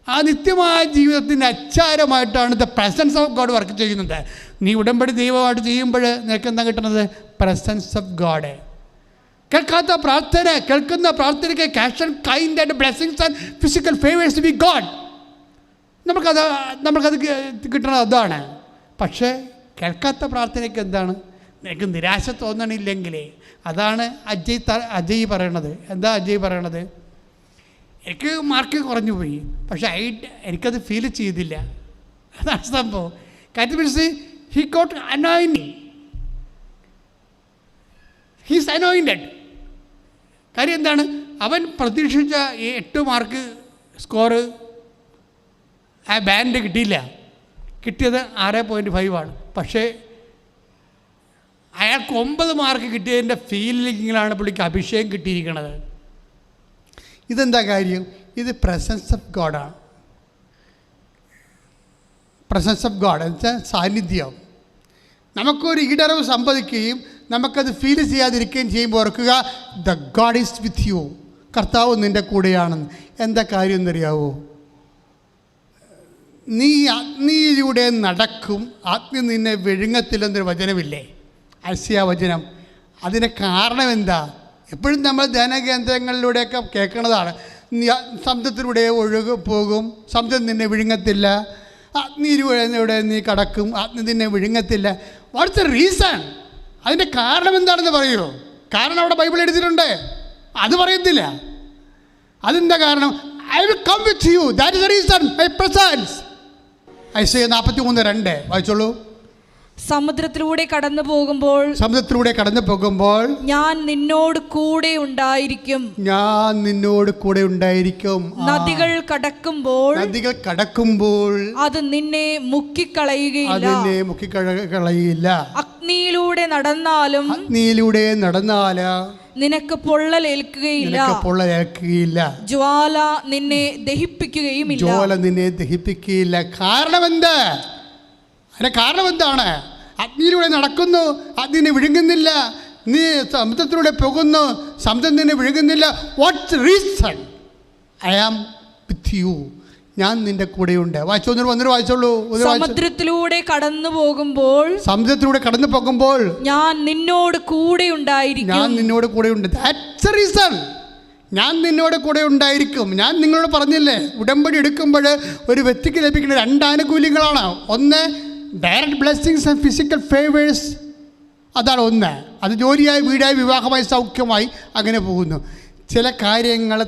ആ നിത്യമായ ജീവിതത്തിൻ്റെ അച്ചാരമായിട്ടാണ് the presence of God work ചെയ്യുന്നത്. നീ ഉടമ്പടി ദൈവമായിട്ട് ചെയ്യുമ്പോൾ നിനക്ക് എന്താ കിട്ടുന്നത്? Presence of God. കേൾക്കാത്ത പ്രാർത്ഥന, കേൾക്കുന്ന പ്രാർത്ഥനയ്ക്ക് cash and kind and blessings and physical favours by God. നമുക്കത് കിട്ടണത് അതാണ്. പക്ഷേ കേൾക്കാത്ത പ്രാർത്ഥനയ്ക്ക് എന്താണ്? നിനക്ക് നിരാശ തോന്നണില്ലെങ്കിലേ, അതാണ് അജയ് പറയണത്. എന്താ അജയ് പറയണത്? എനിക്ക് മാർക്ക് കുറഞ്ഞു പോയി, പക്ഷെ എനിക്കത് ഫീൽ ചെയ്തില്ല. അതാണ് സംഭവം. കാര്യം means he got anointed, he's anointed. കാര്യം എന്താണ്? അവൻ പ്രതീക്ഷിച്ച 8 മാർക്ക് സ്കോറ് ആ ബാൻഡ് കിട്ടിയില്ല, കിട്ടിയത് 6.5 ആണ്. പക്ഷേ അയാൾക്ക് 9 മാർക്ക് കിട്ടിയതിൻ്റെ ഫീലിങ്ങിലാണ് പുള്ളിക്ക് അഭിഷേകം കിട്ടിയിരിക്കുന്നത്. ഇതെന്താ കാര്യം? ഇത് പ്രസൻസ് ഓഫ് ഗോഡാണ്. പ്രസൻസ് ഓഫ് ഗോഡ് എന്ന് വെച്ചാൽ സാന്നിധ്യം. നമുക്കൊരു ഈടറിവ് സംഭവിക്കുകയും നമുക്കത് ഫീൽ ചെയ്യാതിരിക്കുകയും ചെയ്യുമ്പോൾ ഓർക്കുക, the God is with you, കർത്താവ് നിൻ്റെ കൂടെയാണെന്ന്. എന്താ കാര്യം എന്നറിയാവോ? നീ അഗ്നിയിലൂടെ നടക്കും, അഗ്നി നിന്നെ വിഴുങ്ങത്തില്ലെന്നൊരു വചനമില്ലേ, ഐസിയ വചനം. അതിന് കാരണം എന്താ? എപ്പോഴും നമ്മൾ ധ്യാനകേന്ദ്രങ്ങളിലൂടെയൊക്കെ കേൾക്കുന്നതാണ്. നീ സമുദ്രത്തിലൂടെ പോകും, സമുദ്രം നിന്നെ വിഴുങ്ങത്തില്ല. അഗ്നിയിലൂടെ നീ കടക്കും, അഗ്നി നിന്നെ വിഴുങ്ങത്തില്ല. What's the reason? അതിൻ്റെ കാരണം എന്താണെന്ന് പറയുമോ? കാരണം അവിടെ ബൈബിൾ എഴുതിയിട്ടുണ്ട്, അത് പറയത്തില്ല. അതെന്താ കാരണം? I will come with you, that is the reason, my presence. Isaiah 43:2 വായിച്ചോളൂ. സമുദ്രത്തിലൂടെ കടന്നു പോകുമ്പോൾ ഞാൻ നിന്നോട് കൂടെ ഉണ്ടായിരിക്കും. നദികൾ കടക്കുമ്പോൾ അത് നിന്നെ മുക്കിക്കളയുകയില്ല. അഗ്നിയിലൂടെ നടന്നാലും നിനക്ക് പൊള്ളലേൽക്കുകയില്ല. ജ്വാല നിന്നെ ദഹിപ്പിക്കുകയുമില്ല. കാരണം എന്താണ്? അഗ്നിയിലൂടെ നടക്കുന്നു, അഗ്നിനെ വിഴുങ്ങുന്നില്ല. നീ സമുദ്രത്തിലൂടെ പോകുന്നു, സമുദ്രം നിന്നെ വിഴുങ്ങുന്നില്ല. What's reason? I am with you, ഞാൻ നിന്റെ കൂടെയുണ്ട്. വായിച്ചോളൂ. സമുദ്രത്തിലൂടെ കടന്നു പോകുമ്പോൾ ഞാൻ നിന്നോട് കൂടെ ഉണ്ടായിരിക്കും. That's A reason. ഞാൻ നിന്നോട് കൂടെ ഉണ്ടായിരിക്കും. ഞാൻ നിങ്ങളോട് പറഞ്ഞില്ലേ, ഉടമ്പടി എടുക്കുമ്പോൾ ഒരു വ്യക്തിക്ക് ലഭിക്കുന്ന 2 ആനുകൂല്യങ്ങളാണ്. ഒന്ന് direct blessings and physical favours, അതാണ് ഒന്ന്. അത് ജോലിയായി, വീടായി, വിവാഹമായി, സൗഖ്യമായി അങ്ങനെ പോകുന്നു. ചില കാര്യങ്ങൾ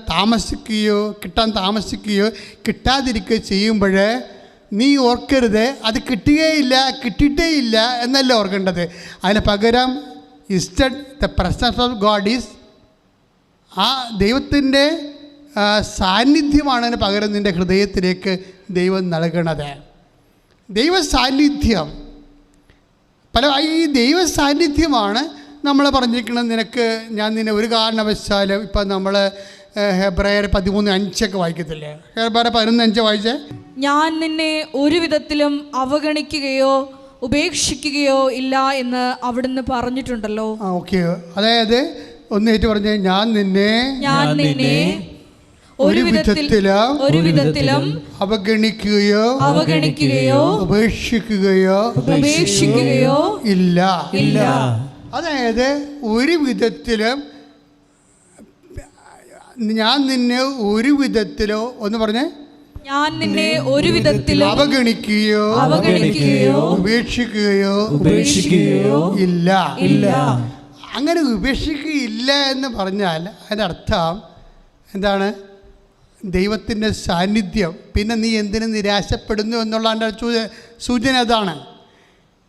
കിട്ടാൻ താമസിക്കുകയോ കിട്ടാതിരിക്കുകയോ ചെയ്യുമ്പോൾ നീ ഓർക്കരുത് അത് കിട്ടിയിട്ടേ ഇല്ല എന്നല്ല ഓർക്കേണ്ടത്. അതിന് പകരം instead the presence of God is, ആ ദൈവത്തിൻ്റെ സാന്നിധ്യമാണ് അതിന് പകരം നിൻ്റെ ഹൃദയത്തിലേക്ക് ദൈവം നൽകണത്. ദൈവ സാന്നിധ്യം ഈ ദൈവ സാന്നിധ്യമാണ് നമ്മൾ പറഞ്ഞിരിക്കുന്നത്. ഞാൻ നിന്നെ ഒരു കാരണവശാലും, ഇപ്പം നമ്മൾ ഹെബ്രായർ 13:5 വായിക്കത്തില്ലേ? ഹെബ്രായർ 11:5 വായിച്ചേ. ഞാൻ നിന്നെ ഒരു വിധത്തിലും അവഗണിക്കുകയോ ഉപേക്ഷിക്കുകയോ ഇല്ല എന്ന് അവിടുന്ന് പറഞ്ഞിട്ടുണ്ടല്ലോ. ഓക്കെ, അതായത് ഒന്നേറ്റ് പറഞ്ഞേ, ഞാൻ നിന്നെ ഒരു വിധത്തിലും അവഗണിക്കുകയോ ഉപേക്ഷിക്കുകയോ ഇല്ല. അതായത് ഒരു വിധത്തിലും ഞാൻ നിന്നെ ഒരു വിധത്തിലോ, ഒന്ന് പറഞ്ഞേ, ഞാൻ നിന്നെ ഒരു വിധത്തിലും അവഗണിക്കുകയോ ഉപേക്ഷിക്കുകയോ ഇല്ല. അങ്ങനെ ഉപേക്ഷിക്കുകയില്ല എന്ന് പറഞ്ഞാൽ അതിൻ്റെ അർത്ഥം എന്താണ്? ദൈവത്തിൻ്റെ സാന്നിധ്യം. പിന്നെ നീ എന്തിനു നിരാശപ്പെടുന്നു എന്നുള്ളതിൻ്റെ സൂചന അതാണ്.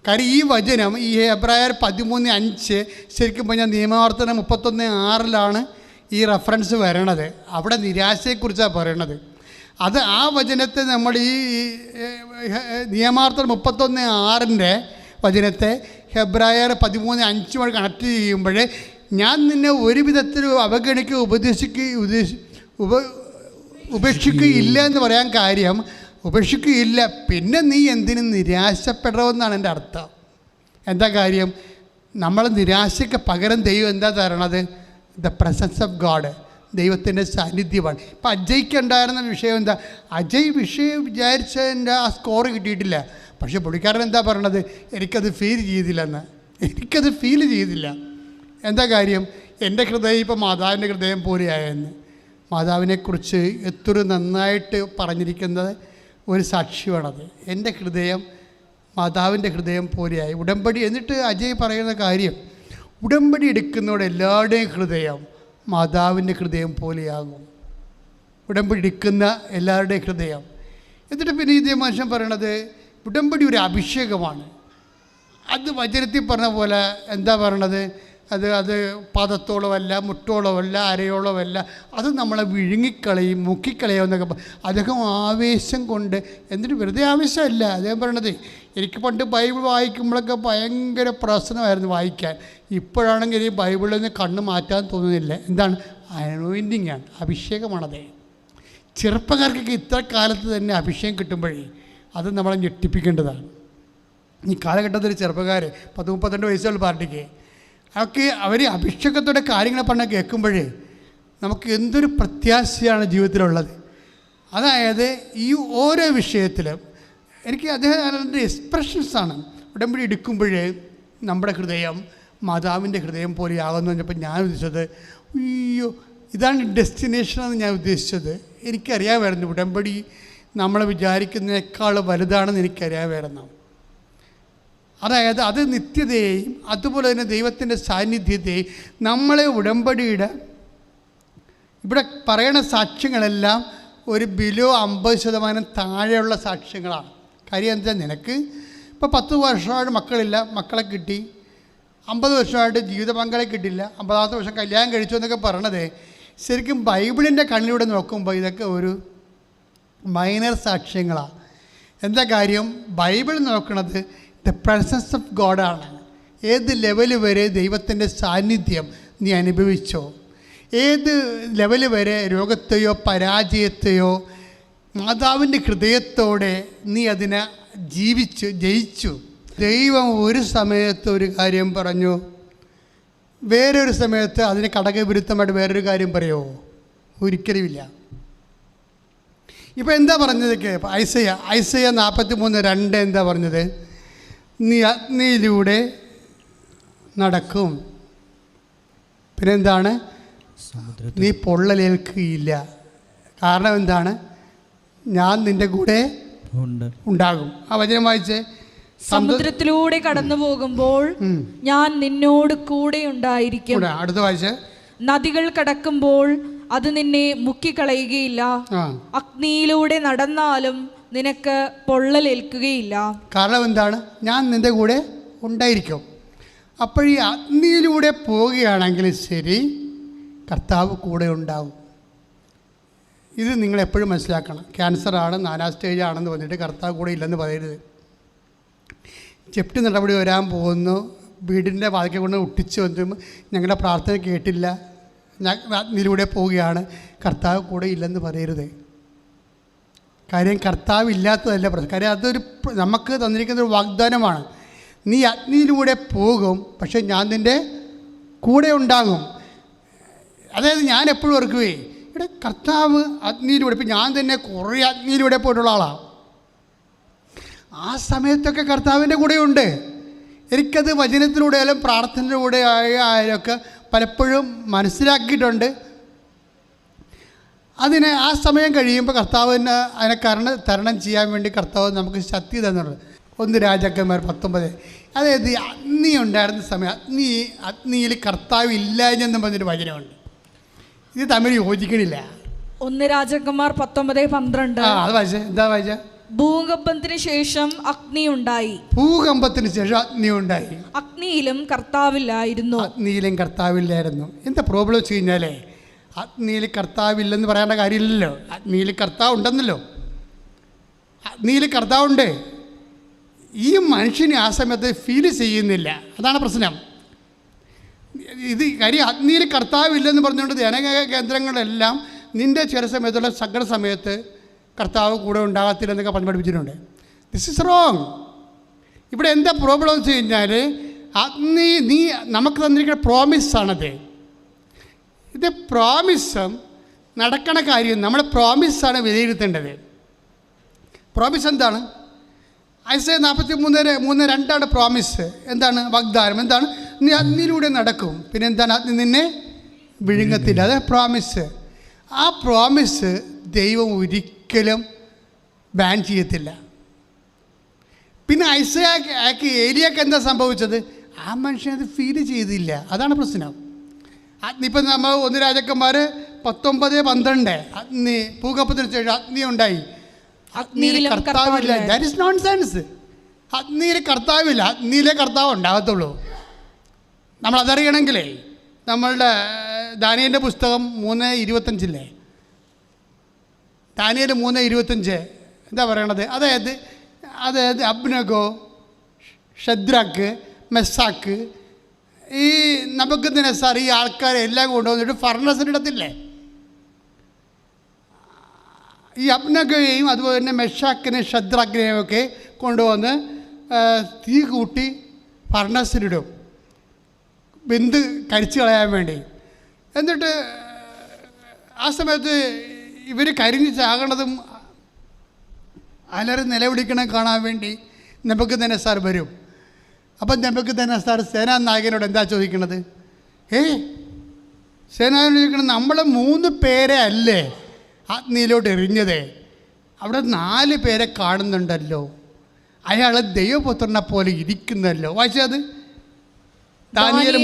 കാര്യം ഈ വചനം, ഈ ഹെബ്രായർ 13:5 ശരിക്കും പറഞ്ഞാൽ നിയമാവർത്തനം 31:6 ഈ റെഫറൻസ് വരണത്. അവിടെ നിരാശയെക്കുറിച്ചാണ് പറയണത്. അത് ആ വചനത്തെ നമ്മൾ ഈ നിയമാവർത്തനം 31:6 വചനത്തെ ഹെബ്രായർ 13:5 വഴി കണക്ട് ചെയ്യുമ്പോൾ ഞാൻ നിന്നെ ഒരു വിധത്തിലും ഉപേക്ഷിക്കുകയില്ല എന്ന് പറയാൻ കാര്യം, ഉപേക്ഷിക്കുകയില്ല. പിന്നെ നീ എന്തിനും നിരാശപ്പെടണമെന്നാണ് എൻ്റെ അർത്ഥം. എന്താ കാര്യം? നമ്മൾ നിരാശയ്ക്ക് പകരം ദൈവം എന്താ തരണത്? ദ പ്രസൻസ് ഓഫ് ഗോഡ്, ദൈവത്തിൻ്റെ സാന്നിധ്യമാണ്. ഇപ്പം അജയ്ക്ക് ഉണ്ടായിരുന്ന വിഷയം എന്താ? അജയ് വിഷയം വിചാരിച്ചതിൻ്റെ ആ സ്കോർ കിട്ടിയിട്ടില്ല. പക്ഷേ പുള്ളിക്കാരൻ എന്താ പറയണത്? എനിക്കത് ഫീൽ ചെയ്തില്ല. എന്താ കാര്യം? എൻ്റെ ഹൃദയം ഇപ്പം മാതാവിൻ്റെ ഹൃദയം പോലെയായെന്ന്. മാതാവിനെക്കുറിച്ച് എത്ര നന്നായിട്ട് പറഞ്ഞിരിക്കുന്നത് ഒരു സാക്ഷ്യമാണത്. എൻ്റെ ഹൃദയം മാതാവിൻ്റെ ഹൃദയം പോലെയായി. ഉടമ്പടി എന്നിട്ട് അജയ് പറയുന്ന കാര്യം, ഉടമ്പടി എടുക്കുന്നവരുടെ എല്ലാവരുടെയും ഹൃദയം മാതാവിൻ്റെ ഹൃദയം പോലെയാകും. ഉടമ്പടി എടുക്കുന്ന എല്ലാവരുടെയും ഹൃദയം. എന്നിട്ട് പിന്നെ ഇതേ മനുഷ്യൻ പറയണത് ഉടമ്പടി ഒരു അഭിഷേകമാണ്. അത് വചനത്തിൽ പറഞ്ഞ പോലെ എന്താ പറയണത്, അത് പാദത്തോളമല്ല, മുട്ടോളമല്ല, അരയോളമല്ല, അത് നമ്മളെ വിഴുങ്ങിക്കളയും, മുക്കിക്കളയും എന്നൊക്കെ അദ്ദേഹം ആവേശം കൊണ്ട്. എന്നിട്ട് വെറുതെ ആവേശമല്ല അദ്ദേഹം പറയണത്. എനിക്ക് പണ്ട് ബൈബിൾ വായിക്കുമ്പോഴൊക്കെ ഭയങ്കര പ്രശ്നമായിരുന്നു വായിക്കാൻ. ഇപ്പോഴാണെങ്കിൽ ഈ ബൈബിളിൽ നിന്ന് കണ്ണ് മാറ്റാൻ തോന്നുന്നില്ല. എന്താണ്? അനോയിൻറ്റിങ് ആണ്, അഭിഷേകമാണത്. ചെറുപ്പക്കാർക്കൊക്കെ ഇത്ര കാലത്ത് തന്നെ അഭിഷേകം കിട്ടുമ്പോഴേ അത് നമ്മളെ ഞെട്ടിപ്പിക്കേണ്ടതാണ്. ഈ കാലഘട്ടത്തിൽ ചെറുപ്പക്കാർ 10-32 വയസ്സുള്ള പാർട്ടിക്ക് അവർ അഭിഷേകത്തോടെ കാര്യങ്ങൾ പറഞ്ഞാൽ കേൾക്കുമ്പോഴേ നമുക്ക് എന്തൊരു പ്രത്യാശയാണ് ജീവിതത്തിലുള്ളത്. അതായത് ഈ ഓരോ വിഷയത്തിലും എനിക്ക് അദ്ദേഹത്തിൻ്റെ എക്സ്പ്രഷൻസാണ്. ഉടമ്പടി എടുക്കുമ്പോഴേ നമ്മുടെ ഹൃദയം മാതാവിൻ്റെ ഹൃദയം പോലെയാകുന്നു പറഞ്ഞപ്പോൾ ഞാൻ ഉദ്ദേശിച്ചത്, അയ്യോ ഇതാണ് ഡെസ്റ്റിനേഷൻ എന്ന് ഞാൻ ഉദ്ദേശിച്ചത്. എനിക്കറിയാമായിരുന്നു ഉടമ്പടി നമ്മൾ വിചാരിക്കുന്നതിനേക്കാൾ വലുതാണെന്ന് എനിക്കറിയാമായിരുന്നു. അതായത് അത് നിത്യതയെയും അതുപോലെ തന്നെ ദൈവത്തിൻ്റെ സാന്നിധ്യത്തെയും നമ്മളെ ഉടമ്പടിയുടെ ഇവിടെ പറയുന്ന സാക്ഷ്യങ്ങളെല്ലാം ഒരു ബിലോ 50% താഴെയുള്ള സാക്ഷ്യങ്ങളാണ്. കാര്യം എന്താ, നിനക്ക് ഇപ്പോൾ 10 വർഷമായിട്ട് മക്കളില്ല, മക്കളെ കിട്ടി, 50 വർഷമായിട്ട് ജീവിത പങ്കാളെ കിട്ടില്ല, 50ാമത്തെ വർഷം കല്യാണം കഴിച്ചു എന്നൊക്കെ പറയണത് ശരിക്കും ബൈബിളിൻ്റെ കണ്ണിലൂടെ നോക്കുമ്പോൾ ഇതൊക്കെ ഒരു മൈനർ സാക്ഷ്യങ്ങളാണ്. എന്താ കാര്യം, ബൈബിൾ നോക്കുന്നത് ദ പ്രസൻസ് ഓഫ് ഗോഡാണ്. ഏത് ലെവൽ വരെ ദൈവത്തിൻ്റെ സാന്നിധ്യം നീ അനുഭവിച്ചോ, ഏത് ലെവൽ വരെ രോഗത്തെയോ പരാജയത്തെയോ മാതാവിൻ്റെ ഹൃദയത്തോടെ നീ അതിനെ ജയിച്ചു. ദൈവം ഒരു സമയത്ത് ഒരു കാര്യം പറഞ്ഞു, വേറൊരു സമയത്ത് അതിന് കടകവിരുദ്ധമായിട്ട് വേറൊരു കാര്യം പറയുമോ? ഒരിക്കലുമില്ല. ഇപ്പോൾ എന്താ പറഞ്ഞതൊക്കെ, ഐസയ 43:2 എന്താ പറഞ്ഞത്? നീ അഗ്നിയിലൂടെ നടക്കും, പിന്നെന്താണ്, നീ പൊള്ളലേൽക്കുകയില്ല. കാരണം എന്താണ്? ഞാൻ നിൻ്റെ കൂടെ ഉണ്ടാകും. ആ വചനം വായിച്ചേ. സമുദ്രത്തിലൂടെ കടന്നു പോകുമ്പോൾ ഞാൻ നിന്നോട് കൂടെ ഉണ്ടായിരിക്കും. അടുത്ത വായിച്ചേ. നദികൾ കടക്കുമ്പോൾ അത് നിന്നെ മുക്കിക്കളയുകയില്ല, അഗ്നിയിലൂടെ നടന്നാലും നിനക്ക് പൊള്ളലേൽക്കുകയില്ല. കാരണം എന്താണ്? ഞാൻ നിൻ്റെ കൂടെ ഉണ്ടായിരിക്കും. അപ്പോൾ ഈ അഗ്നിയിലൂടെ പോവുകയാണെങ്കിൽ ശരി, കർത്താവ് കൂടെ ഉണ്ടാവും. ഇത് നിങ്ങളെപ്പോഴും മനസ്സിലാക്കണം. ക്യാൻസറാണ്, 4ാം സ്റ്റേജാണെന്ന് പറഞ്ഞിട്ട് കർത്താവ് കൂടെ ഇല്ലെന്ന് പറയരുത്. ജപ്തി നടപടി വരാൻ പോകുന്നു, വീടിൻ്റെ വാതിൽക്കൽ കൊണ്ട് ഒട്ടിച്ച് വന്നു, ഞങ്ങളുടെ പ്രാർത്ഥന കേട്ടില്ല, ഞാൻ അഗ്നിയിലൂടെ പോവുകയാണ്, കർത്താവ് കൂടെ ഇല്ലെന്ന് പറയരുത്. കാര്യം കർത്താവ് ഇല്ലാത്തതല്ല പ്രശ്നം. കാര്യം അതൊരു നമുക്ക് തന്നിരിക്കുന്നൊരു വാഗ്ദാനമാണ്. നീ അഗ്നിയിലൂടെ പോകും, പക്ഷേ ഞാൻ നിൻ്റെ കൂടെ ഉണ്ടാകും. അതായത് ഞാൻ എപ്പോഴും ഓർക്കുവേ, ഇവിടെ കർത്താവ് അഗ്നിയിലൂടെ, ഇപ്പം ഞാൻ തന്നെ കുറേ അഗ്നിയിലൂടെ പോയിട്ടുള്ള ആളാണ്. ആ സമയത്തൊക്കെ കർത്താവിൻ്റെ കൂടെയുണ്ട്. എനിക്കത് വചനത്തിലൂടെ ആയാലും പ്രാർത്ഥനയിലൂടെ ആയാലൊക്കെ പലപ്പോഴും മനസ്സിലാക്കിയിട്ടുണ്ട്. ആ സമയം കഴിയുമ്പോൾ കർത്താവിന് അതിനെ തരണം ചെയ്യാൻ വേണ്ടി കർത്താവ് നമുക്ക് ശക്തി തന്നുണ്ട്. 1 രാജാക്കന്മാർ 19. അതായത് അഗ്നി ഉണ്ടായിരുന്ന സമയം അഗ്നിയിൽ കർത്താവ് ഇല്ലാഞ്ഞെന്നും പറഞ്ഞൊരു വചനമുണ്ട്. ഇത് തമ്മിൽ യോജിക്കണില്ല. 1 രാജാക്കന്മാർ 19:12. അത് വായിച്ചേ. എന്താ വായിച്ചേ? ഭൂകമ്പത്തിന് ശേഷം അഗ്നി ഉണ്ടായി. ഭൂകമ്പത്തിന് ശേഷം അഗ്നി ഉണ്ടായി. അഗ്നിയിലും കർത്താവില്ലായിരുന്നു. അഗ്നിയിലും കർത്താവില്ലായിരുന്നു. എന്താ പ്രോബ്ലം വെച്ച് കഴിഞ്ഞാലേ, അഗ്നിയിൽ കർത്താവില്ലെന്ന് പറയേണ്ട കാര്യമില്ലല്ലോ. അഗ്നിയിൽ കർത്താവ് ഉണ്ടെന്നല്ലോ. അഗ്നിയിൽ കർത്താവുണ്ട്. ഈ മനുഷ്യന് ആ സമയത്ത് ഫീൽ ചെയ്യുന്നില്ല. അതാണ് പ്രശ്നം. ഇത് കാര്യം അഗ്നിയിൽ കർത്താവില്ലെന്ന് പറഞ്ഞുകൊണ്ട് ധ്യാന കേന്ദ്രങ്ങളെല്ലാം നിൻ്റെ ചില സമയത്തുള്ള സകല സമയത്ത് കർത്താവ് കൂടെ ഉണ്ടാകത്തില്ലെന്നൊക്കെ പറഞ്ഞ് പഠിപ്പിച്ചിട്ടുണ്ട്. This is wrong. ഇവിടെ എന്താ പ്രോബ്ലം എന്ന് വെച്ച് കഴിഞ്ഞാൽ, അഗ്നി നമുക്ക് തന്നിരിക്കുന്ന പ്രോമിസാണത്. ഇത് പ്രോമിസും നടക്കണ കാര്യം നമ്മൾ പ്രോമിസാണ് വിലയിരുത്തേണ്ടത്. പ്രോമിസ് എന്താണ്? ഐസയ 43:2 പ്രോമിസ്. എന്താണ്? വാഗ്ദാനം. എന്താണ്? നീ അഗ്നിയിലൂടെ നടക്കും, പിന്നെ എന്താണ്? അഗ്നി നിന്നെ വിഴുങ്ങത്തില്ല. അത് പ്രോമിസ്. ആ പ്രോമിസ് ദൈവം ഒരിക്കലും ബാൻ ചെയ്യത്തില്ല. പിന്നെ ഐസയാക്ക് ഏലിയാക്ക് എന്താ സംഭവിച്ചത്? ആ മനുഷ്യൻ അത് ഫീൽ ചെയ്തില്ല. അതാണ് പ്രശ്നം. ഇപ്പം നമ്മൾ 1 രാജാക്കന്മാർ 19:12 അഗ്നി, ഭൂകമ്പത്തിന് ശേഷം അഗ്നി ഉണ്ടായി. അഗ്നിയിൽ കർത്താവില്ല. That is nonsense. അഗ്നിയിൽ കർത്താവില്ല. അഗ്നിയിലെ കർത്താവ് ഉണ്ടാകത്തുള്ളൂ. നമ്മളതറിയണമെങ്കിലേ നമ്മളുടെ ദാനിയേലിൻ്റെ പുസ്തകം 3:25 ദാനിയേൽ 3:25 എന്താ പറയണത്? അതായത് അബ്നഗോ, ഷദ്രാക്ക്, മെസ്സാക്ക്, ഈ നബൂഖദ്നേസർ, ഈ ആൾക്കാരെ എല്ലാം കൊണ്ടുവന്നിട്ട് ഫർണസിനിടത്തില്ലേ? ഈ അബ്നഗോയെയും അതുപോലെ തന്നെ മെഷാക്കിനെ, ഷദ്രാക്കിനെയും ഒക്കെ കൊണ്ടുവന്ന് തീ കൂട്ടി ഫർണസിലിടും, വെന്ത് കരിച്ചു കളയാൻ വേണ്ടി. എന്നിട്ട് ആ സമയത്ത് ഇവർ കരിഞ്ഞ് ചാകണതും അലറി നിലവിളിക്കണം കാണാൻ വേണ്ടി നെബൂഖദ്നേസർ വരും. അപ്പം നെബൂഖദ്നേസർ സേനാനായകനോട് എന്താ ചോദിക്കണത്? സേനാനായകനോട് ചോദിക്കണത്, നമ്മൾ 3 പേരെ അല്ലേ അഗ്നിയിലോട്ട് എറിഞ്ഞത്? അവിടെ 4 പേരെ കാണുന്നുണ്ടല്ലോ. അയാൾ ദൈവപുത്രനെ പോലെ ഇരിക്കുന്നല്ലോ. വായിച്ചത് ദാനിയേൽ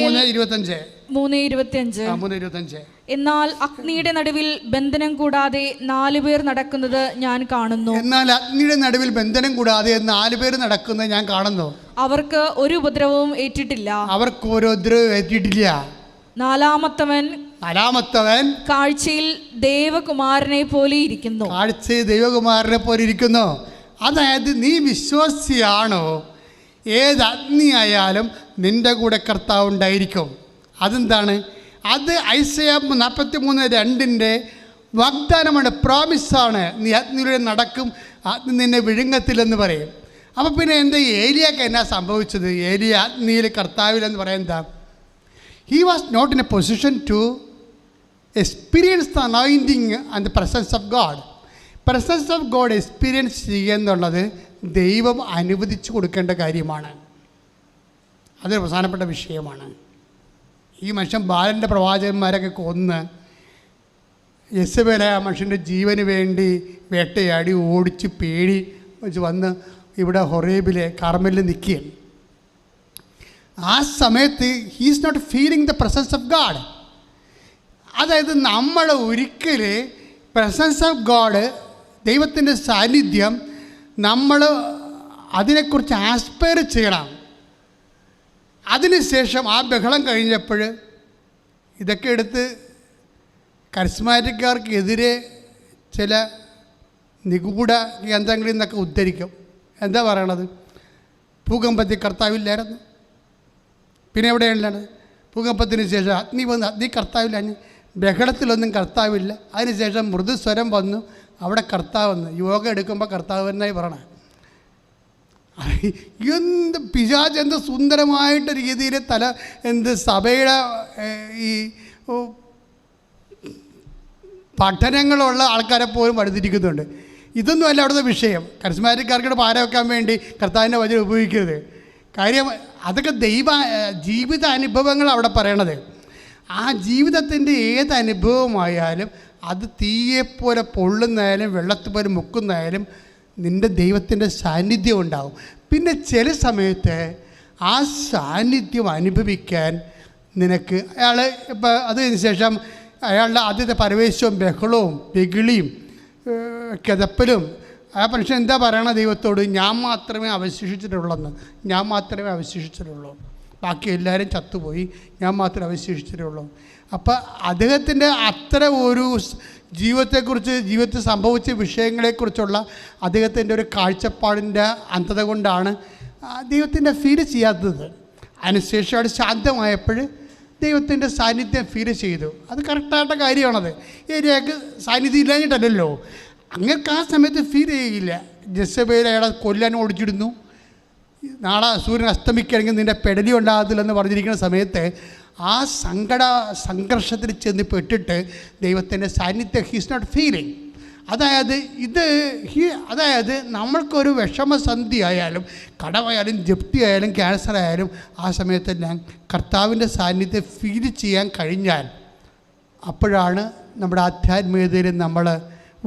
3:25. എന്നാൽ അഗ്നിയുടെ നടുവിൽ ബന്ധനം കൂടാതെ 4 പേർ നടക്കുന്നത് ഞാൻ കാണുന്നു. എന്നാൽ അഗ്നിയുടെ നടുവിൽ ബന്ധനം കൂടാതെ 4 പേർ നടക്കുന്നത് ഞാൻ കാണുന്നു. അവർക്ക് ഒരു ഉപദ്രവവും ഏറ്റിട്ടില്ല. നാലാമത്തവൻ കാഴ്ചയിൽ ദേവകുമാരനെ പോലെ ഇരിക്കുന്നു. അതായത് നീ വിശ്വാസിയാണോ? ഏത് അഗ്നിയായാലും നിൻ്റെ കൂടെ കർത്താവ് ഉണ്ടായിരിക്കും. അതെന്താണ്? അത് ഐസയ 43:2 വാഗ്ദാനമാണ്, പ്രോമിസാണ്. നീ അഗ്നിയിലൂടെ നടക്കും, അഗ്നി നിന്നെ വിഴുങ്ങത്തില്ലെന്ന് പറയും. അപ്പോൾ പിന്നെ എന്താ ഏലിയാക്ക് എന്നാ സംഭവിച്ചത്? ഏലിയ അഗ്നിയിൽ കർത്താവിലെന്ന് പറയാൻ എന്താ? He was not in a position to experience the anointing and the presence of God. Presence of God experience ചെയ്യുക എന്നുള്ളത് ദൈവം അനുവദിച്ചു കൊടുക്കേണ്ട കാര്യമാണ്. അതൊരു പ്രധാനപ്പെട്ട വിഷയമാണ്. ഈ മനുഷ്യൻ ബാലൻ്റെ പ്രവാചകന്മാരൊക്കെ കൊന്ന് യെസബേൽ ആ മനുഷ്യൻ്റെ ജീവന് വേണ്ടി വേട്ടയാടി ഓടിച്ച് പേടി വെച്ച് വന്ന് ഇവിടെ ഹൊറേബിലെ കാർമലിൽ നിൽക്കുകയാണ്. ആ സമയത്ത് he's not feeling the presence of God. അതായത് നമ്മൾ ഒരിക്കൽ പ്രസൻസ് ഓഫ് ഗോഡ്, ദൈവത്തിൻ്റെ സാന്നിധ്യം, നമ്മൾ അതിനെക്കുറിച്ച് ആസ്പയർ ചെയ്യണം. അതിനുശേഷം ആ ബഹളം കഴിഞ്ഞപ്പോൾ ഇതൊക്കെ എടുത്ത് കരിസ്മാറ്റിക്കാർക്കെതിരെ ചില നിഗൂഢ കേന്ദ്രങ്ങളിൽ നിന്നൊക്കെ ഉദ്ധരിക്കും. എന്താ പറയണത്? ഭൂകമ്പത്തിൽ കർത്താവില്ലായിരുന്നു. പിന്നെ എവിടെയുള്ളത്? ഭൂകമ്പത്തിന് ശേഷം അഗ്നി വന്ന്, അഗ്നി കർത്താവില്ല. ബഹളത്തിലൊന്നും കർത്താവില്ല. അതിനുശേഷം മൃദുസ്വരം വന്നു, അവിടെ കർത്താവ് വന്നു. യോഗ എടുക്കുമ്പോൾ കർത്താവ് എന്നായി പറയണേ. എന്ത് പിശാച് എന്ത് സുന്ദരമായിട്ട് രീതിയിൽ സഭയുടെ ഈ പഠനങ്ങളുള്ള ആൾക്കാരെ പോലും പഠിച്ചിരിക്കുന്നുണ്ട്. ഇതൊന്നുമല്ല അവിടുത്തെ വിഷയം. കരിസ്മാറ്റിക്കാർക്കിടെ പാര വെക്കാൻ വേണ്ടി കർത്താവിൻ്റെ വചനം ഉപയോഗിക്കരുത്. കാര്യം അതൊക്കെ ജീവിത അനുഭവങ്ങൾ അവിടെ പറയണത്. ആ ജീവിതത്തിൻ്റെ ഏത് അനുഭവമായാലും അത് തീയെപ്പോലെ പൊള്ളുന്നതായാലും വെള്ളത്തുപോലെ മുക്കുന്നതായാലും നിൻ്റെ ദൈവത്തിൻ്റെ സാന്നിധ്യം ഉണ്ടാവും. പിന്നെ ചില സമയത്ത് ആ സാന്നിധ്യം അനുഭവിക്കാൻ നിനക്ക് അയാൾ ഇപ്പം അതിന് ശേഷം അയാളുടെ ആദ്യത്തെ പരവേശവും ബഹളവും വെകിളിയും കിതപ്പലും ആ മനുഷ്യൻ എന്താ പറയണ ദൈവത്തോട്? ഞാൻ മാത്രമേ അവശേഷിച്ചിട്ടുള്ളൂ, ബാക്കി എല്ലാവരും ചത്തുപോയി, ഞാൻ മാത്രമേ അവശേഷിച്ചിട്ടുള്ളൂ. അപ്പം അദ്ദേഹത്തിൻ്റെ അത്ര ഒരു ജീവിതത്തിൽ സംഭവിച്ച വിഷയങ്ങളെക്കുറിച്ചുള്ള അദ്ദേഹത്തിൻ്റെ ഒരു കാഴ്ചപ്പാടിൻ്റെ അന്ധത കൊണ്ടാണ് ദൈവത്തിൻ്റെ ഫീൽ ചെയ്യാത്തത്. അതിനുശേഷം അവിടെ ശാന്തമായപ്പോൾ ദൈവത്തിൻ്റെ സാന്നിധ്യം ഫീൽ ചെയ്തു. അത് കറക്റ്റായിട്ട് കാര്യമാണത്. ഏരിയക്ക് സാന്നിധ്യം ഇല്ലാഞ്ഞിട്ടല്ലല്ലോ. അങ്ങക്ക് ആ സമയത്ത് ഫീൽ ചെയ്യില്ല. ജെസബേൽ അയാളെ കൊല്ലാൻ ഓടിച്ചിടുന്നു. നാളെ സൂര്യൻ അസ്തമിക്കുകയാണെങ്കിൽ നിൻ്റെ പെടലി ഉണ്ടാകത്തില്ലെന്ന് പറഞ്ഞിരിക്കുന്ന സമയത്ത് ആ സംഘർഷത്തിൽ ചെന്ന് പെട്ടിട്ട് ദൈവത്തിൻ്റെ സാന്നിധ്യം ഹീസ് നോട്ട് ഫീലിംഗ്. അതായത് നമ്മൾക്കൊരു വിഷമസന്ധി ആയാലും കടമായാലും ജപ്തി ആയാലും ക്യാൻസർ ആയാലും ആ സമയത്ത് ഞാൻ കർത്താവിൻ്റെ സാന്നിധ്യം ഫീൽ ചെയ്യാൻ കഴിഞ്ഞാൽ അപ്പോഴാണ് നമ്മുടെ ആധ്യാത്മികതയിൽ നമ്മൾ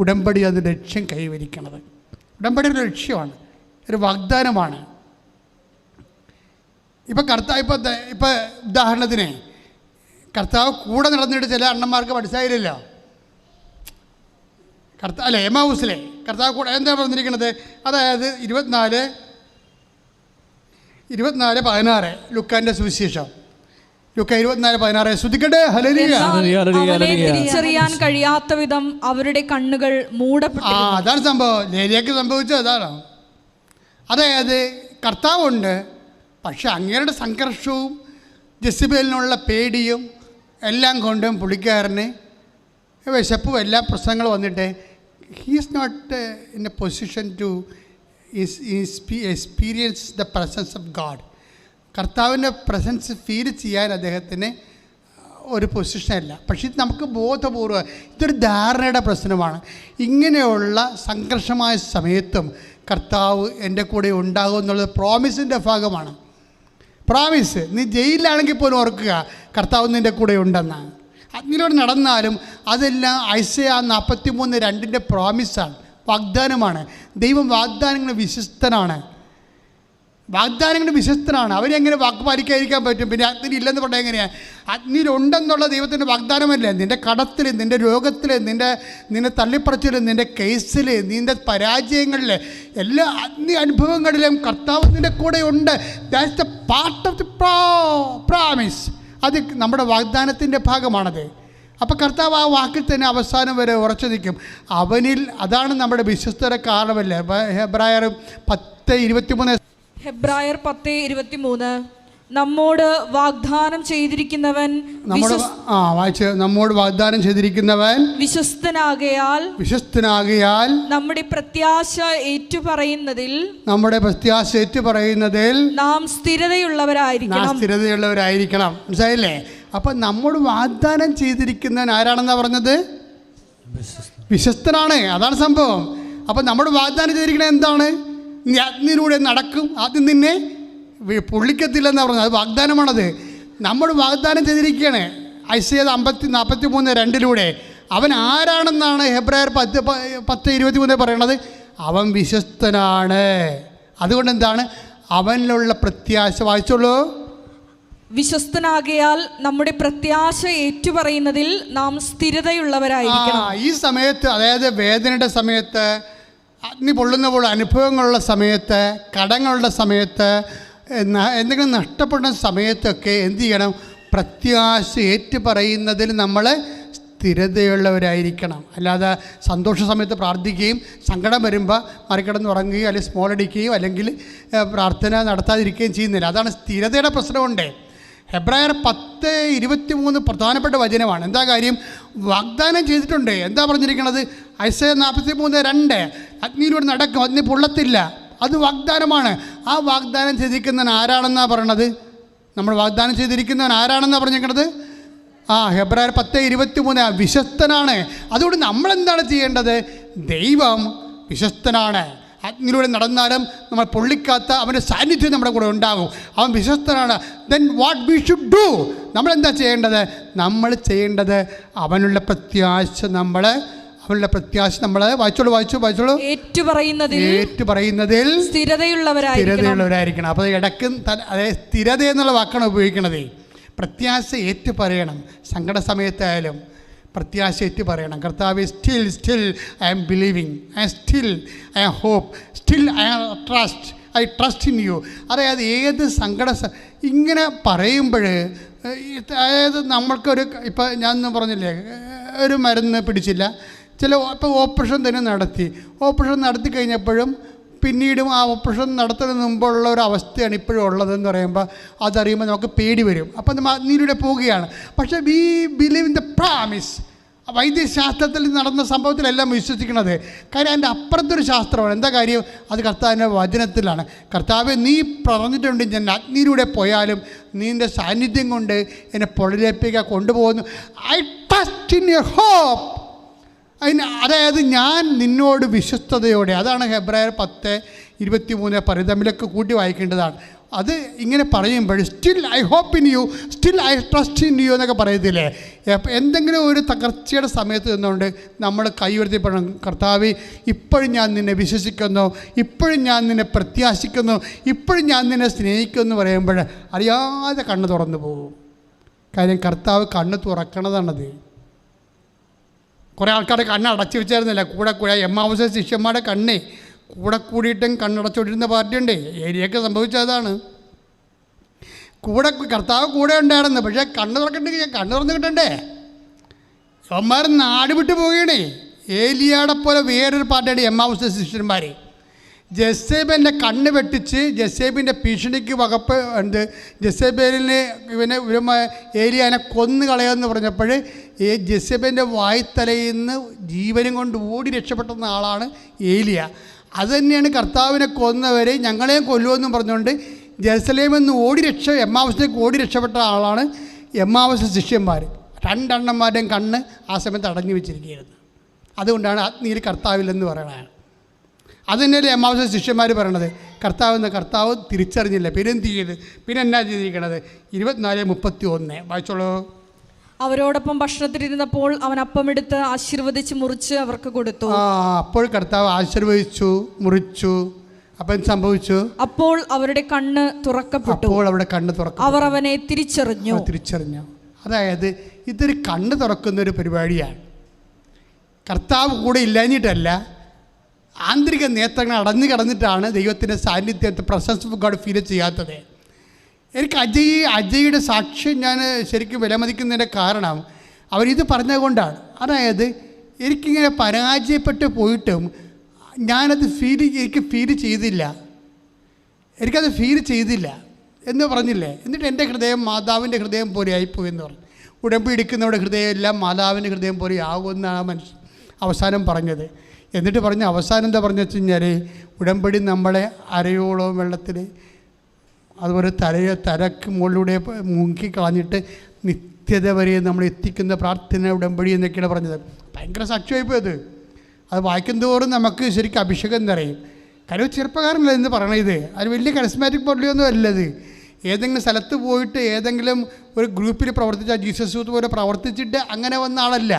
ഉടമ്പടി അത് ലക്ഷ്യം കൈവരിക്കുന്നത്. ഉടമ്പടി ഒരു ലക്ഷ്യമാണ്. ഒരു വാഗ്ദാനമാണ്. ഇപ്പം ഇപ്പം ഉദാഹരണത്തിന് കർത്താവ് കൂടെ നടന്നിട്ട് ചില അണ്ണന്മാർക്ക് മനസ്സിലായില്ലല്ലോ. അല്ല, എമാവൂസിലെ കർത്താവ് കൂടെ എന്താ പറഞ്ഞിരിക്കുന്നത്? അതായത് 24:16 ലുക്കാൻ്റെ സുവിശേഷം, ലുക്ക 24:16 ശ്രദ്ധിക്കട്ടെ. ഹല്ലേലൂയ. അവനെ തിരിച്ചറിയാൻ കഴിയാത്ത വിധം അവരുടെ കണ്ണുകൾ മൂടപ്പെട്ടു. അതാണ് സംഭവം. ലേലിയക്ക് സംഭവിച്ചത് അതാണ്. അതായത് കർത്താവുണ്ട്, പക്ഷെ അങ്ങേരുടെ സംഘർഷവും ജെസിബേലിനുള്ള പേടിയും എല്ലാം കൊണ്ടും പുള്ളിക്കാരന് വിശപ്പും എല്ലാ പ്രശ്നങ്ങളും വന്നിട്ട് he is not in a position to experience the presence of God. കർത്താവിൻ്റെ പ്രസൻസ് ഫീൽ ചെയ്യാൻ അദ്ദേഹത്തിന് ഒരു പൊസിഷനല്ല. പക്ഷേ ഇത് നമുക്ക് ബോധപൂർവ്വം ഇതൊരു ധാരണയുടെ പ്രശ്നമാണ്. ഇങ്ങനെയുള്ള സംഘർഷമായ സമയത്തും കർത്താവ് എൻ്റെ കൂടെ ഉണ്ടാകും എന്നുള്ളത് പ്രോമിസിൻ്റെ ഭാഗമാണ്. പ്രോമിസ്. നീ ജയിലിലാണെങ്കിൽ പോലും ഓർക്കുക കർത്താവ് നിൻ്റെ കൂടെ ഉണ്ടെന്നാണ്. അതിലൂടെ നടന്നാലും അതെല്ലാം ഐസയാ 43:2 പ്രോമിസാണ്, വാഗ്ദാനമാണ്. ദൈവം വാഗ്ദാനങ്ങൾ വിശ്വസ്തനാണ്. അവരെങ്ങനെ വാക്ക് പാലിക്കാതിരിക്കാൻ പറ്റും? പിന്നെ അഗ്നി ഇല്ലെന്ന് പറഞ്ഞാൽ എങ്ങനെയാണ്? അഗ്നിയിലുണ്ടെന്നുള്ള ദൈവത്തിൻ്റെ വാഗ്ദാനമല്ലേ? നിൻ്റെ കടത്തിൽ, നിൻ്റെ രോഗത്തിൽ, നിന്നെ തള്ളിപ്പറച്ചിൽ, നിൻ്റെ കേസിൽ, നിൻ്റെ പരാജയങ്ങളിൽ, എല്ലാ അഗ്നി അനുഭവങ്ങളിലും കർത്താവ് നിൻ്റെ കൂടെ ഉണ്ട്. That's the part of the promise. അത് നമ്മുടെ വാഗ്ദാനത്തിൻ്റെ ഭാഗമാണത്. അപ്പോൾ കർത്താവ് ആ വാക്കിൽ തന്നെ അവസാനം വരെ ഉറച്ചു നിൽക്കും. അവനിൽ. അതാണ് നമ്മുടെ വിശ്വസ്തയുടെ കാരണമല്ലേ? ഹെബ്രായർ 10:23 നമ്മോട് വാഗ്ദാനം ചെയ്തിരിക്കുന്നവൻ വിശ്വസ്തനാകയാൽ നമ്മുടെ പ്രത്യാശ ഏറ്റുപറയുന്നതിൽ നാം സ്ഥിരതയുള്ളവരായിരിക്കണം. മനസ്സിലായില്ലേ? അപ്പം നമ്മോട് വാഗ്ദാനം ചെയ്തിരിക്കുന്നവൻ ആരാണെന്നാ പറഞ്ഞത്? വിശ്വസ്തനാണ്. അതാണ് സംഭവം. അപ്പം നമ്മോട് വാഗ്ദാനം ചെയ്തിരിക്കുന്നത് എന്താണ്? നീ അഗ്നിയിലൂടെ നടക്കും, അത് നിന്നെ പൊള്ളിക്കത്തില്ലെന്നാണ് പറഞ്ഞത്. അത് വാഗ്ദാനമാണത്. നമ്മൾ വാഗ്ദാനം ചെയ്തിരിക്കുകയാണ്. ഐസയ 43:2 അവൻ ആരാണെന്നാണ് ഹെബ്രായർ 10:23 പറയണത്? അവൻ വിശ്വസ്തനാണ്. അതുകൊണ്ട് എന്താണ്? അവനിലുള്ള പ്രത്യാശ. വായിച്ചോളൂ. വിശ്വസ്തനാകയാൽ നമ്മുടെ പ്രത്യാശ ഏറ്റുപറയുന്നതിൽ നാം സ്ഥിരതയുള്ളവരായിരിക്കണം. ഈ സമയത്ത്, അതായത് വേദനയുടെ സമയത്ത്, അഗ്നി പൊള്ളുന്ന പോലെ അനുഭവങ്ങളുള്ള സമയത്ത്, കടങ്ങളുടെ സമയത്ത്, എന്തെങ്കിലും നഷ്ടപ്പെടുന്ന സമയത്തൊക്കെ എന്ത് ചെയ്യണം? പ്രത്യാശ ഏറ്റുപറയുന്നതിൽ നമ്മൾ സ്ഥിരതയുള്ളവരായിരിക്കണം. അല്ലാതെ സന്തോഷ സമയത്ത് പ്രാർത്ഥിക്കുകയും സങ്കടം വരുമ്പോൾ മറികടന്ന് ഉറങ്ങുകയും അല്ലെങ്കിൽ സ്മോൾ അടിക്കുകയും അല്ലെങ്കിൽ പ്രാർത്ഥന നടത്താതിരിക്കുകയും ചെയ്യുന്നില്ല. അതാണ് സ്ഥിരതയുടെ പ്രശ്നമുണ്ട്. ഹെബ്രായർ 10:23 പ്രധാനപ്പെട്ട വചനമാണ്. എന്താ കാര്യം? വാഗ്ദാനം ചെയ്തിട്ടുണ്ട്. എന്താ പറഞ്ഞിരിക്കുന്നത്? ഐസയ 43:2 അഗ്നിയിലൂടെ നടക്കും, അഗ്നി പൊള്ളത്തില്ല. അത് വാഗ്ദാനമാണ്. ആ വാഗ്ദാനം ചെയ്തിരിക്കുന്നവൻ ആരാണെന്നാണ് പറയണത്? നമ്മൾ വാഗ്ദാനം ചെയ്തിരിക്കുന്നവൻ ആരാണെന്നാണ് പറഞ്ഞിരിക്കുന്നത്? ഹെബ്രായർ 10:23 വിശ്വസ്തനാണ്. അതുകൊണ്ട് നമ്മളെന്താണ് ചെയ്യേണ്ടത്? ദൈവം വിശ്വസ്തനാണ്. അഗ്നിയിലൂടെ നടന്നാലും നമ്മൾ പൊള്ളിക്കാത്ത അവൻ്റെ സാന്നിധ്യം നമ്മുടെ കൂടെ ഉണ്ടാകും. അവൻ വിശ്വസ്തനാണ്. Then what we should do? നമ്മളെന്താ ചെയ്യേണ്ടത്? നമ്മൾ ചെയ്യേണ്ടത് അവനുള്ള പ്രത്യാശ നമ്മൾ വായിച്ചോളൂ. ഏറ്റുപറയുന്നതിൽ സ്ഥിരതയുള്ളവരായിരിക്കണം. അപ്പോൾ ഇടയ്ക്ക് അതായത് സ്ഥിരത എന്നുള്ള വാക്കാണ് ഉപയോഗിക്കണത്. പ്രത്യാശ ഏറ്റുപറയണം. സങ്കട സമയത്തായാലും പ്രത്യാശ ഏറ്റുപറയണം. കർത്താവ് still I am believing, I am hope, I trust in you. അതായത് ഏത് ഇങ്ങനെ പറയുമ്പോൾ, അതായത് നമ്മൾക്കൊരു, ഇപ്പം ഞാനൊന്നും പറഞ്ഞില്ലേ, ഒരു മരുന്ന് പിടിച്ചില്ല, ഇപ്പോൾ ഓപ്പറേഷൻ തന്നെ നടത്തി കഴിഞ്ഞപ്പോഴും പിന്നീടും ആ ഓപ്പറേഷൻ നടത്തുന്നതിന് മുമ്പുള്ള ഒരു അവസ്ഥയാണ് ഇപ്പോഴും ഉള്ളതെന്ന് പറയുമ്പോൾ അതറിയുമ്പോൾ നമുക്ക് പേടി വരും. അപ്പം നമ്മൾ അഗ്നിയിലൂടെ പോവുകയാണ്. പക്ഷേ we believe in the promise. വൈദ്യശാസ്ത്രത്തിൽ നടന്ന സംഭവത്തിലെല്ലാം വിശ്വസിക്കുന്നത്. കാര്യം അതിൻ്റെ അപ്പുറത്തൊരു ശാസ്ത്രമാണ്. എന്താ കാര്യം? അത് കർത്താവിൻ്റെ വചനത്തിലാണ്. കർത്താവ് നീ പറഞ്ഞിട്ടുണ്ട്, ഞാൻ അഗ്നിയിലൂടെ പോയാലും നീൻ്റെ സാന്നിധ്യം കൊണ്ട് എന്നെ പൊള്ളലേപ്പിക്കാൻ കൊണ്ടുപോകുന്നു. I trust in your hope. അതായത് ഞാൻ നിന്നോട് വിശ്വസ്തയോടെ. അതാണ് ഹെബ്രായർ 10:23 പറയും. തമ്മിലൊക്കെ കൂട്ടി വായിക്കേണ്ടതാണ്. അത് ഇങ്ങനെ പറയുമ്പോൾ still I hope in you, still I trust in you എന്നൊക്കെ പറയത്തില്ലേ. എന്തെങ്കിലും ഒരു തകർച്ചയുടെ സമയത്ത് നിന്നുകൊണ്ട് നമ്മൾ കൈ ഉയർത്തിപ്പെടണം, കർത്താവേ ഇപ്പോഴും ഞാൻ നിന്നെ വിശ്വസിക്കുന്നു, ഇപ്പോഴും ഞാൻ നിന്നെ പ്രത്യാശിക്കുന്നു, ഇപ്പോഴും ഞാൻ നിന്നെ സ്നേഹിക്കുന്നു എന്ന് പറയുമ്പോൾ അറിയാതെ കണ്ണ് തുറന്നു പോകും. കാര്യം കർത്താവ് കണ്ണ് തുറക്കണതാണത്. കുറേ ആൾക്കാരുടെ കണ്ണ് അടച്ചു വെച്ചായിരുന്നില്ല, കൂടെ എമ്മാവസ ശിഷ്യന്മാരുടെ കണ്ണേ കൂടെ കൂടിയിട്ടും കണ്ണടച്ചോണ്ടിരുന്ന പാർട്ടിയുണ്ട്. ഏരിയയൊക്കെ സംഭവിച്ചതാണ്. കർത്താവ് കൂടെ ഉണ്ടായിരുന്നു, പക്ഷേ കണ്ണ് തുറക്കണ്ടെങ്കിൽ കണ്ണ് തുറന്ന് കിട്ടണ്ടേ. അവന്മാർ നാട് വിട്ടു പോവുകയാണേ. ഏലിയാടെ പോലെ വേറൊരു പാർട്ടിയാണ് എമ്മാവസ ശിഷ്യന്മാർ. ജസേബിൻ്റെ കണ്ണ് വെട്ടിച്ച് ജസേബിൻ്റെ ഭീഷണിക്ക് വകപ്പ് ഉണ്ട്. ജസേബേലിനെ ഏലിയാനെ കൊന്നു കളയുമെന്ന് പറഞ്ഞപ്പോൾ ഈ ജസേബിൻ്റെ വായ്ത്തലയിൽ നിന്ന് ജീവനും കൊണ്ട് ഓടി രക്ഷപ്പെടുന്ന ആളാണ് ഏലിയ. അതുതന്നെയാണ് കർത്താവിനെ കൊന്നവരെ ഞങ്ങളെയും കൊല്ലുമെന്നും പറഞ്ഞുകൊണ്ട് ജെറുസലേമിൽ നിന്ന് എമ്മാവസിലേക്ക് ഓടി രക്ഷപ്പെട്ട ആളാണ് എമ്മാവസ ശിഷ്യന്മാർ. രണ്ടെണ്ണന്മാരുടെയും കണ്ണ് ആ സമയത്ത് അടഞ്ഞു വെച്ചിരിക്കുകയായിരുന്നു. അതുകൊണ്ടാണ് അഗ്നിയിൽ കർത്താവില്ലെന്ന് പറയണതാണ്. അത് തന്നെയല്ലേ എമ്മാവസ ശിഷ്യന്മാർ പറയണത്. കർത്താവ് തിരിച്ചറിഞ്ഞില്ല, പിന്നെ എന്ത് ചെയ്ത്, പിന്നെ എന്നാ ചെയ്തിരിക്കണത്? 24:31 വായിച്ചോളൂ. അവരോടൊപ്പം ഭക്ഷണത്തിലിരുന്നപ്പോൾ അവൻ അപ്പമെടുത്ത് ആശീർവദിച്ച് മുറിച്ച് അവർക്ക് കൊടുത്തു. അപ്പോൾ കർത്താവ് ആശീർവദിച്ചു, മുറിച്ചു. അപ്പം സംഭവിച്ചു, അപ്പോൾ അവരുടെ കണ്ണ് തുറക്കപ്പെട്ടു. അവർ അവനെ തിരിച്ചറിഞ്ഞു. അതായത് ഇതൊരു കണ്ണ് തുറക്കുന്ന ഒരു പരിപാടിയാണ്. കർത്താവ് കൂടെ ഇല്ലാഞ്ഞിട്ടല്ല, ആന്തരിക നേത്രങ്ങൾ അടഞ്ഞു കിടന്നിട്ടാണ് ദൈവത്തിൻ്റെ സാന്നിധ്യത്തെ പ്രസൻസ് ഓഫ് ഗോഡ് ഫീൽ ചെയ്യാത്തത്. എനിക്ക് അജയുടെ സാക്ഷ്യം ഞാൻ ശരിക്കും വിലമതിക്കുന്നതിൻ്റെ കാരണം അവരിത് പറഞ്ഞതുകൊണ്ടാണ്. അതായത് എനിക്കിങ്ങനെ പരാജയപ്പെട്ട് പോയിട്ടും എനിക്ക് ഫീൽ ചെയ്തില്ല എന്ന് പറഞ്ഞില്ലേ. എന്നിട്ട് എൻ്റെ ഹൃദയം മാതാവിൻ്റെ ഹൃദയം പോലെ ആയിപ്പോയി എന്ന് പറഞ്ഞു. ഉടമ്പടി എടുക്കുന്നവരുടെ ഹൃദയം എല്ലാം മാതാവിൻ്റെ ഹൃദയം പോലെ ആകുമെന്നാണ് മനുഷ്യൻ അവസാനം പറഞ്ഞത്. എന്നിട്ട് അവസാനം എന്താ പറഞ്ഞു വെച്ച് കഴിഞ്ഞാൽ, ഉടമ്പടി നമ്മളെ അരയോളം വെള്ളത്തിൽ അതുപോലെ തലക്ക് മുകളിലൂടെ മുങ്ങിക്കളഞ്ഞിട്ട് നിത്യത വരെ നമ്മൾ എത്തിക്കുന്ന പ്രാർത്ഥന ഉടമ്പടി എന്നൊക്കെയാണ് പറഞ്ഞത്. ഭയങ്കര സാക്ഷ്യമായിപ്പോയത്. അത് വായിക്കും തോറും നമുക്ക് ശരിക്കും അഭിഷേകം നിറയും. കാര്യം ചെറുപ്പക്കാരനല്ല എന്ന് പറയണത്, അത് വലിയ കരിസ്മാറ്റിക് പൊള്ളിയൊന്നും അല്ലത്. ഏതെങ്കിലും സ്ഥലത്ത് പോയിട്ട് ഏതെങ്കിലും ഒരു ഗ്രൂപ്പിൽ പ്രവർത്തിച്ച ജീസസ് യൂത്ത് പോലെ പ്രവർത്തിച്ചിട്ട് അങ്ങനെ വന്ന ആളല്ല.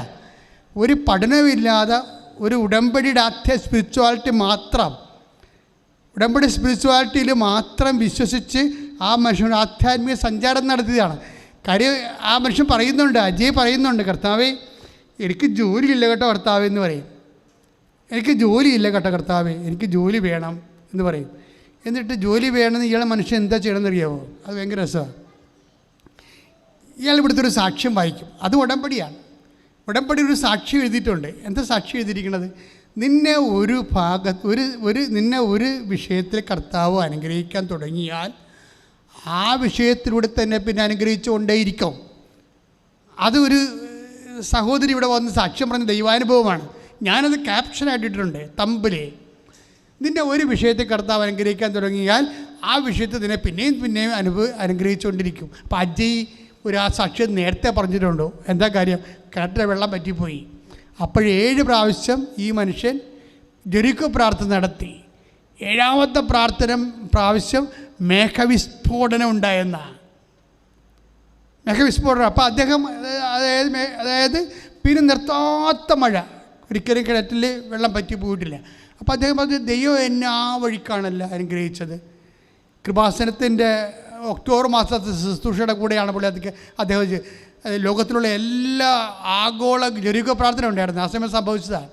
ഒരു പഠനമില്ലാതെ ഒരു ഉടമ്പടിയുടെ സ്പിരിച്വാലിറ്റിയിൽ മാത്രം വിശ്വസിച്ച് ആ മനുഷ്യൻ ആധ്യാത്മിക സഞ്ചാരം നടത്തിയതാണ്. കാര്യം ആ മനുഷ്യൻ അജയ് പറയുന്നുണ്ട്, കർത്താവേ എനിക്ക് ജോലിയില്ല കേട്ടോ കർത്താവേ എന്ന് പറയും. എനിക്ക് ജോലിയില്ല കേട്ടോ കർത്താവേ, എനിക്ക് ജോലി വേണം എന്ന് പറയും. എന്നിട്ട് ജോലി വേണമെന്ന് ഇയാളെ മനുഷ്യൻ എന്താ ചെയ്യണമെന്ന് അറിയാമോ? അത് ഭയങ്കര രസമാണ്. ഇയാൾ ഇവിടുത്തെ ഒരു സാക്ഷ്യം വായിക്കും. അത് ഉടമ്പടിയാണ്. ഉടമ്പടി ഒരു സാക്ഷി എഴുതിയിട്ടുണ്ട്. എന്താ സാക്ഷി എഴുതിയിരിക്കുന്നത്? നിന്നെ ഒരു വിഷയത്തിൽ കർത്താവ് അനുഗ്രഹിക്കാൻ തുടങ്ങിയാൽ ആ വിഷയത്തിലൂടെ തന്നെ പിന്നെ അനുഗ്രഹിച്ചുകൊണ്ടേയിരിക്കും. അതൊരു സഹോദരി ഇവിടെ വന്ന് സാക്ഷ്യം പറഞ്ഞ ദൈവാനുഭവമാണ്. ഞാനത് ക്യാപ്ഷനായിട്ടിട്ടുണ്ട് തമ്പിൽ. നിന്നെ ഒരു വിഷയത്തിൽ കർത്താവ് അനുഗ്രഹിക്കാൻ തുടങ്ങിയാൽ ആ വിഷയത്തിൽ നിന്നെ പിന്നെയും അനുഗ്രഹിച്ചുകൊണ്ടിരിക്കും. അപ്പോൾ അജയ് ആ സാക്ഷ്യം നേരത്തെ പറഞ്ഞിട്ടുണ്ടോ? എന്താ കാര്യം? കിണറ്റിലെ വെള്ളം പറ്റിപ്പോയി. അപ്പോൾ 7 പ്രാവശ്യം ഈ മനുഷ്യൻ ജെറിക്കോ പ്രാർത്ഥന നടത്തി. 7ാമത്തെ പ്രാവശ്യം മേഘവിസ്ഫോടനം ഉണ്ടായെന്നാണ്. മേഘവിസ്ഫോടനം. അപ്പോൾ അദ്ദേഹം അതായത് പിന്നെ നിർത്താത്ത മഴ, ഒരിക്കലും കിണറ്റിൽ വെള്ളം പറ്റി പോയിട്ടില്ല. അപ്പോൾ അദ്ദേഹം പറഞ്ഞു, ദൈവം എന്നെ ആ വഴിക്കാണല്ല അനുഗ്രഹിച്ചത്. കൃപാസനത്തിൻ്റെ ഒക്ടോബർ മാസത്തെ ശുശ്രൂഷയുടെ കൂടെയാണ് പുള്ളി അദ്ദേഹം ലോകത്തിലുള്ള എല്ലാ ആഗോള ജെറിക്കോ പ്രാർത്ഥന ഉണ്ടായിരുന്നു. ആ സമയം സംഭവിച്ചതാണ്.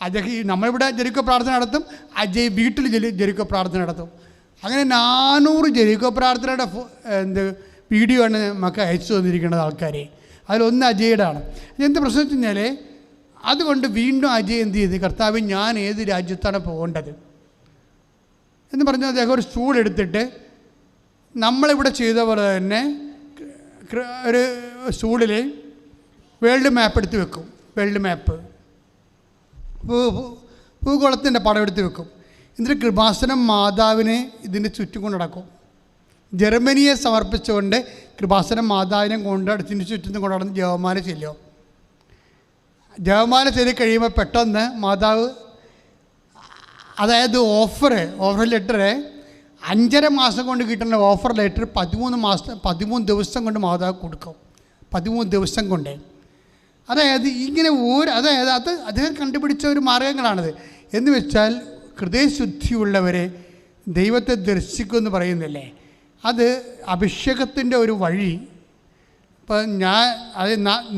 അദ്ദേഹം നമ്മളിവിടെ ജെറിക്കോ പ്രാർത്ഥന നടത്തും, അജയ് വീട്ടിൽ ജെറിക്കോ പ്രാർത്ഥന നടത്തും. അങ്ങനെ 400 ജെറിക്കോ പ്രാർത്ഥനയുടെ വീഡിയോ ആണ് നമുക്ക് അയച്ചു തന്നിരിക്കുന്നത് ആൾക്കാരെ. അതിലൊന്ന് അജയുടെ ആണ്. എന്ത് പ്രശ്നം വെച്ച് കഴിഞ്ഞാൽ, അതുകൊണ്ട് വീണ്ടും അജയ് എന്ത് ചെയ്ത്, കർത്താവ് ഞാൻ ഏത് രാജ്യത്താണ് പോകേണ്ടത് എന്ന് പറഞ്ഞ് അദ്ദേഹം ഒരു സ്റ്റൂൾ എടുത്തിട്ട് നമ്മളിവിടെ ചെയ്ത പോലെ തന്നെ ഒരു സ്റ്റൂളിൽ വേൾഡ് മാപ്പ് എടുത്ത് വെക്കും. വേൾഡ് മാപ്പ് ഭൂഗോളത്തിൻ്റെ പടം എടുത്ത് വെക്കും. എന്നിട്ട് കൃപാസനം മാതാവിനെ ഇതിൻ്റെ ചുറ്റും കൊണ്ട് നടക്കും. ജർമ്മനിയെ സമർപ്പിച്ചുകൊണ്ട് കൃപാസനം മാതാവിനെ ഇതിൻ്റെ ചുറ്റും കൊണ്ട് നടന്ന് ജപമാല ചെല്ലും. ജപമാല ചൊല്ലി കഴിയുമ്പോൾ പെട്ടെന്ന് മാതാവ്, അതായത് ഓഫർ ലെറ്റർ 5.5 മാസം കൊണ്ട് കിട്ടുന്ന ഓഫർ ലെറ്റർ 13 ദിവസം കൊണ്ട് മാതാവ് കൊടുക്കും. 13 ദിവസം കൊണ്ട്. അതായത് ഇങ്ങനെ അതായത് അത് അദ്ദേഹം കണ്ടുപിടിച്ച ഒരു മാർഗങ്ങളാണിത്. എന്ന് വെച്ചാൽ ഹൃദയശുദ്ധിയുള്ളവരെ ദൈവത്തെ ദർശിക്കുമെന്ന് പറയുന്നില്ലേ, അത് അഭിഷേകത്തിൻ്റെ ഒരു വഴി. ഇപ്പം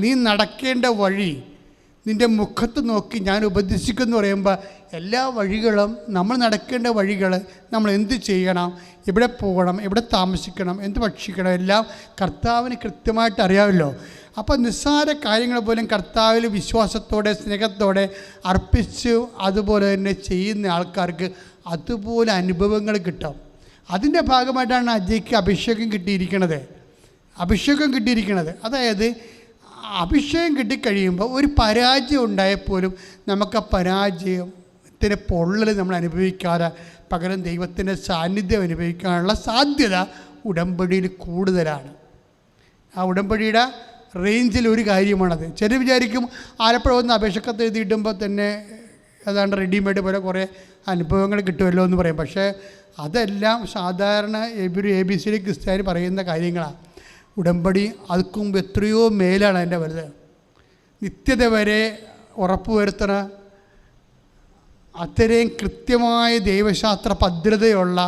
നീ നടക്കേണ്ട വഴി നിൻ്റെ മുഖത്ത് നോക്കി ഞാൻ ഉപദേശിക്കുമെന്ന് പറയുമ്പോൾ എല്ലാ വഴികളും, നമ്മൾ നടക്കേണ്ട വഴികൾ, നമ്മൾ എന്ത് ചെയ്യണം, എവിടെ പോകണം, എവിടെ താമസിക്കണം, എന്ത് ഭക്ഷിക്കണം, എല്ലാം കർത്താവിന് കൃത്യമായിട്ട് അറിയാമല്ലോ. അപ്പോൾ നിസ്സാര കാര്യങ്ങൾ പോലും കർത്താവിൽ വിശ്വാസത്തോടെ സ്നേഹത്തോടെ അർപ്പിച്ച് അതുപോലെ തന്നെ ചെയ്യുന്ന ആൾക്കാർക്ക് അതുപോലെ അനുഭവങ്ങൾ കിട്ടും. അതിൻ്റെ ഭാഗമായിട്ടാണ് അജയ്ക്ക് അഭിഷേകം കിട്ടിയിരിക്കുന്നത്. അതായത് അഭിഷേകം കിട്ടിക്കഴിയുമ്പോൾ ഒരു പരാജയം ഉണ്ടായപ്പോലും നമുക്ക് ആ പരാജയത്തിൻ്റെ പൊള്ളൽ നമ്മൾ അനുഭവിക്കാതെ പകരം ദൈവത്തിൻ്റെ സാന്നിധ്യം അനുഭവിക്കാനുള്ള സാധ്യത ഉടമ്പടിയിൽ കൂടുതലാണ്. ആ ഉടമ്പടിയുടെ റേഞ്ചിൽ ഒരു കാര്യമാണത്. ചില വിചാരിക്കും ആലപ്പുഴ വന്ന് അപേക്ഷക്കത്ത് എഴുതിയിടുമ്പോൾ തന്നെ ഏതാണ്ട് റെഡിമെയ്ഡ് പോലെ കുറേ അനുഭവങ്ങൾ കിട്ടുമല്ലോ എന്ന് പറയും. പക്ഷേ അതെല്ലാം സാധാരണ ABC ക്രിസ്ത്യാനി പറയുന്ന കാര്യങ്ങളാണ്. ഉടമ്പടി അതിക്ക് മുമ്പ് എത്രയോ മേലാണ് അതിൻ്റെ വലുത്. നിത്യത വരെ ഉറപ്പുവരുത്തണ അത്രയും കൃത്യമായ ദൈവശാസ്ത്ര ഭദ്രതയുള്ള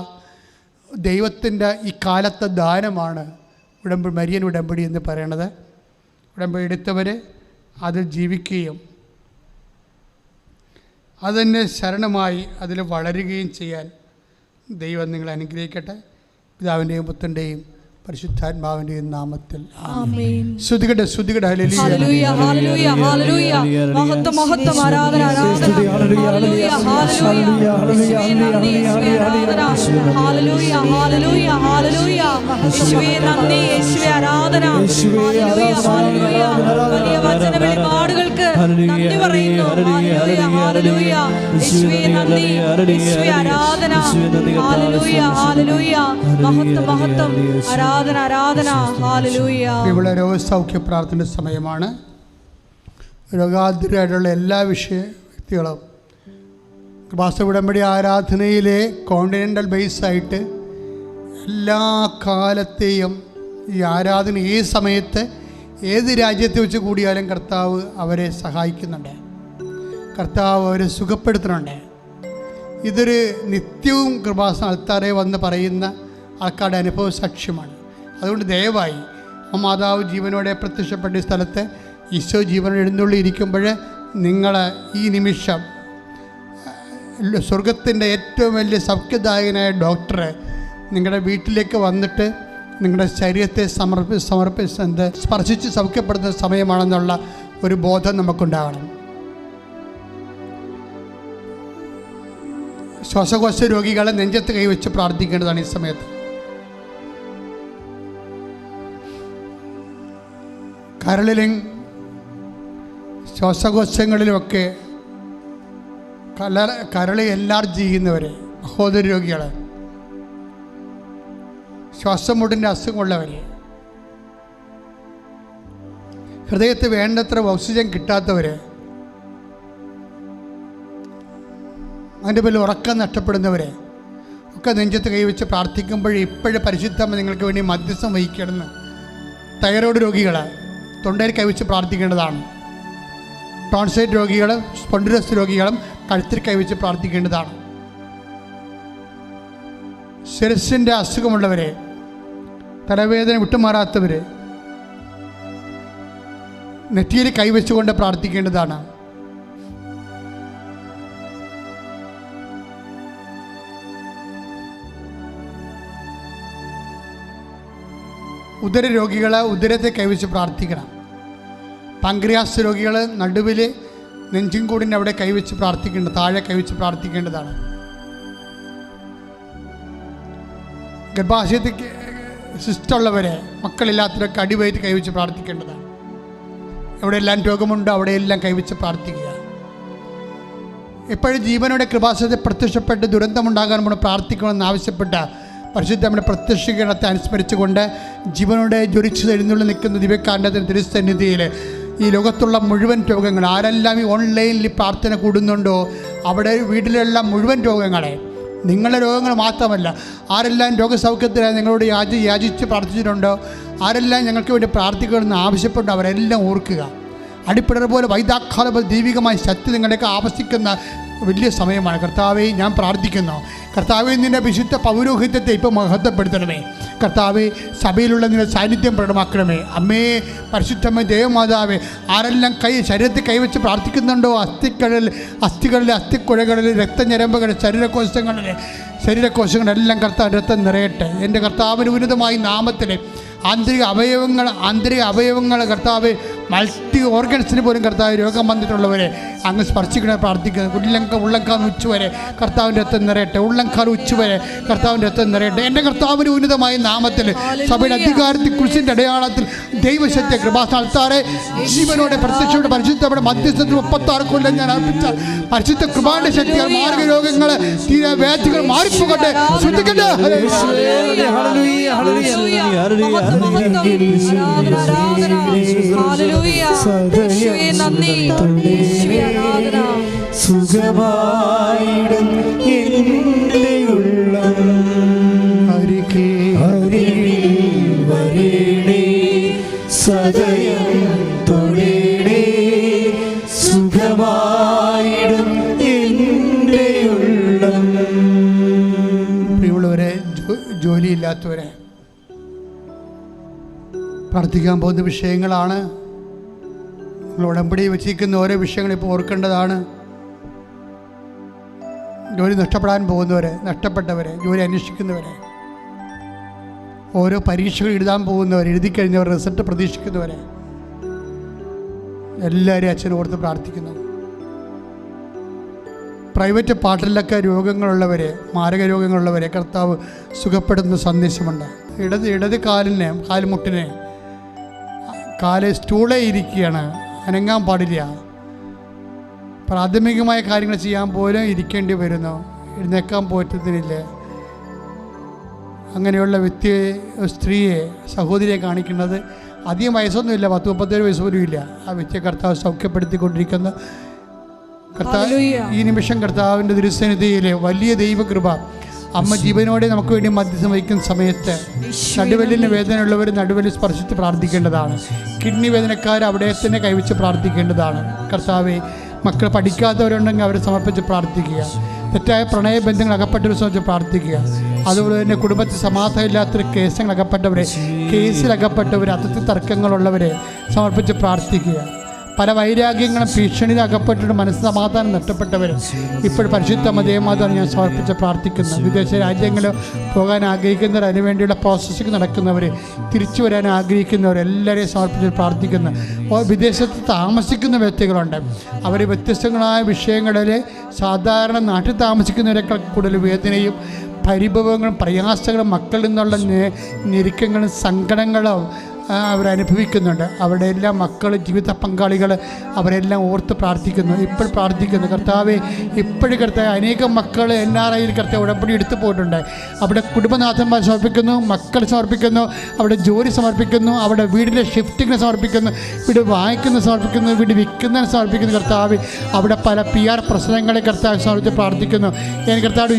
ദൈവത്തിൻ്റെ ഈ കാലത്തെ ദാനമാണ് മരിയൻ ഉടമ്പടി എന്ന് പറയണത്. ഉടമ്പടി എടുത്തവർ അതിൽ ജീവിക്കുകയും അതിനെ ശരണമായി അതിൽ വളരുകയും ചെയ്യാൻ ദൈവം നിങ്ങളെ അനുഗ്രഹിക്കട്ടെ. പിതാവിൻ്റെയും പുത്രൻ്റെയും പരിശുദ്ധാത്മാവിൻ്റെയും നാമത്തിൽ ആമേൻ. സ്തുതികട്ടെ. ഹല്ലേലൂയ, ഹല്ലേലൂയ, ഹല്ലേലൂയ. മഹത്വം, മഹത്വം, ആരാധന, ആരാധന. ഹല്ലേലൂയ, ഹല്ലേലൂയ. യേശുവേ നന്ദി, യേശുവേ ആരാധന. ഹല്ലേലൂയ, ഹല്ലേലൂയ, ഹല്ലേലൂയ. യേശുവേ നന്ദി, യേശുവേ ആരാധന. ഹല്ലേലൂയ, ഹല്ലേലൂയ. വലിയ വചന വെളിപാടുകൾക്ക് നന്ദി പറയുന്നു. ഹല്ലേലൂയ, ഹല്ലേലൂയ. യേശുവേ നന്ദി, യേശുവേ ആരാധന. ഹല്ലേലൂയ, ഹല്ലേലൂയ. മഹത്വം, മഹത്വം, ആരാധന, ആരാധന. ഹല്ലേലൂയ. ഇവിടെ രോഗസൗഖ്യ പ്രാർത്ഥന സമയമാണ്. രോഗാതുരായിട്ടുള്ള എല്ലാ വ്യക്തികളും കൃപാസന ഉടമ്പടി ആരാധനയിലെ കോണ്ടിനെൻ്റൽ ബേസായിട്ട് എല്ലാ കാലത്തെയും ഈ ആരാധന ഏത് സമയത്ത് ഏത് രാജ്യത്ത് വെച്ച് കൂടിയാലും കർത്താവ് അവരെ സഹായിക്കുന്നുണ്ട്. കർത്താവ് അവരെ സുഖപ്പെടുത്തുന്നുണ്ട്. ഇതൊരു നിത്യവും കൃപാസന ആൾക്കാരെ വന്ന് പറയുന്ന ആൾക്കാരുടെ അനുഭവ സാക്ഷ്യമാണ്. അതുകൊണ്ട് ദയവായി ആ മാതാവ് ജീവനോടെ പ്രത്യക്ഷപ്പെട്ട സ്ഥലത്ത് ഈശോ ജീവനോടെ എഴുന്നള്ളിയിരിക്കുമ്പോൾ നിങ്ങൾ ഈ നിമിഷം സ്വർഗത്തിൻ്റെ ഏറ്റവും വലിയ സൗഖ്യദായകനായ ഡോക്ടറെ നിങ്ങളുടെ വീട്ടിലേക്ക് വന്നിട്ട് നിങ്ങളുടെ ശരീരത്തെ സ്പർശിച്ച് സൗഖ്യപ്പെടുത്തുന്ന സമയമാണെന്നുള്ള ഒരു ബോധം നമുക്കുണ്ടാകണം. ശ്വാസകോശ രോഗികളെ നെഞ്ചത്ത് കൈവച്ച് പ്രാർത്ഥിക്കേണ്ടതാണ് ഈ സമയത്ത്. കരളിലും ശ്വാസകോശങ്ങളിലുമൊക്കെ കരളി എൻലാർജ് ചെയ്യുന്നവർ, മഹോദര രോഗികൾ, ശ്വാസം മുട്ടിൻ്റെ അസുഖമുള്ളവർ, ഹൃദയത്തിൽ വേണ്ടത്ര ഓക്സിജൻ കിട്ടാത്തവർ, അതിൻ്റെ പേരിൽ ഉറക്കം നഷ്ടപ്പെടുന്നവർ ഒക്കെ നെഞ്ചത്ത് കൈവച്ച് പ്രാർത്ഥിക്കുമ്പോൾ ഇപ്പോഴും പരിശുദ്ധമ്മ നിങ്ങൾക്ക് വേണ്ടി മധ്യസ്ഥം വഹിക്കണമെന്ന്. തൈറോയ്ഡ് രോഗികൾ തൊണ്ടയിൽ കൈവച്ച് പ്രാർത്ഥിക്കേണ്ടതാണ്. ടോൺസൈറ്റ് രോഗികളും സ്പോണ്ടിലോസിസ് രോഗികളും കഴുത്തിൽ കൈവച്ച് പ്രാർത്ഥിക്കേണ്ടതാണ്. ശിരസിൻ്റെ അസുഖമുള്ളവരെ, തലവേദന വിട്ടുമാറാത്തവർ നെറ്റിയിൽ കൈവച്ചുകൊണ്ട് പ്രാർത്ഥിക്കേണ്ടതാണ്. ഉദര രോഗികൾ ഉദരത്തെ കൈവച്ച് പ്രാർത്ഥിക്കണം. പാങ്ക്രിയാസ് രോഗികൾ നടുവിൽ നെഞ്ചും കൂടിൻ്റെ അവിടെ കൈവച്ച് പ്രാർത്ഥിക്കേണ്ടത്, താഴെ കൈവച്ച് പ്രാർത്ഥിക്കേണ്ടതാണ്. ഗർഭാശയത്തിൽ സിസ്റ്റുള്ളവരെ, മക്കളില്ലാത്തവരൊക്കെ അടിവയറ്റ് കൈവച്ച് പ്രാർത്ഥിക്കേണ്ടതാണ്. എവിടെയെല്ലാം രോഗമുണ്ടോ അവിടെയെല്ലാം കൈവച്ച് പ്രാർത്ഥിക്കുക. എപ്പോഴും ജീവനോടെ കൃപാസനത്തെ പ്രത്യക്ഷപ്പെട്ട് ദുരന്തമുണ്ടാകാൻ നമ്മൾ പ്രാർത്ഥിക്കണമെന്ന് ആവശ്യപ്പെട്ട പരിശുദ്ധമ്മയുടെ പ്രത്യക്ഷീകരണത്തെ അനുസ്മരിച്ചുകൊണ്ട് ജീവനോടെ ജ്വലിച്ച് എഴുന്നള്ളി നിൽക്കുന്ന ദിവ്യകാരുണ്യ തിരുസന്നിധിയിൽ ഈ ലോകത്തുള്ള മുഴുവൻ രോഗങ്ങൾ, ആരെല്ലാം ഈ ഓൺലൈനിൽ പ്രാർത്ഥന കൂടുന്നുണ്ടോ അവിടെ വീട്ടിലുള്ള മുഴുവൻ രോഗങ്ങളെ നിങ്ങളുടെ രോഗങ്ങൾ മാത്രമല്ല, ആരെല്ലാം രോഗസൗഖ്യത്തിനായി നിങ്ങളോട് യാചിച്ച് പ്രാർത്ഥിച്ചിട്ടുണ്ടോ, ആരെല്ലാം ഞങ്ങൾക്ക് വേണ്ടി പ്രാർത്ഥിക്കണമെന്ന് ആവശ്യപ്പെട്ടോ അവരെല്ലാം ഓർക്കുക. അടിപ്പിടർ പോലെ വൈദാക്കാല പോലെ ദൈവികമായ ശക്തി നിങ്ങളെയൊക്കെ ആവശ്യിക്കുന്ന വലിയ സമയമാണ്. കർത്താവെ, ഞാൻ പ്രാർത്ഥിക്കുന്നു. കർത്താവെ, നിൻ്റെ വിശുദ്ധ പൗരോഹിത്യത്തെ ഇപ്പോൾ മഹത്വപ്പെടുത്തണമേ. കർത്താവെ, സഭയിലുള്ള നിന്റെ സാന്നിധ്യം പ്രകടമാക്കണമേ. അമ്മേ, പരിശുദ്ധമ്മ, ദേവമാതാവേ, ആരെല്ലാം ശരീരത്തിൽ കൈവച്ച് പ്രാർത്ഥിക്കുന്നുണ്ടോ, അസ്ഥികളിലെ അസ്ഥിക്കുഴകളിൽ, രക്തഞരമ്പുകളിൽ, ശരീരകോശങ്ങളെല്ലാം കർത്താവ് രക്തം നിറയട്ടെ. എൻ്റെ കർത്താവിന് ഉന്നതമായി നാമത്തിൽ ആന്തരിക അവയവങ്ങൾ കർത്താവ്, മൾട്ടി ഓർഗൻസിന് പോലും കർത്താവ് രോഗം വന്നിട്ടുള്ളവരെ അങ്ങ് സ്പർശിക്കണേ പ്രാർത്ഥിക്കുന്നത്. ഉള്ളംകാൽ ഉച്ചുവരെ കർത്താവിൻ്റെ രക്തം നിറയട്ടെ. ഉള്ളംകാൽ ഉച്ചുവരെ കർത്താവിൻ്റെ രക്തം നിറയട്ടെ. എൻ്റെ കർത്താവിന് ഉന്നതമായ നാമത്തിൽ സഭയുടെ അധികാരത്തിൽ കുരിശിൻ്റെ അടയാളത്തിൽ ദൈവശക്തി കൃപാസ്ഥാനത്താറെ ജീവനോടെ പ്രത്യക്ഷയുടെ പരിശുദ്ധയുടെ മധ്യസ്ഥത്തിൽ 36 കൊല്ലം ഞാൻ അർപ്പിച്ച പരിശുദ്ധ കൃപാന്റെ ശക്തികൾ മാർഗരോഗങ്ങൾ വേദികൾ മാറിപ്പോകട്ടെ. ശ്രദ്ധിക്കട്ടെ. സുഖമായിടും എൻ്റെ ഉള്ളം അരികിൽ വരേണേ, സദയം തൊഴേണേ. സുഖമായിടും എൻ്റെ ഉള്ളം. പ്രിയമുള്ളവരെ, ജോലിയില്ലാത്തവരെ, പ്രാർത്ഥിക്കാൻ പോകുന്ന വിഷയങ്ങളാണ്. നിങ്ങൾ ഉടമ്പടി വെച്ചിരിക്കുന്ന ഓരോ വിഷയങ്ങൾ ഇപ്പോൾ ഓർക്കേണ്ടതാണ്. ജോലി നഷ്ടപ്പെടാൻ പോകുന്നവരെ, നഷ്ടപ്പെട്ടവരെ, ജോലി അന്വേഷിക്കുന്നവരെ, ഓരോ പരീക്ഷകൾ എഴുതാൻ പോകുന്നവർ, എഴുതിക്കഴിഞ്ഞവർ, റിസൾട്ട് പ്രതീക്ഷിക്കുന്നവരെ എല്ലാവരും അച്ഛൻ ഓർത്ത് പ്രാർത്ഥിക്കുന്നു. പ്രൈവറ്റ് പാർട്ടിലൊക്കെ രോഗങ്ങളുള്ളവരെ, മാരക രോഗങ്ങളുള്ളവരെ കർത്താവ് സുഖപ്പെടുത്തുന്ന സന്ദേശമുണ്ട്. ഇടത് കാൽമുട്ടിനെ സ്റ്റൂളേ ഇരിക്കുകയാണ്, അനങ്ങാൻ പാടില്ല. പ്രാഥമികമായ കാര്യങ്ങൾ ചെയ്യാൻ പോലും ഇരിക്കേണ്ടി വരുന്നു, എഴുന്നേക്കാൻ പറ്റുന്നില്ല. അങ്ങനെയുള്ള വ്യക്തിയെ, സ്ത്രീയെ, സഹോദരിയെ കാണിക്കുന്നത് അധികം വയസ്സൊന്നുമില്ല, 10-37 വയസ്സ് പോലും ഇല്ല. ആ വ്യക്തിയെ കർത്താവ് സൗഖ്യപ്പെടുത്തിക്കൊണ്ടിരിക്കുന്ന കർത്താവ് ഈ നിമിഷം കർത്താവിൻ്റെ തിരുസന്നിധിയിലെ വലിയ ദൈവകൃപ അമ്മ ജീവനോടെ നമുക്ക് വേണ്ടി മധ്യസ്ഥം വഹിക്കുന്ന സമയത്ത് നടുവെല്ലിന് വേദനയുള്ളവർ നടുവെല്ല് സ്പർശിച്ച് പ്രാർത്ഥിക്കേണ്ടതാണ്. കിഡ്നി വേദനക്കാർ അവിടെ തന്നെ കൈവച്ച് പ്രാർത്ഥിക്കേണ്ടതാണ്. കർത്താവെ, മക്കൾ പഠിക്കാത്തവരുണ്ടെങ്കിൽ അവരെ സമർപ്പിച്ച് പ്രാർത്ഥിക്കുക. തെറ്റായ പ്രണയബന്ധങ്ങൾ അകപ്പെട്ടവരെ സംബന്ധിച്ച് പ്രാർത്ഥിക്കുക. അതുപോലെ തന്നെ കുടുംബത്തിൽ സമാധാനം ഇല്ലാത്തൊരു കേസുകൾ അകപ്പെട്ടവരെ, കേസിലകപ്പെട്ടവരെ, അതിർത്തി തർക്കങ്ങളുള്ളവരെ സമർപ്പിച്ച് പ്രാർത്ഥിക്കുക. പല വൈരാഗ്യങ്ങളും ഭീഷണിയിൽ അകപ്പെട്ടിട്ട് മനസ്സമാധാനം നഷ്ടപ്പെട്ടവർ ഇപ്പോൾ പരിശുദ്ധ ദേവമാതാവിനെ ഞാൻ സമർപ്പിച്ച് പ്രാർത്ഥിക്കുന്നു. വിദേശ രാജ്യങ്ങളിൽ പോകാൻ ആഗ്രഹിക്കുന്നവർ, അതിനുവേണ്ടിയുള്ള പ്രോസസ്സിംഗ് നടക്കുന്നവർ, തിരിച്ചു വരാൻ ആഗ്രഹിക്കുന്നവർ എല്ലാവരെയും സമർപ്പിച്ച് പ്രാർത്ഥിക്കുന്നു. വിദേശത്ത് താമസിക്കുന്ന വ്യക്തികളുണ്ട്, അവർ വ്യത്യസ്തങ്ങളായ വിഷയങ്ങളിൽ സാധാരണ നാട്ടിൽ താമസിക്കുന്നവരെക്കാൾ കൂടുതൽ വേദനയും പരിഭവങ്ങളും പ്രയാസങ്ങളും മക്കളിൽ നിന്നുള്ള ഞെരുക്കങ്ങളും സങ്കടങ്ങളും അവരനുഭവിക്കുന്നുണ്ട്. അവരുടെ എല്ലാം മക്കൾ, ജീവിത പങ്കാളികൾ അവരെല്ലാം ഓർത്ത് പ്രാർത്ഥിക്കുന്നു. ഇപ്പോൾ പ്രാർത്ഥിക്കുന്നു. കർത്താവെ, ഇപ്പോഴും കർത്താവ് അനേകം മക്കൾ NRIയിൽ കർത്താവ് ഉടമ്പടി എടുത്തു പോയിട്ടുണ്ട്. അവിടെ കുടുംബനാഥന്മാർ സമർപ്പിക്കുന്നു, മക്കൾ സമർപ്പിക്കുന്നു, അവിടെ ജോലി സമർപ്പിക്കുന്നു, അവിടെ വീടിൻ്റെ ഷിഫ്റ്റിങ്ങിന് സമർപ്പിക്കുന്നു, വീട് വാങ്ങിക്കുന്ന സമർപ്പിക്കുന്നു, വീട് വിൽക്കുന്നതിന് സമർപ്പിക്കുന്നു. കർത്താവ്, അവിടെ പല PR പ്രശ്നങ്ങളെ കർത്താവ് സമർപ്പിച്ച് പ്രാർത്ഥിക്കുന്നു. ഞാൻ കർത്താവ്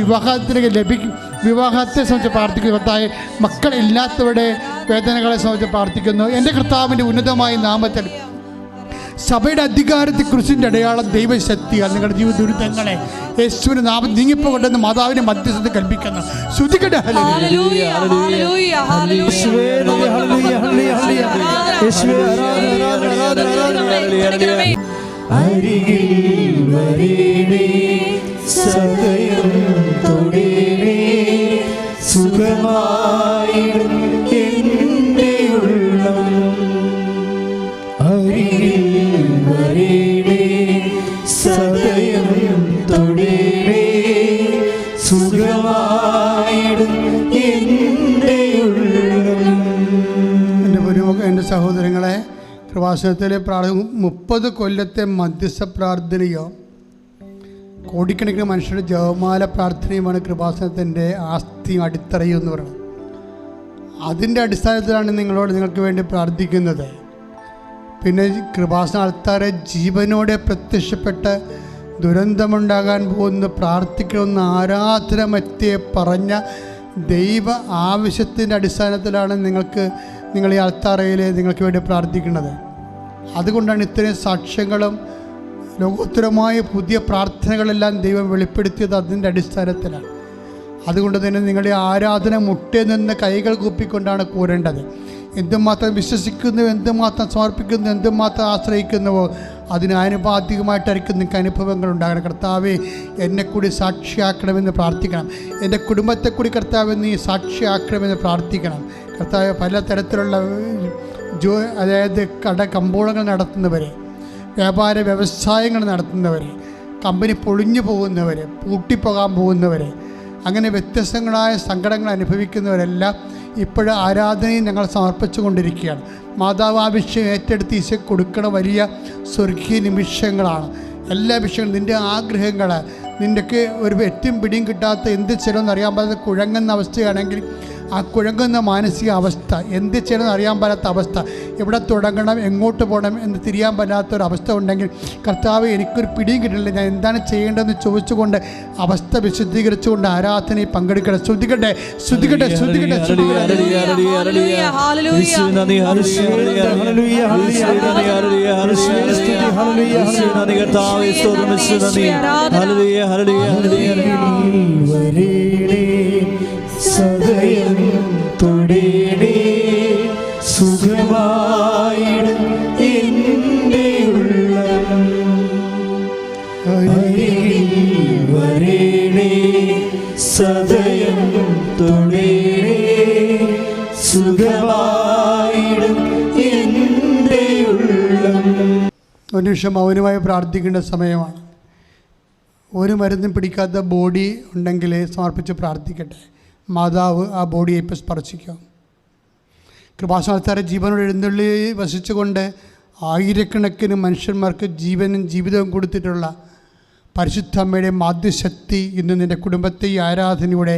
വിവാഹത്തെ സംബന്ധിച്ച് പ്രാർത്ഥിക്കുന്നു. കർത്താവ്, മക്കളില്ലാത്തവരുടെ വേദനകളെ സംബന്ധിച്ച് പ്രാർത്ഥിക്കുന്നു. എൻ്റെ കർത്താവിൻ്റെ ഉന്നതമായ നാമത്തിൽ സഭയുടെ അധികാരത്തിൽ കുരിശിൻ്റെ അടയാളം ദൈവശക്തിയാൽ നിങ്ങളുടെ ജീവിത ദുരിതങ്ങളെ യേശുവിൻ്റെ നാമം നീങ്ങിപ്പോകട്ടെന്ന് മാതാവിൻ്റെ മധ്യസ്ഥത കൽപ്പിക്കുന്നു. ശ്രുതിക്കട്ടെ. അരികിൽ വരേണേ, സദയം തൊഴേണേ, സുഖമായിടും എൻ്റെ ഉള്ളം. അരികിൽ വരേണേ, സദയം തൊഴേണേ, സുഖമായിടും എൻ്റെ ഉള്ളം. എൻ്റെ സഹോദരങ്ങളെ, കൃപാസനത്തിലെ 30 കൊല്ലത്തെ മധ്യസ്ഥ പ്രാർത്ഥനയോ കോടിക്കണക്കിന് മനുഷ്യരുടെ ജപമാല പ്രാർത്ഥനയുമാണ് കൃപാസനത്തിൻ്റെ ആസ്തിയും അടിത്തറയും എന്ന് പറയുന്നത്. അതിൻ്റെ അടിസ്ഥാനത്തിലാണ് നിങ്ങൾക്ക് വേണ്ടി പ്രാർത്ഥിക്കുന്നത്. പിന്നെ കൃപാസന ആൾക്കാരെ ജീവനോടെ പ്രത്യക്ഷപ്പെട്ട് ദുരന്തമുണ്ടാകാൻ പോകുന്ന പ്രാർത്ഥിക്കണമെന്ന് ആരാധനമധ്യേ പറഞ്ഞ ദൈവ ആവശ്യത്തിൻ്റെ അടിസ്ഥാനത്തിലാണ് നിങ്ങൾ ഈ അൾത്താറയിൽ നിങ്ങൾക്ക് വേണ്ടി പ്രാർത്ഥിക്കുന്നത്. അതുകൊണ്ടാണ് ഇത്രയും സാക്ഷ്യങ്ങളും ലോകോത്തരമായ പുതിയ പ്രാർത്ഥനകളെല്ലാം ദൈവം വെളിപ്പെടുത്തിയത് അതിൻ്റെ അടിസ്ഥാനത്തിലാണ്. അതുകൊണ്ട് തന്നെ നിങ്ങളുടെ ആരാധന മുട്ടേ നിന്ന് കൈകൾ കൂപ്പിക്കൊണ്ടാണ് കൂരേണ്ടത്. എന്തുമാത്രം വിശ്വസിക്കുന്നു, എന്തുമാത്രം സമർപ്പിക്കുന്നു, എന്തുമാത്രം ആശ്രയിക്കുന്നുവോ അതിന് ആനുപാതികമായിട്ടായിരിക്കും നിങ്ങൾക്ക് അനുഭവങ്ങൾ ഉണ്ടാകണം. കർത്താവേ, എന്നെ കൂടി സാക്ഷിയാക്കണമെന്ന് പ്രാർത്ഥിക്കണം. എൻ്റെ കുടുംബത്തെ കൂടി കർത്താവ് നീ സാക്ഷിയാക്കണമെന്ന് പ്രാർത്ഥിക്കണം. കർത്താവ് പലതരത്തിലുള്ള അതായത് കമ്പോളങ്ങൾ നടത്തുന്നവരെ, വ്യാപാര വ്യവസായങ്ങൾ നടത്തുന്നവരെ, കമ്പനി പൊളിഞ്ഞു പോകുന്നവരെ, പൂട്ടിപ്പോകാൻ പോകുന്നവരെ, അങ്ങനെ വ്യത്യസ്തങ്ങളായ സങ്കടങ്ങൾ അനുഭവിക്കുന്നവരെല്ലാം ഇപ്പോഴും ആരാധനയും ഞങ്ങൾ സമർപ്പിച്ചു കൊണ്ടിരിക്കുകയാണ്. മാതാവ് ആ വിഷയം ഏറ്റെടുത്ത് ഈശോ കൊടുക്കുന്ന വലിയ സ്വർഗീയ നിമിഷങ്ങളാണ്. എല്ലാ വിഷയങ്ങളും നിൻ്റെ ആഗ്രഹങ്ങൾ, നിൻ്റെക്ക് ഒരു എറ്റും പിടിയും കിട്ടാത്ത എന്ത് ചെയ്യണമെന്ന് അറിയാൻ പറ്റാത്ത കുഴങ്ങുന്ന അവസ്ഥയാണെങ്കിൽ ആ കുഴങ്ങുന്ന മാനസിക അവസ്ഥ, എന്ത് ചെയ്യണമെന്ന് അറിയാൻ പറ്റാത്ത അവസ്ഥ, എവിടെ തുടങ്ങണം, എങ്ങോട്ട് പോകണം എന്ന് തിരിയാൻ പറ്റാത്തൊരവസ്ഥ ഉണ്ടെങ്കിൽ കർത്താവ് എനിക്കൊരു പിടിയും കിട്ടില്ല, ഞാൻ എന്താണ് ചെയ്യേണ്ടതെന്ന് ചോദിച്ചുകൊണ്ട് അവസ്ഥ വിശദീകരിച്ചുകൊണ്ട് ആരാധനയിൽ പങ്കെടുക്കണം. ശ്രദ്ധിക്കട്ടെ, ശ്രദ്ധിക്കട്ടെ, ശ്രദ്ധിക്കട്ടെ. സദയം തൊടേടേ സുഖമായിടും എൻ്റെ ഉള്ളം, അരികിൽ വരേടേ സദയം തൊടേടേ സുഖമായിടും എൻ്റെ ഉള്ളം. ഒരു നിമിഷം മൗനമായി പ്രാർത്ഥിക്കേണ്ട സമയമാണ്. ഒരു മരുന്നും പിടിക്കാത്ത ബോഡി ഉണ്ടെങ്കിൽ സമർപ്പിച്ച് പ്രാർത്ഥിക്കട്ടെ. മാതാവ് ആ ബോഡിയെ ഇപ്പോൾ സ്പർശിക്കാം. കൃപാസനത്താരെ ജീവനോട് എഴുന്നള്ളി വസിച്ചുകൊണ്ട് ആയിരക്കണക്കിന് മനുഷ്യന്മാർക്ക് ജീവനും ജീവിതവും കൊടുത്തിട്ടുള്ള പരിശുദ്ധ അമ്മയുടെ മാധ്യശക്തി ഇന്ന് നിൻ്റെ കുടുംബത്തെ ഈ ആരാധനയുടെ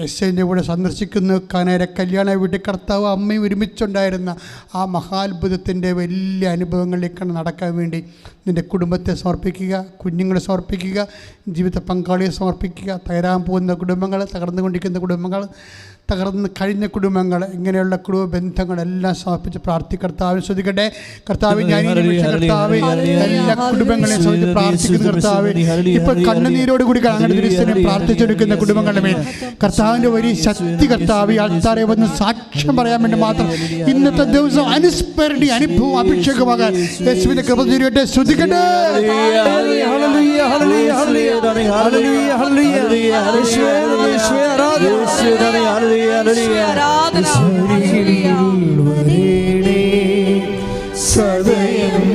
യെശയ്യാൻ്റെ കൂടെ സന്ദർശിക്കുന്നു. കാനായിലെ കല്യാണ വീട്ടിൽ കർത്താവ് അമ്മയും ഒരുമിച്ചുണ്ടായിരുന്ന ആ മഹാത്ഭുതത്തിൻ്റെ വലിയ അനുഭവങ്ങളിലേക്കാണ് നടക്കാൻ വേണ്ടി നിൻ്റെ കുടുംബത്തെ സമർപ്പിക്കുക, കുഞ്ഞുങ്ങളെ സമർപ്പിക്കുക, ജീവിത പങ്കാളിയെ സമർപ്പിക്കുക. തകരാൻ പോകുന്ന കുടുംബങ്ങൾ, തകർന്നുകൊണ്ടിരിക്കുന്ന കുടുംബങ്ങൾ, തകർന്ന് കഴിഞ്ഞ കുടുംബങ്ങൾ, ഇങ്ങനെയുള്ള കുടുംബ ബന്ധങ്ങളെല്ലാം സമർപ്പിച്ച് പ്രാർത്ഥിക്കർത്താവിനെ ശ്രദ്ധിക്കട്ടെ. കർത്താവ്, ഞാൻ ഈ നിമിഷം കർത്താവ് എല്ലാ കുടുംബങ്ങളെയും സമർപ്പിച്ച് പ്രാർത്ഥിക്കുന്ന കർത്താവ്, ഇപ്പോൾ കണ്ണുനീരോട് കൂടി അങ്ങനെ തിരിച്ചനെ പ്രാർത്ഥിച്ചെടുക്കുന്ന കുടുംബങ്ങളുടെ മേൽ കർത്താവിൻ്റെ വലിയ ശക്തി കർത്താവ് ആൾക്കാരെ വന്ന് സാക്ഷ്യം പറയാൻ വേണ്ടി മാത്രം ഇന്നത്തെ ദിവസം അനുസ്മരണീയ അനുഭവം അഭിഷേകമാകാൻ യേശുവിന്റെ കൃപ ചൊരിയട്ടെ. ശ്രദ്ധിക്കട്ടെ. സദയം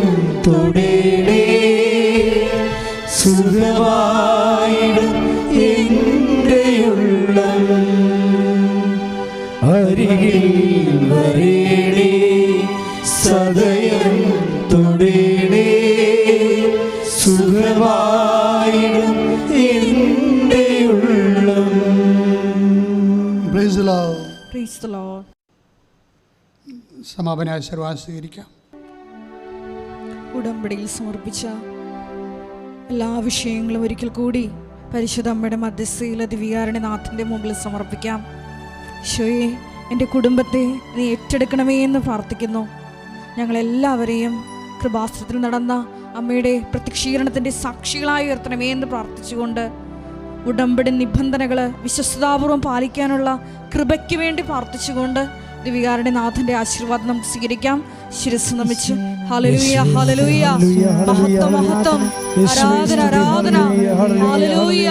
തൊടേടേ സുഖമായിടും എൻ്റെ ഉള്ളം, അരികിൽ വരേടേ സദയം തൊടേടേ സുഖമായിടും എൻ്റെ ഉള്ളം. Praise the Lord. Praise the Lord. സമാപന ആശീർവാദം സ്വീകരിക്കാം. ഉടമ്പടിയിൽ സമർപ്പിച്ച എല്ലാ വിഷയങ്ങളും ഒരിക്കൽ കൂടി പരിശുദ്ധ അമ്മയുടെ മധ്യസ്ഥയിൽ ദിവ്യകാരുണ്യനാഥൻ്റെ മുമ്പിൽ സമർപ്പിക്കാം. ഈശോയെ, എൻ്റെ കുടുംബത്തെ നീ ഏറ്റെടുക്കണമേ എന്ന് പ്രാർത്ഥിക്കുന്നു. ഞങ്ങളെല്ലാവരെയും കൃപാസനത്തിൽ നടന്ന അമ്മയുടെ പ്രത്യക്ഷീകരണത്തിൻ്റെ സാക്ഷികളായി ഉയർത്തണമേ എന്ന് പ്രാർത്ഥിച്ചുകൊണ്ട് ഉടമ്പടി നിബന്ധനകൾ വിശ്വസ്തതാപൂർവ്വം പാലിക്കാനുള്ള കൃപയ്ക്ക് വേണ്ടി പ്രാർത്ഥിച്ചുകൊണ്ട് ദിവ്യകാരുണ്യനാഥൻ്റെ ആശീർവാദം നമുക്ക് സ്വീകരിക്കാം. ശിരസ്സ് നമിച്ച് ഹല്ലേലൂയ, ഹല്ലേലൂയ, മഹത്വം, മഹത്വം, ആരാധന, ആരാധന, ഹല്ലേലൂയ,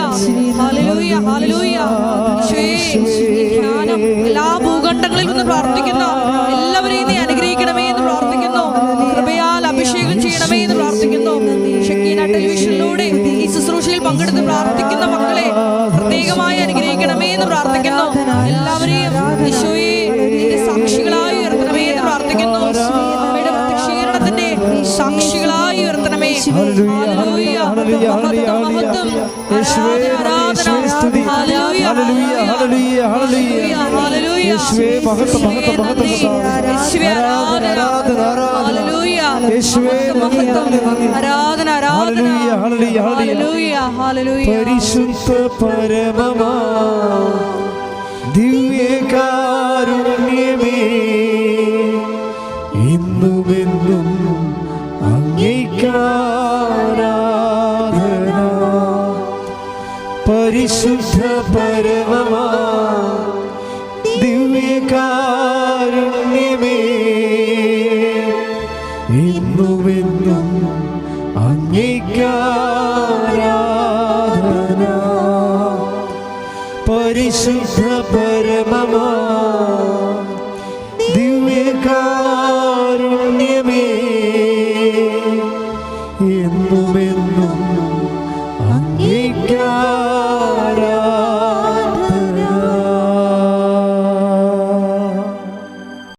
ഹല്ലേലൂയ, ഹല്ലേലൂയ. ധ്യാനം എല്ലാ ഭൂഖണ്ഡങ്ങളിൽ നിന്ന് പ്രാർത്ഥിക്കുന്നു. എല്ലാവരെയും നീ അനുഗ്രഹിക്കണമേ എന്ന് പ്രാർത്ഥിക്കുന്നു. കൃപയാൽ അഭിഷേകം ചെയ്യണമേ എന്ന് പ്രാർത്ഥിക്കുന്നു. ഷക്കീന ടെലിവിഷനിലൂടെ ഈ ശുശ്രൂഷയിൽ പങ്കെടുത്ത് പ്രാർത്ഥിക്കുന്ന മക്കളെ പ്രത്യേകമായി അനുഗ്രഹിക്കണമേ എന്ന് പ്രാർത്ഥിക്കുന്നു. എല്ലാവരെയും ഈശോയെ നിന്റെ സാക്ഷികളായി ഉയർത്തണമേ എന്ന് പ്രാർത്ഥിക്കുന്നു. അമ്മയുടെ പ്രത്യക്ഷീകരണത്തിന്റെ സാക്ഷികളായി കൂടുതലായി ഉയർത്തണമേ. ഹല്ലേലൂയ, ഹല്ലേലൂയ. ഹല്ലേലൂയ, മഹത്വം, ഹല്ലേലൂയ. മഹത്വം. യേശുവേ, ആരാധന, യേശുവേ, സ്തുതി. ഹല്ലേലൂയ, ഹല്ലേലൂയ, ഹല്ലേലൂയ, ഹല്ലേലൂയ. ഹല്ലേലൂയ. യേശുവേ, മഹത്വം, മഹത്വം, മഹത്വം, കർത്താവേ. യേശുവേ, ആരാധന. ആരാധന, ആരാധന. ഹല്ലേലൂയ. യേശുവേ, നന്ദി, നന്ദി, നന്ദി. ആരാധന, ആരാധന. ഹല്ലേലൂയ, ഹല്ലേലൂയ, ഹല്ലേലൂയ. ഹല്ലേലൂയ, ഹല്ലേലൂയ. പരിശുദ്ധ പരമമാ ദിവ്യകാരുണ്യമേ, എന്നുമെന്നും അങ്ങേയ്ക്കാരാധന. പരിശുദ്ധ